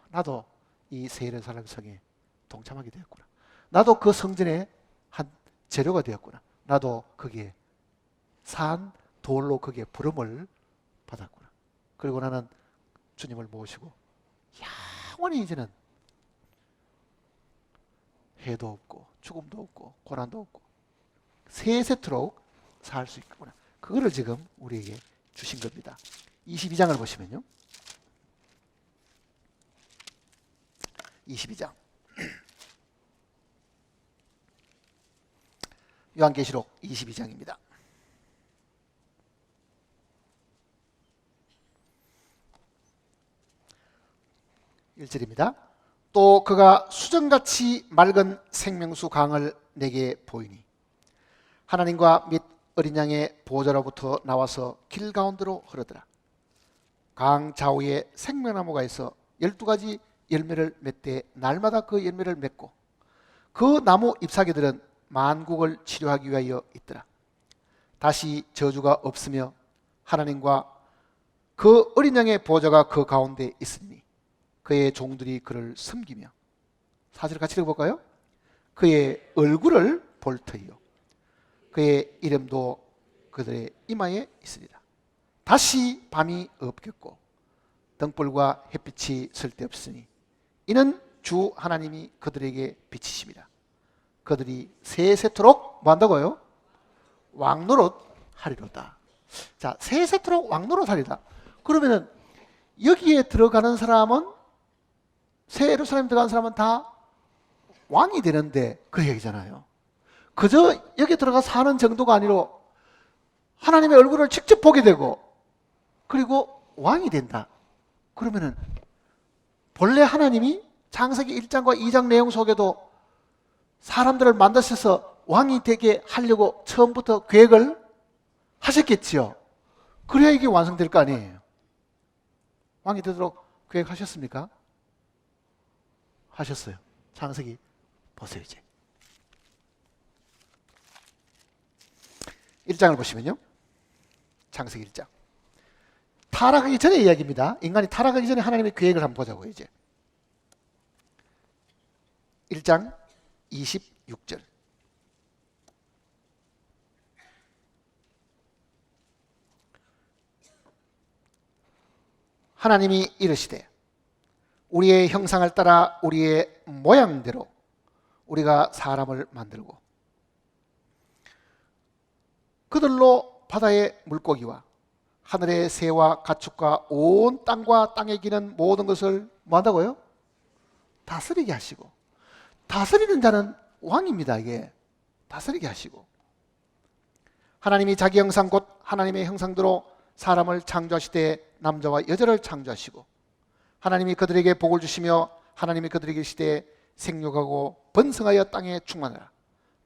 나도 이 새 예루살렘 성에 동참하게 되었구나, 나도 그 성전의 한 재료가 되었구나, 나도 거기에 산 돌로 거기에 부름을 받았구나, 그리고 나는 주님을 모시고 영원히 이제는 해도 없고 죽음도 없고 고난도 없고 세세토록 살 수 있구나, 그거를 지금 우리에게 주신 겁니다. 22장을 보시면요, 22장 요한계시록 22장입니다. 1절입니다. 또 그가 수정같이 맑은 생명수 강을 내게 보이니 하나님과 및 어린 양의 보좌로부터 나와서 길 가운데로 흐르더라. 강 좌우에 생명나무가 있어 12가지 열매를 맺되 날마다 그 열매를 맺고 그 나무 잎사귀들은 만국을 치료하기 위하여 있더라. 다시 저주가 없으며 하나님과 그 어린 양의 보좌가 그 가운데 있으니 그의 종들이 그를 섬기며, 4절 같이 읽어볼까요? 그의 얼굴을 볼 터이요 그의 이름도 그들의 이마에 있으리라. 다시 밤이 없겠고 등불과 햇빛이 쓸데없으니 이는 주 하나님이 그들에게 비치심이라. 그들이 세세토록 뭐 한다고요? 왕노릇 하리로다. 자, 세세토록 왕노릇 하리다. 그러면은 여기에 들어가는 사람은, 새 예루살렘 들어가는 사람은 다 왕이 되는데 그 얘기잖아요. 그저 여기 들어가 사는 정도가 아니라 하나님의 얼굴을 직접 보게 되고 그리고 왕이 된다. 그러면은 본래 하나님이 창세기 1장과 2장 내용 속에도 사람들을 만드셔서 왕이 되게 하려고 처음부터 계획을 하셨겠지요. 그래야 이게 완성될 거 아니에요. 왕이 되도록 계획하셨습니까? 하셨어요. 창세기 보세요. 이제 1장을 보시면요, 창세기 1장 타락하기 전의 이야기입니다. 인간이 타락하기 전에 하나님의 계획을 한번 보자고요. 이제 1장 26절 하나님이 이르시되 우리의 형상을 따라 우리의 모양대로 우리가 사람을 만들고 그들로 바다의 물고기와 하늘의 새와 가축과 온 땅과 땅에 기는 모든 것을 뭐 한다고요? 다스리게 하시고. 다스리는 자는 왕입니다. 이게 다스리게 하시고, 하나님이 자기 형상 곧 하나님의 형상대로 사람을 창조하시되 남자와 여자를 창조하시고 하나님이 그들에게 복을 주시며 하나님이 그들에게 이르시되 생육하고 번성하여 땅에 충만하라.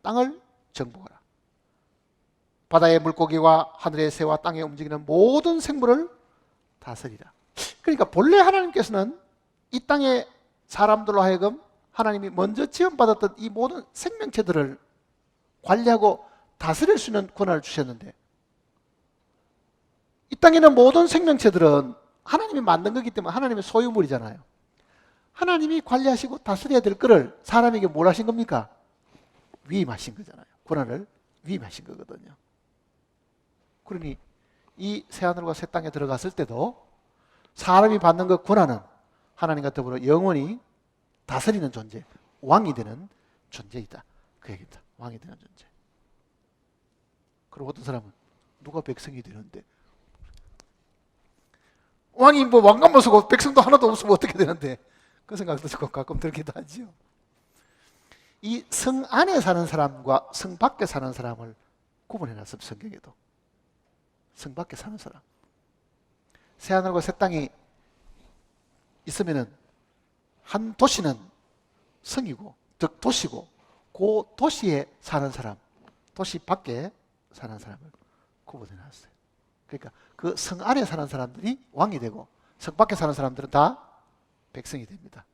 땅을 정복하라. 바다의 물고기와 하늘의 새와 땅에 움직이는 모든 생물을 다스리라. 그러니까 본래 하나님께서는 이 땅의 사람들로 하여금 하나님이 먼저 지원받았던 이 모든 생명체들을 관리하고 다스릴 수 있는 권한을 주셨는데, 이 땅에는 모든 생명체들은 하나님이 만든 거기 때문에 하나님의 소유물이잖아요. 하나님이 관리하시고 다스려야 될 거를 사람에게 뭘 하신 겁니까? 위임하신 거잖아요. 권한을 위임하신 거거든요. 그러니 이 새하늘과 새 땅에 들어갔을 때도 사람이 받는 그 권한은 하나님과 더불어 영원히 다스리는 존재, 왕이 되는 존재이다. 그 얘기입니다. 왕이 되는 존재. 그리고 어떤 사람은 누가 백성이 되는데, 왕이 뭐 왕관만 쓰고 백성도 하나도 없으면 어떻게 되는데, 그 생각도 가끔 들기도 하지요. 이 성 안에 사는 사람과 성 밖에 사는 사람을 구분해놨습니다. 성경에도. 성 밖에 사는 사람, 새하늘과 새 땅이 있으면은 한 도시는 성이고, 즉 도시고, 그 도시에 사는 사람, 도시 밖에 사는 사람을 구분해놨어요. 그러니까 그 성 안에 사는 사람들이 왕이 되고 성 밖에 사는 사람들은 다 백성이 됩니다.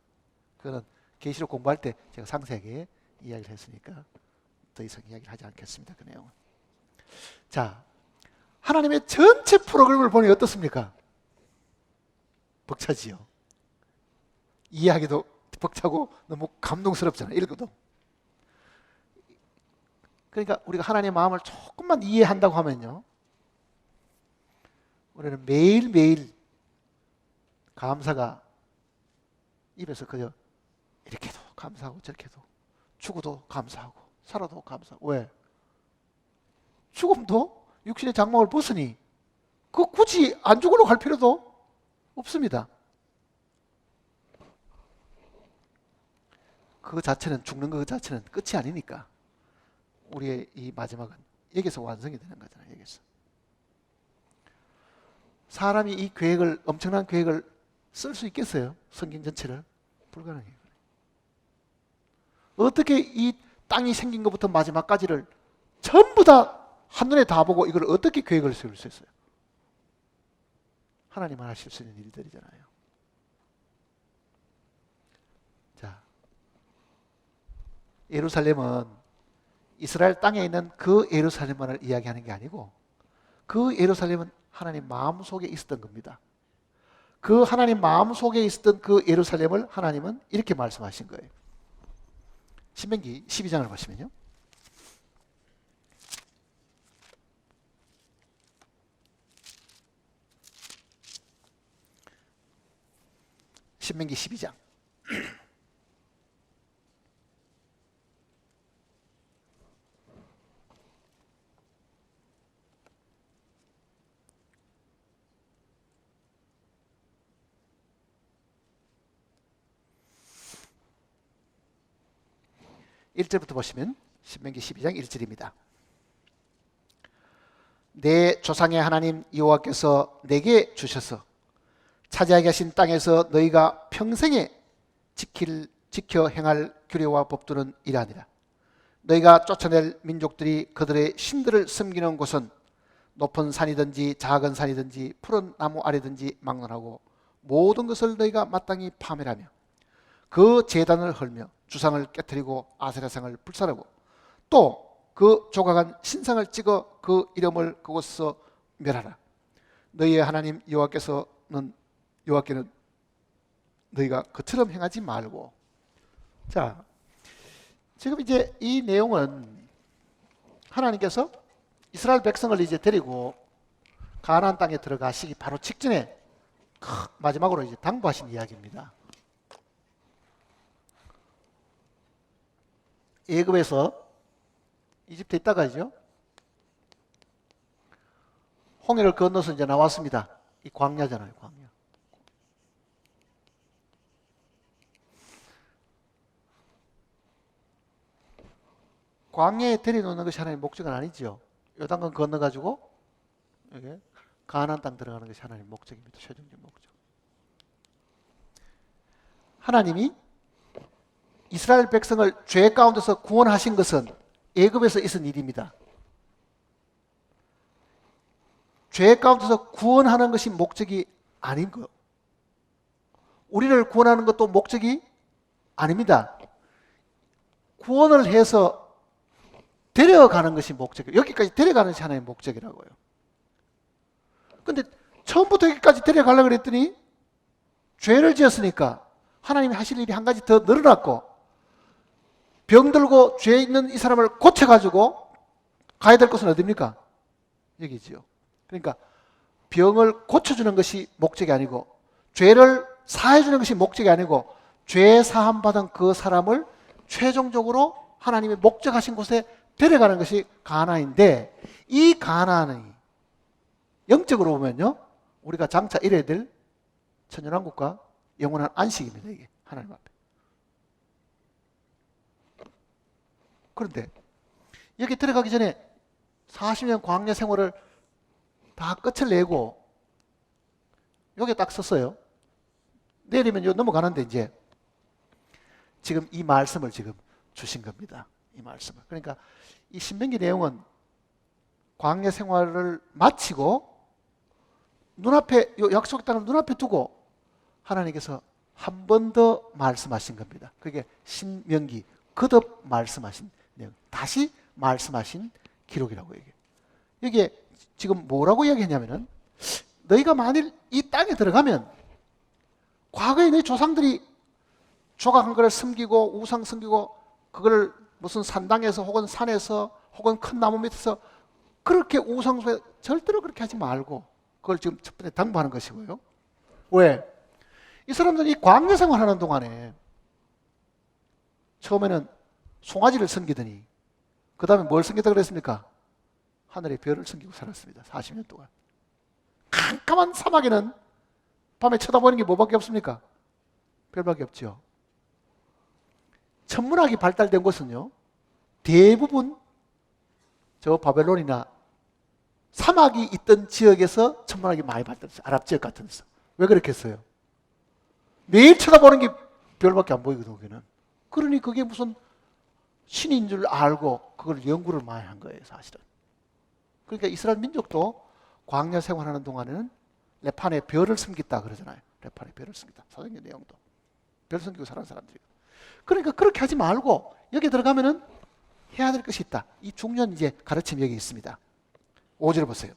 그거는 계시록 공부할 때 제가 상세하게 이야기를 했으니까 더 이상 이야기를 하지 않겠습니다. 그 내용은. 자, 하나님의 전체 프로그램을 보니 어떻습니까? 벅차지요. 이해하기도 벅차고 너무 감동스럽잖아요. 읽어도. 그러니까 우리가 하나님의 마음을 조금만 이해한다고 하면요, 우리는 매일매일 감사가 입에서 그저 이렇게도 감사하고 저렇게도, 죽어도 감사하고 살아도 감사하고. 왜? 죽음도 육신의 장막을 벗으니 그 굳이 안 죽으러 갈 필요도 없습니다. 그 자체는, 죽는 그 자체는 끝이 아니니까 우리의 이 마지막은 여기서 완성이 되는 거잖아요. 여기서. 사람이 이 계획을, 엄청난 계획을 쓸 수 있겠어요? 성경 전체를? 불가능해요. 어떻게 이 땅이 생긴 것부터 마지막까지를 전부 다 한눈에 다 보고 이걸 어떻게 계획을 세울 수 있어요? 하나님만 하실 수 있는 일들이잖아요. 자, 예루살렘은 이스라엘 땅에 있는 그 예루살렘만을 이야기하는 게 아니고, 그 예루살렘은 하나님 마음속에 있었던 겁니다. 그 하나님 마음속에 있었던 그 예루살렘을 하나님은 이렇게 말씀하신 거예요. 신명기 12장을 보시면요, 신명기 12장 1절부터 보시면 신명기 12장 1절입니다. 내 조상의 하나님 여호와께서 내게 주셔서 차지하게 하신 땅에서 너희가 평생에 지켜 행할 규례와 법도는 이러하니라. 너희가 쫓아낼 민족들이 그들의 신들을 섬기는 곳은 높은 산이든지 작은 산이든지 푸른 나무 아래든지 막론하고 모든 것을 너희가 마땅히 파멸하며 그 제단을 헐며 주상을 깨뜨리고 아세라상을 불살하고 또 그 조각한 신상을 찍어 그 이름을 그곳에서 멸하라. 너희의 하나님 여호와께는 너희가 그처럼 행하지 말고. 자, 지금 이제 이 내용은 하나님께서 이스라엘 백성을 이제 데리고 가나안 땅에 들어가시기 바로 직전에 마지막으로 이제 당부하신 이야기입니다. 애굽에서 이집트에 있다가죠. 홍해를 건너서 이제 나왔습니다. 이 광야잖아요, 광야. 광야에 데려놓는 것이 하나님의 목적은 아니죠. 요단강 건너가지고 여기 가나안 땅 들어가는 것이 하나님의 목적입니다. 최종적 목적. 하나님이 이스라엘 백성을 죄 가운데서 구원하신 것은 애굽에서 있은 일입니다. 죄 가운데서 구원하는 것이 목적이 아닌 거예요. 우리를 구원하는 것도 목적이 아닙니다. 구원을 해서 데려가는 것이 목적이에요. 여기까지 데려가는 것이 하나의 목적이라고요. 근데 처음부터 여기까지 데려가려고 그랬더니 죄를 지었으니까 하나님이 하실 일이 한 가지 더 늘어났고, 병들고 죄 있는 이 사람을 고쳐가지고 가야 될 곳은 어디입니까? 여기지요. 그러니까 병을 고쳐주는 것이 목적이 아니고, 죄를 사해주는 것이 목적이 아니고, 죄 사함 받은 그 사람을 최종적으로 하나님이 목적하신 곳에 데려가는 것이 가나안인데, 이 가나안이 영적으로 보면요, 우리가 장차 이래야 될 천연왕국과 영원한 안식입니다. 이게 하나님 앞에. 그런데 여기 들어가기 전에 40년 광야 생활을 다 끝을 내고 여기 딱 썼어요. 내리면 요 넘어가는데 이제 지금 이 말씀을 지금 주신 겁니다. 이 말씀을. 그러니까 이 신명기 내용은 광야 생활을 마치고 눈앞에 요 약속 땅을 눈앞에 두고 하나님께서 한 번 더 말씀하신 겁니다. 그게 신명기 거듭 말씀하신 내용, 다시 말씀하신 기록이라고 얘기해요. 이게 지금 뭐라고 이야기했냐면은, 너희가 만일 이 땅에 들어가면 과거에 내 조상들이 조각한 것을 섬기고 우상 섬기고 그걸 무슨 산당에서 혹은 산에서 혹은 큰 나무 밑에서 그렇게 우상 숭배, 절대로 그렇게 하지 말고, 그걸 지금 첫 번째 당부하는 것이고요. 왜? 이 사람들이 이 광야 생활하는 동안에 처음에는 송아지를 섬기더니 그 다음에 뭘 섬기다 그랬습니까? 하늘의 별을 섬기고 살았습니다. 40년 동안. 깜깜한 사막에는 밤에 쳐다보는 게 뭐밖에 없습니까? 별밖에 없죠. 천문학이 발달된 곳은요, 대부분 저 바벨론이나 사막이 있던 지역에서 천문학이 많이 발달했어요. 아랍 지역 같은 데서. 왜 그렇게 했어요? 매일 쳐다보는 게 별밖에 안 보이거든요, 거기는. 그러니 그게 무슨 신인 줄 알고 그걸 연구를 많이 한 거예요, 사실은. 그러니까 이스라엘 민족도 광야 생활하는 동안에는 레판에 별을 섬겼다 그러잖아요. 레판에 별을 섬겼다. 사도행전 내용도. 별 섬기고 사는 사람들이. 그러니까 그렇게 하지 말고 여기 들어가면은 해야 될 것이 있다. 이 중요한 이제 가르침이 여기 있습니다. 5절 보세요.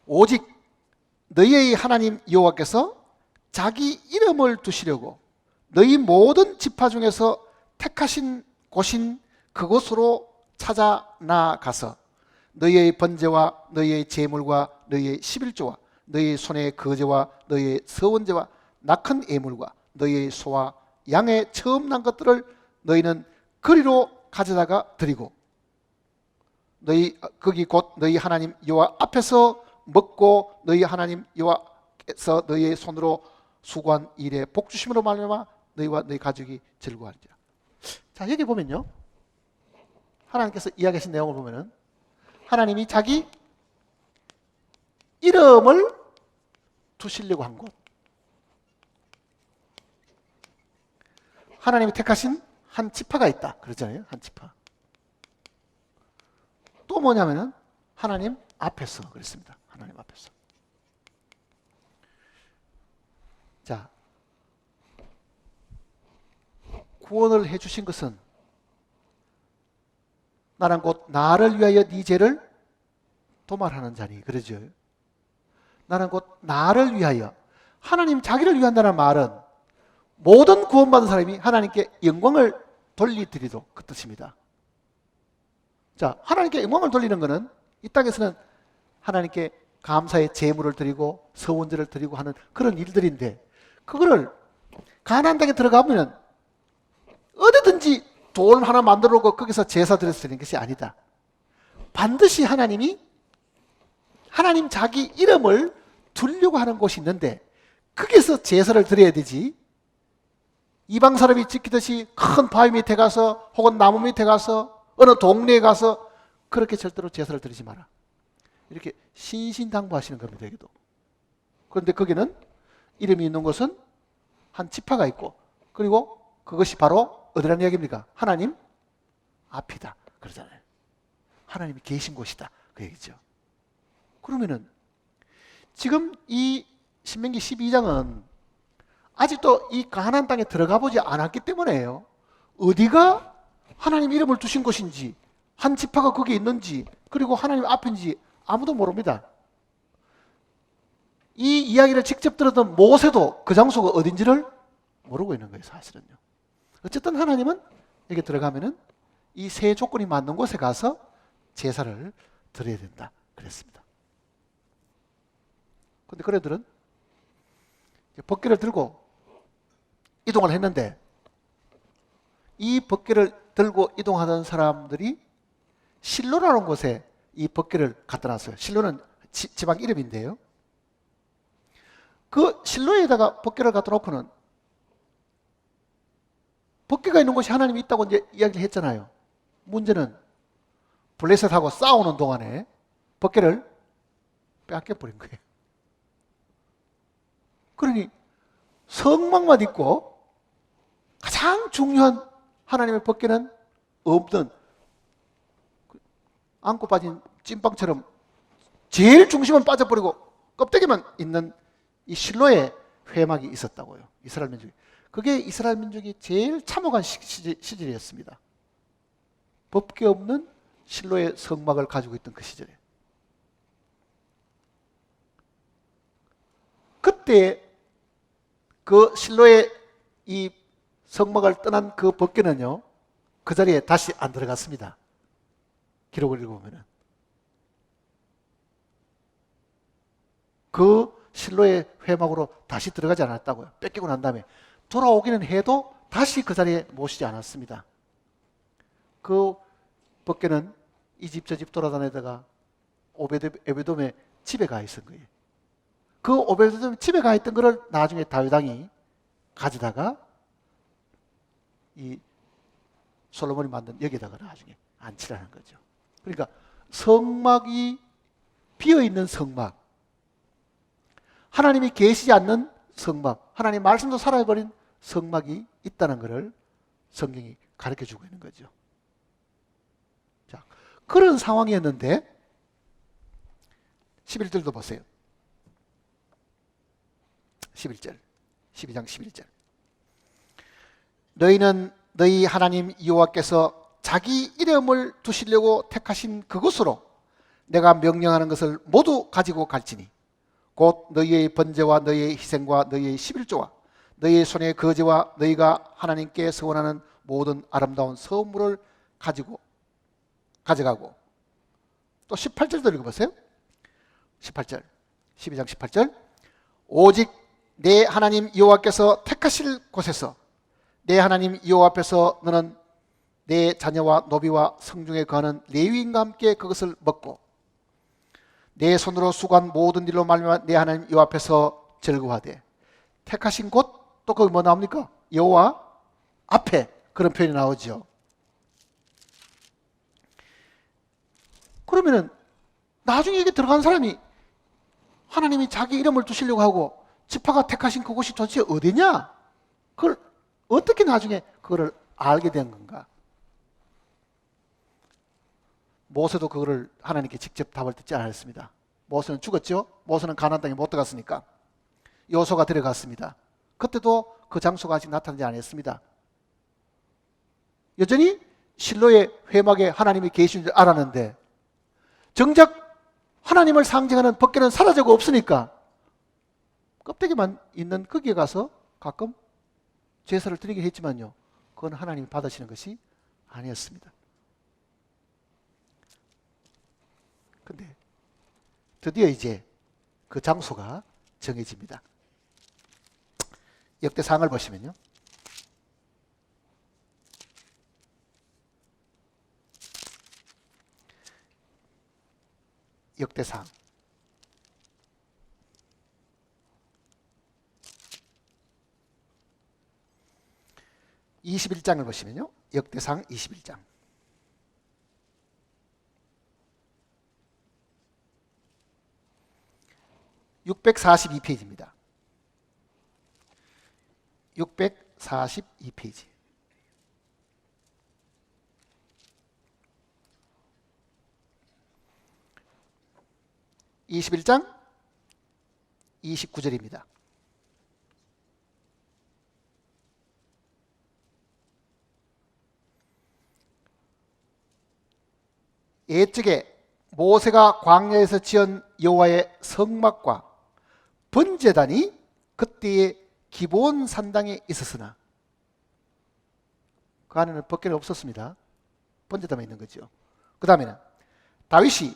오직 너희의 하나님 여호와께서 자기 이름을 두시려고 너희 모든 지파 중에서 택하신 곳인 그곳으로 찾아 나가서 너희의 번제와 너희의 제물과 너희의 11조와 너희의 손의 거제와 너희의 서원제와 낙한 예물과 너희의 소와 양의 처음 난 것들을 너희는 거리로 가져다가 드리고 거기 곧 너희 하나님 여호와 앞에서 먹고 너희 하나님 여호와께서 너희의 손으로 수고한 일에 복 주심으로 말미암아 너희와 너희 가족이 즐거워하리라. 자, 여기 보면요, 하나님께서 이야기하신 내용을 보면은 하나님이 자기 이름을 두시려고 한 곳, 하나님이 택하신 한 지파가 있다 그러잖아요. 한 지파. 또 뭐냐면은 하나님 앞에서 그랬습니다. 하나님 앞에서. 자, 구원을 해주신 것은 나는 곧 나를 위하여 네 죄를 도말하는 자니, 그러죠. 나는 곧 나를 위하여. 하나님 자기를 위한다는 말은 모든 구원받은 사람이 하나님께 영광을 돌리드리도록 그 뜻입니다. 자, 하나님께 영광을 돌리는 것은 이 땅에서는 하나님께 감사의 제물을 드리고 서원제를 드리고 하는 그런 일들인데, 그거를 가나안 땅에 들어가면 어디든지 돌 하나 만들어 놓고 거기서 제사 드려서 드리는 것이 아니다. 반드시 하나님 자기 이름을 두려고 하는 곳이 있는데 거기서 제사를 드려야 되지, 이방 사람이 지키듯이 큰 바위 밑에 가서 혹은 나무 밑에 가서 어느 동네에 가서 그렇게 절대로 제사를 드리지 마라. 이렇게 신신당부하시는 겁니다. 여기도. 그런데 거기는 이름이 있는 곳은 한 지파가 있고, 그리고 그것이 바로 어디라는 이야기입니까? 하나님 앞이다 그러잖아요. 하나님이 계신 곳이다 그 얘기죠. 그러면은 지금 이 신명기 12장은 아직도 이 가나안 땅에 들어가 보지 않았기 때문에요. 어디가 하나님 이름을 두신 곳인지, 한 지파가 거기에 있는지, 그리고 하나님 앞인지 아무도 모릅니다. 이 이야기를 직접 들었던 모세도 그 장소가 어딘지를 모르고 있는 거예요, 사실은요. 어쨌든 하나님은 여기 들어가면은 이 세 조건이 맞는 곳에 가서 제사를 드려야 된다 그랬습니다. 근데 그들은 법궤를 들고 이동을 했는데, 이 법궤를 들고 이동하던 사람들이 실로라는 곳에 이 법궤를 갖다 놨어요. 실로는 지방 이름인데요. 그 실로에다가 법궤를 갖다 놓고는, 법궤가 있는 곳이 하나님이 있다고 이제 이야기를 했잖아요. 문제는 블레셋하고 싸우는 동안에 법궤를 빼앗겨버린 거예요. 그러니 성막만 있고 가장 중요한 하나님의 법궤는 없는, 안고 빠진 찐빵처럼 제일 중심은 빠져버리고 껍데기만 있는 이 실로의 회막이 있었다고요. 이스라엘 민족이. 그게 이스라엘 민족이 제일 참혹한 시절이었습니다. 법궤 없는 실로의 성막을 가지고 있던 그 시절에. 그때 그 실로의 이 성막을 떠난 그 법궤는요, 그 자리에 다시 안 들어갔습니다. 기록을 읽어보면은. 그 실로의 회막으로 다시 들어가지 않았다고요. 뺏기고 난 다음에 돌아오기는 해도 다시 그 자리에 모시지 않았습니다. 그 법궤는 이 집 저 집 돌아다니다가 오베돔의 집에 가 있은 거예요. 그 오베돔의 집에 가 있던 거를 나중에 다윗 왕이 가져다가 이 솔로몬이 만든 여기다가 나중에 안치라는 거죠. 그러니까 성막이 비어있는 성막, 하나님이 계시지 않는 성막, 하나님 말씀도 사라져버린 성막이 있다는 것을 성경이 가르쳐주고 있는 거죠. 자, 그런 상황이었는데 11절도 보세요. 11절, 12장 11절. 너희는 너희 하나님 여호와께서 자기 이름을 두시려고 택하신 그곳으로 내가 명령하는 것을 모두 가지고 갈지니 곧 너희의 번제와 너희의 희생과 너희의 11조와 너희의 손의 거제와 너희가 하나님께 서원하는 모든 아름다운 선물을 가져가고, 또 18절도 읽어보세요. 18절, 12장 18절. 오직 내 하나님 여호와께서 택하실 곳에서 내 하나님 여호와 앞에서 너는 내 자녀와 노비와 성중에 거하는 레위인과 함께 그것을 먹고 내 손으로 수고한 모든 일로 말미암아 내 하나님 여호와 앞에서 즐거워하되. 택하신 곳, 또 거기 뭐 나옵니까? 여호와 앞에, 그런 표현이 나오죠. 그러면은 나중에 여기 들어간 사람이 하나님이 자기 이름을 두시려고 하고 지파가 택하신 그곳이 도대체 어디냐? 그걸 어떻게 나중에 그거를 알게 된 건가? 모세도 그거를 하나님께 직접 답을 듣지 않았습니다. 모세는 죽었죠. 모세는 가나안 땅에 못 들어갔으니까. 여호수아가 들어갔습니다. 그때도 그 장소가 아직 나타나지 않았습니다. 여전히 실로의 회막에 하나님이 계신 줄 알았는데 정작 하나님을 상징하는 법궤는 사라지고 없으니까 껍데기만 있는 거기에 가서 가끔 제사를 드리긴 했지만요, 그건 하나님이 받으시는 것이 아니었습니다. 근데 드디어 이제 그 장소가 정해집니다. 역대상을 보시면요. 역대상 21장을 보시면요. 역대상 21장. (642페이지입니다) 642페이지. (21장) 29절입니다. 옛적에 모세가 광야에서 지은 여호와의 성막과 번제단이 그때의 기브온 산당에 있었으나 그 안에는 벗개는 없었습니다. 번제단만 있는 거죠. 그 다음에는 다윗이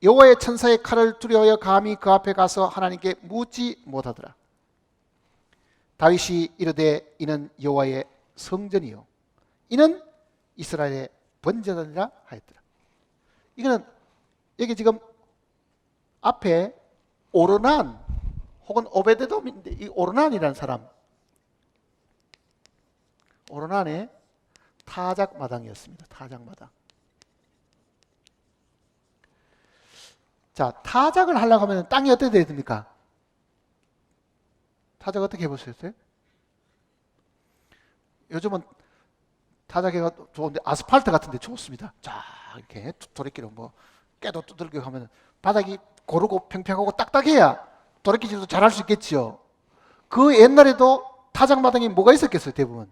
여호와의 천사의 칼을 두려워하여 감히 그 앞에 가서 하나님께 묻지 못하더라. 다윗이 이르되 이는 여호와의 성전이요 이는 이스라엘의 번제단이라 하였더라. 이거는 여기 지금 앞에 오르난 혹은 오베데돔인데, 이 오르난이라는 사람, 오르난의 타작마당이었습니다. 타작마당. 자, 타작을 하려고 하면 땅이 어떻게 돼야 됩니까? 타작 어떻게 해보셨어요? 요즘은 타작해가 좋은데 아스팔트 같은데 좋습니다. 자, 이렇게 도래길을 뭐 깨도 두들겨 하면 바닥이 고르고 평평하고 딱딱해야 도래길도 잘할 수 있겠죠. 그 옛날에도 타작마당에 뭐가 있었겠어요? 대부분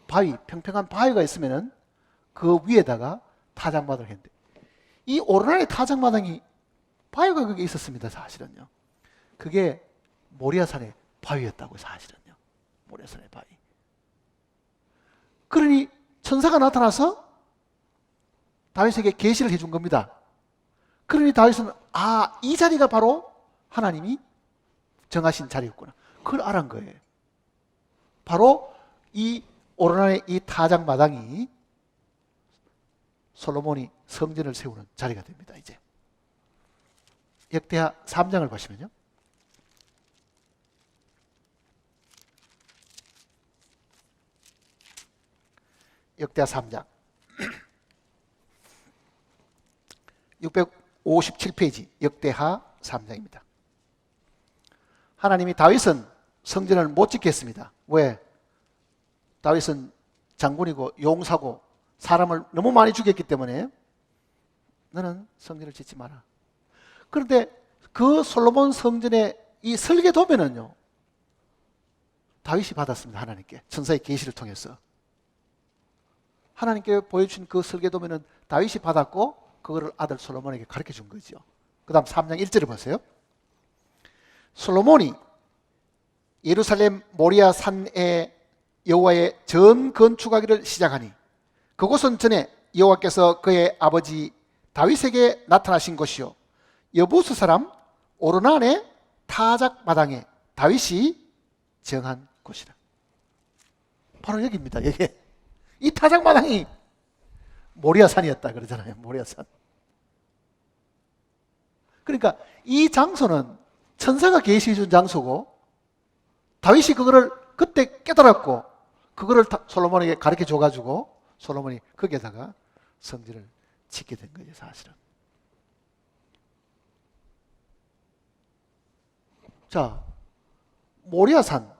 바위, 평평한 바위가 있으면은 그 위에다가 타작마당을 했는데, 이 오르난의 타작마당이 바위가 그게 있었습니다. 사실은요. 그게 모리아산의 바위였다고. 사실은요. 모리아산의 바위. 그러니 천사가 나타나서 다윗에게 계시를 해준 겁니다. 그러니 다윗은 이 자리가 바로 하나님이 정하신 자리였구나. 그걸 알은 거예요. 바로 이 오르난의 이 타작마당이 솔로몬이 성전을 세우는 자리가 됩니다. 이제 역대하 3장을 보시면요. 역대하 3장 657페이지 역대하 3장입니다. 하나님이 다윗은 성전을 못 짓게 했습니다. 왜? 다윗은 장군이고 용사고 사람을 너무 많이 죽였기 때문에 너는 성전을 짓지 마라. 그런데 그 솔로몬 성전의 이 설계도면은요, 다윗이 받았습니다. 하나님께 천사의 계시를 통해서 하나님께 보여주신 그 설계도면은 다윗이 받았고 그거를 아들 솔로몬에게 가르쳐 준 거죠. 그 다음 3장 1절을 보세요. 솔로몬이 예루살렘 모리아 산에 여호와의 전 건축하기를 시작하니 그곳은 전에 여호와께서 그의 아버지 다윗에게 나타나신 곳이요 여부스 사람 오르난의 타작마당에 다윗이 정한 곳이라. 바로 여기입니다. 여기. 이 타작마당이 모리아산이었다 그러잖아요. 모리아산. 그러니까 이 장소는 천사가 계시해 준 장소고 다윗이 그거를 그때 깨달았고 그거를 솔로몬에게 가르쳐 줘가지고 솔로몬이 거기에다가 성전을 짓게 된 거죠. 사실은. 자, 모리아산.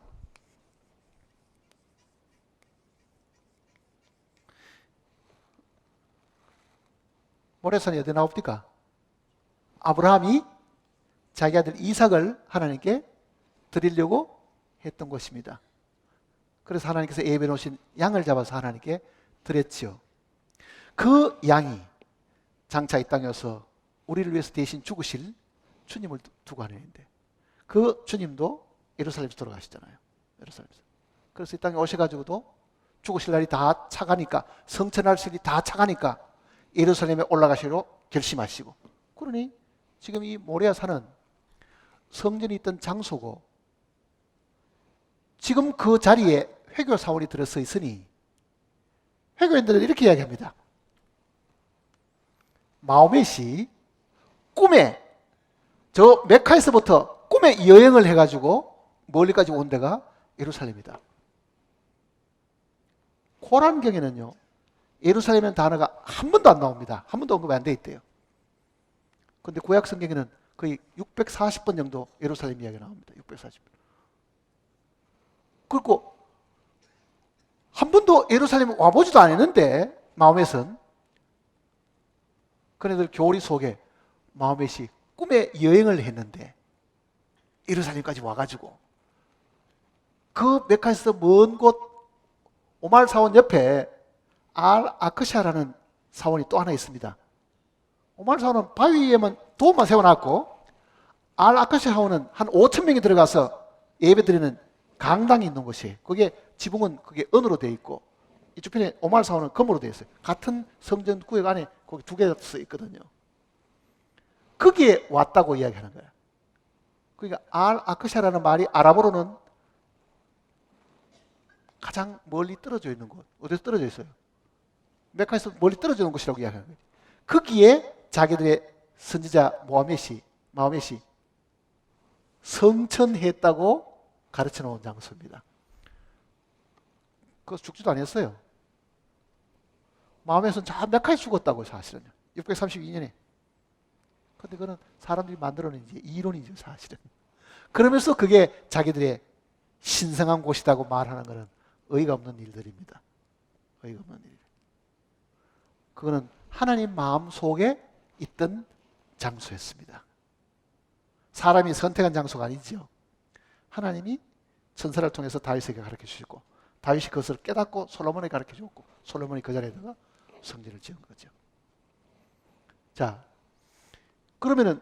모리아산이 어디 나옵니까? 아브라함이 자기 아들 이삭을 하나님께 드리려고 했던 곳입니다. 그래서 하나님께서 예배해 놓으신 양을 잡아서 하나님께 드렸지요. 그 양이 장차 이 땅에 와서 우리를 위해서 대신 죽으실 주님을 두고 하는데 그 주님도 예루살렘에서 돌아가시잖아요. 예루살렘에서. 그래서 이 땅에 오셔가지고도 죽으실 날이 다 차가니까, 성천할 날이 다 차가니까 예루살렘에 올라가시기로 결심하시고, 그러니 지금 이 모리아 산은 성전이 있던 장소고 지금 그 자리에 회교 사원이 들어서 있으니 회교인들은 이렇게 이야기합니다. 마호멧이 꿈에 저 메카에서부터 꿈에 여행을 해가지고 멀리까지 온 데가 예루살렘이다. 코란경에는요 예루살렘이라는 단어가 한 번도 안 나옵니다. 한 번도 언급이 안 돼 있대요. 그런데 구약 성경에는 거의 640번 정도 예루살렘 이야기가 나옵니다. 640번. 그리고 한 번도 예루살렘에 와보지도 않았는데 마호멧은 그네들 교리 속에 마호멧이 꿈에 여행을 했는데 예루살렘까지 와가지고 그 메카에서 먼 곳 오말 사원 옆에 알 아크샤라는 사원이 또 하나 있습니다. 오말 사원은 바위 위에만 도움만 세워놨고 알 아크샤 사원은 한 5천 명이 들어가서 예배드리는 강당이 있는 곳이에요. 그게 지붕은 그게 은으로 되어 있고 이쪽 편에 오말 사원은 금으로 되어 있어요. 같은 성전 구역 안에 거기 두 개가 써 있거든요. 거기에 왔다고 이야기하는 거예요. 그러니까 알 아크샤라는 말이 아랍어로는 가장 멀리 떨어져 있는 곳. 어디서 떨어져 있어요? 메카에서 멀리 떨어져 있는 곳이라고 이야기하는 거예요. 거기에 자기들의 선지자 마호멧이 성천했다고 가르쳐 놓은 장소입니다. 그거 죽지도 않았어요. 마호멧은 저 메카에 죽었다고 사실은요. 632년에. 근데 그거는 사람들이 만들어낸 이론이죠, 사실은. 그러면서 그게 자기들의 신성한 곳이라고 말하는 것은 의의가 없는 일들입니다. 의의가 없는 일. 그거는 하나님 마음 속에 있던 장소였습니다. 사람이 선택한 장소가 아니죠. 하나님이 천사를 통해서 다윗에게 가르쳐 주시고 다윗이 그것을 깨닫고 솔로몬에게 가르쳐 줬고 솔로몬이 그 자리에다가 성전을 지은 거죠. 자, 그러면은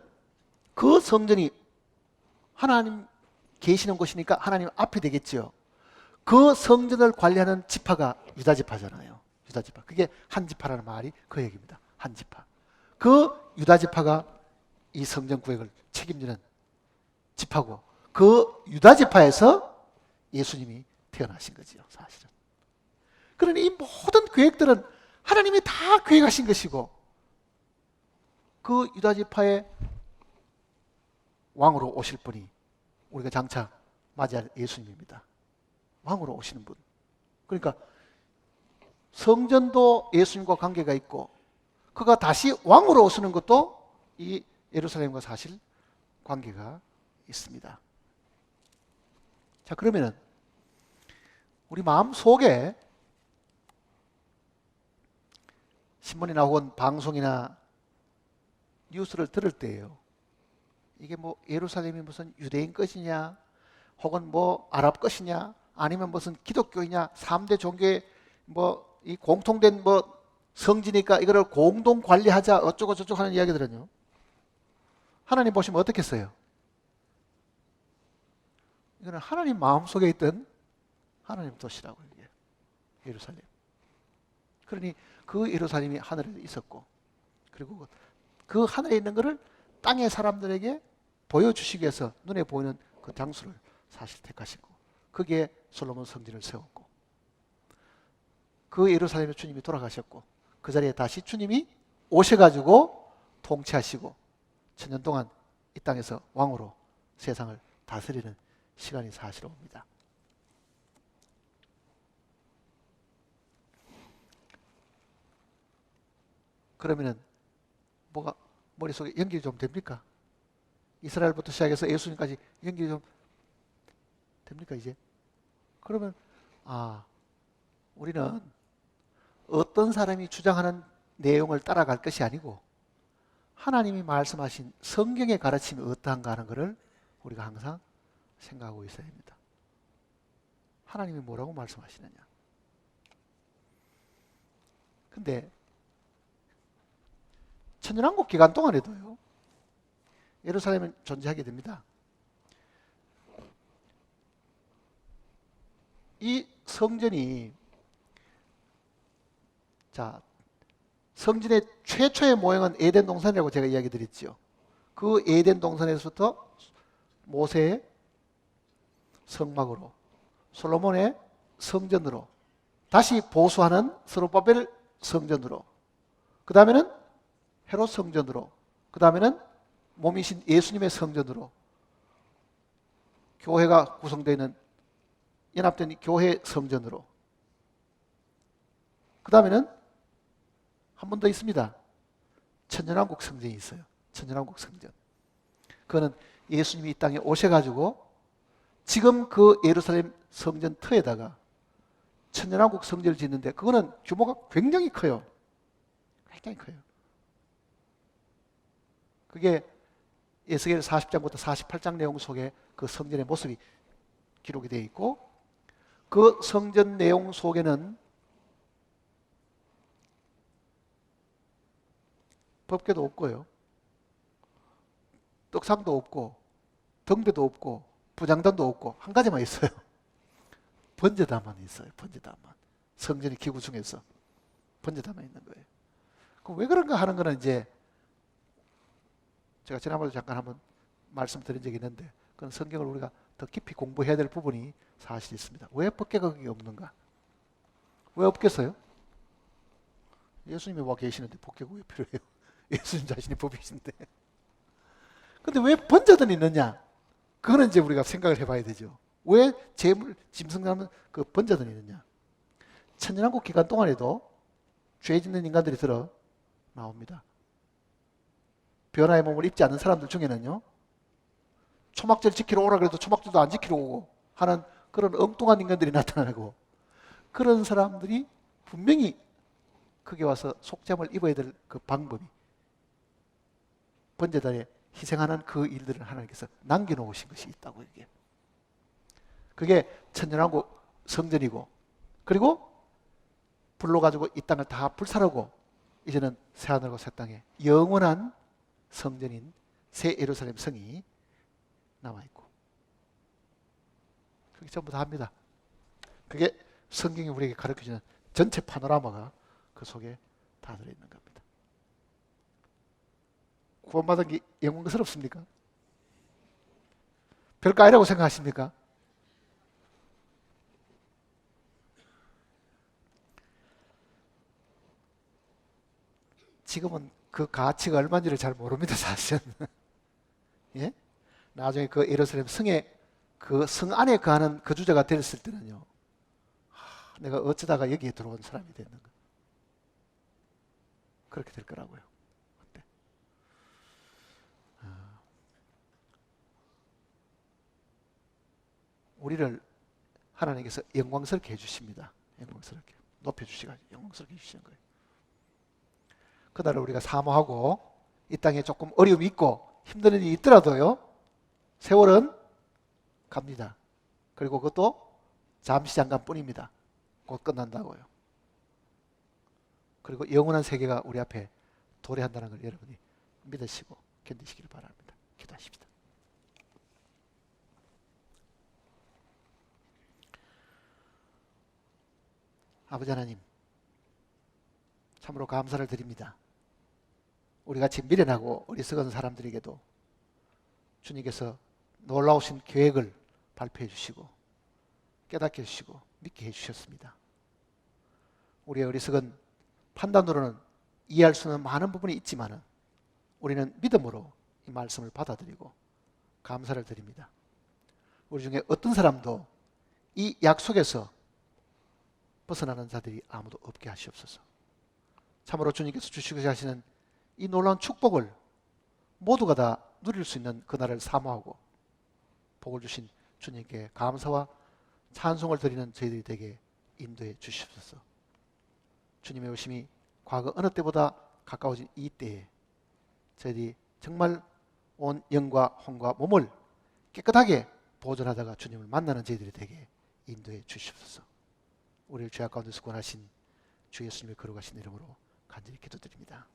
그 성전이 하나님 계시는 곳이니까 하나님 앞에 되겠죠. 그 성전을 관리하는 지파가 유다 지파잖아요. 유다 지파. 그게 한 지파라는 말이 그 얘기입니다. 한 지파. 그 유다 지파가 이 성전 구역을 책임지는 지파고 그 유다 지파에서 예수님이 태어나신 거지요, 사실은. 그러니 이 모든 계획들은 하나님이 다 계획하신 것이고 그 유다 지파의 왕으로 오실 분이 우리가 장차 맞이할 예수님입니다. 왕으로 오시는 분. 그러니까 성전도 예수님과 관계가 있고 그가 다시 왕으로 오시는 것도 이 예루살렘과 사실 관계가 있습니다. 자, 그러면은 우리 마음 속에 신문이나 혹은 방송이나 뉴스를 들을 때예요. 이게 뭐 예루살렘이 무슨 유대인 것이냐 혹은 뭐 아랍 것이냐 아니면 무슨 기독교이냐 3대 종교의 뭐 이 공통된 뭐 성지니까 이거를 공동 관리하자 어쩌고 저쩌고 하는 이야기들은요. 하나님 보시면 어떻겠어요? 이거는 하나님 마음속에 있던 하나님 도시라고 이게 예루살렘. 그러니 그 예루살렘이 하늘에 있었고 그리고 그 하늘에 있는 것을 땅의 사람들에게 보여주시기 위해서 눈에 보이는 그 장소를 사실 택하시고 거기에 솔로몬 성전을 세웠고 그 예루살렘에 주님이 돌아가셨고 그 자리에 다시 주님이 오셔가지고 통치하시고 천년 동안 이 땅에서 왕으로 세상을 다스리는 시간이 사실 옵니다. 그러면은 뭐가 머릿속에 연결이 좀 됩니까? 이스라엘부터 시작해서 예수님까지 연결이 좀 됩니까 이제? 그러면 우리는 어떤 사람이 주장하는 내용을 따라갈 것이 아니고 하나님이 말씀하신 성경의 가르침이 어떠한가 하는 것을 우리가 항상 생각하고 있어야 합니다. 하나님이 뭐라고 말씀하시느냐. 근데 천년왕국 기간 동안에도요. 예루살렘은 존재하게 됩니다. 이 성전이 성전의 최초의 모형은 에덴 동산이라고 제가 이야기 드렸죠. 그 에덴 동산에서부터 모세의 성막으로, 솔로몬의 성전으로, 다시 보수하는 스룹바벨 성전으로, 그 다음에는 헤롯 성전으로, 그 다음에는 몸이신 예수님의 성전으로 교회가 구성되어 있는 연합된 교회 성전으로, 그 다음에는 한 번 더 있습니다. 천년왕국 성전이 있어요. 천년왕국 성전. 그거는 예수님이 이 땅에 오셔가지고 지금 그 예루살렘 성전 터에다가 천년왕국 성전을 짓는데 그거는 규모가 굉장히 커요. 굉장히 커요. 그게 에스겔 40장부터 48장 내용 속에 그 성전의 모습이 기록이 되어 있고, 그 성전 내용 속에는 법궤도 없고요, 떡상도 없고, 등대도 없고, 부장단도 없고, 한 가지만 있어요. 번제단만 있어요. 번제단만. 성전의 기구 중에서 번제단만 있는 거예요. 그럼 왜 그런가 하는 거는 이제 제가 지난번에 잠깐 한번 말씀드린 적이 있는데, 그건 성경을 우리가 더 깊이 공부해야 될 부분이 사실 있습니다. 왜 법궤가 거기 없는가? 왜 없겠어요? 예수님이 와 계시는데 법궤가 왜 필요해요? 예수님 자신이 법이신데. 근데 왜 번제단이 있느냐? 그거는 이제 우리가 생각을 해봐야 되죠. 왜 제물, 짐승 잡는 그 번제단이 있느냐? 천년왕국 기간 동안에도 죄 짓는 인간들이 들어 나옵니다. 변화의 몸을 입지 않는 사람들 중에는요, 초막절 지키러 오라 그래도 초막절도 안 지키러 오고 하는 그런 엉뚱한 인간들이 나타나고, 그런 사람들이 분명히 거기 와서 속죄함을 입어야 될 그 방법이, 번제단에 희생하는 그 일들을 하나님께서 남겨놓으신 것이 있다고. 이게 그게 천년왕국 성전이고, 그리고 불로 가지고 이 땅을 다 불살하고 이제는 새하늘과 새 땅에 영원한 성전인 새 예루살렘 성이 남아있고, 그게 전부 다 합니다. 그게 성경이 우리에게 가르쳐주는 전체 파노라마가 그 속에 다 들어있는 겁니다. 구원받은 게 영광스럽습니까? 별거 아니라고 생각하십니까? 지금은 그 가치가 얼마인지를 잘 모릅니다, 사실은. 예? 나중에 그 예루살렘 성에, 그 성 안에 거하는 거주자가 됐을 때는요, 내가 어쩌다가 여기에 들어온 사람이 됐는가. 그렇게 될 거라고요. 어때? 우리를 하나님께서 영광스럽게 해주십니다. 영광스럽게. 높여주시가지고 영광스럽게 해주시는 거예요. 그날을 우리가 사모하고 이 땅에 조금 어려움이 있고 힘든 일이 있더라도요, 세월은 갑니다. 그리고 그것도 잠시 잠깐 뿐입니다. 곧 끝난다고요. 그리고 영원한 세계가 우리 앞에 도래한다는 걸 여러분이 믿으시고 견디시길 바랍니다. 기도하십시다. 아버지 하나님, 참으로 감사를 드립니다. 우리같이 미련하고 어리석은 사람들에게도 주님께서 놀라우신 계획을 발표해 주시고 깨닫게 해주시고 믿게 해주셨습니다. 우리의 어리석은 판단으로는 이해할 수 없는 많은 부분이 있지만 우리는 믿음으로 이 말씀을 받아들이고 감사를 드립니다. 우리 중에 어떤 사람도 이 약속에서 벗어나는 자들이 아무도 없게 하시옵소서. 참으로 주님께서 주시고자 하시는 이 놀라운 축복을 모두가 다 누릴 수 있는 그날을 사모하고 복을 주신 주님께 감사와 찬송을 드리는 저희들이 되게 인도해 주시옵소서. 주님의 오심이 과거 어느 때보다 가까워진 이 때에 저희들이 정말 온 영과 혼과 몸을 깨끗하게 보존하다가 주님을 만나는 저희들이 되게 인도해 주시옵소서. 우리를 죄악 가운데서 구원하신 주 예수님의 거룩하신 이름으로 간절히 기도드립니다.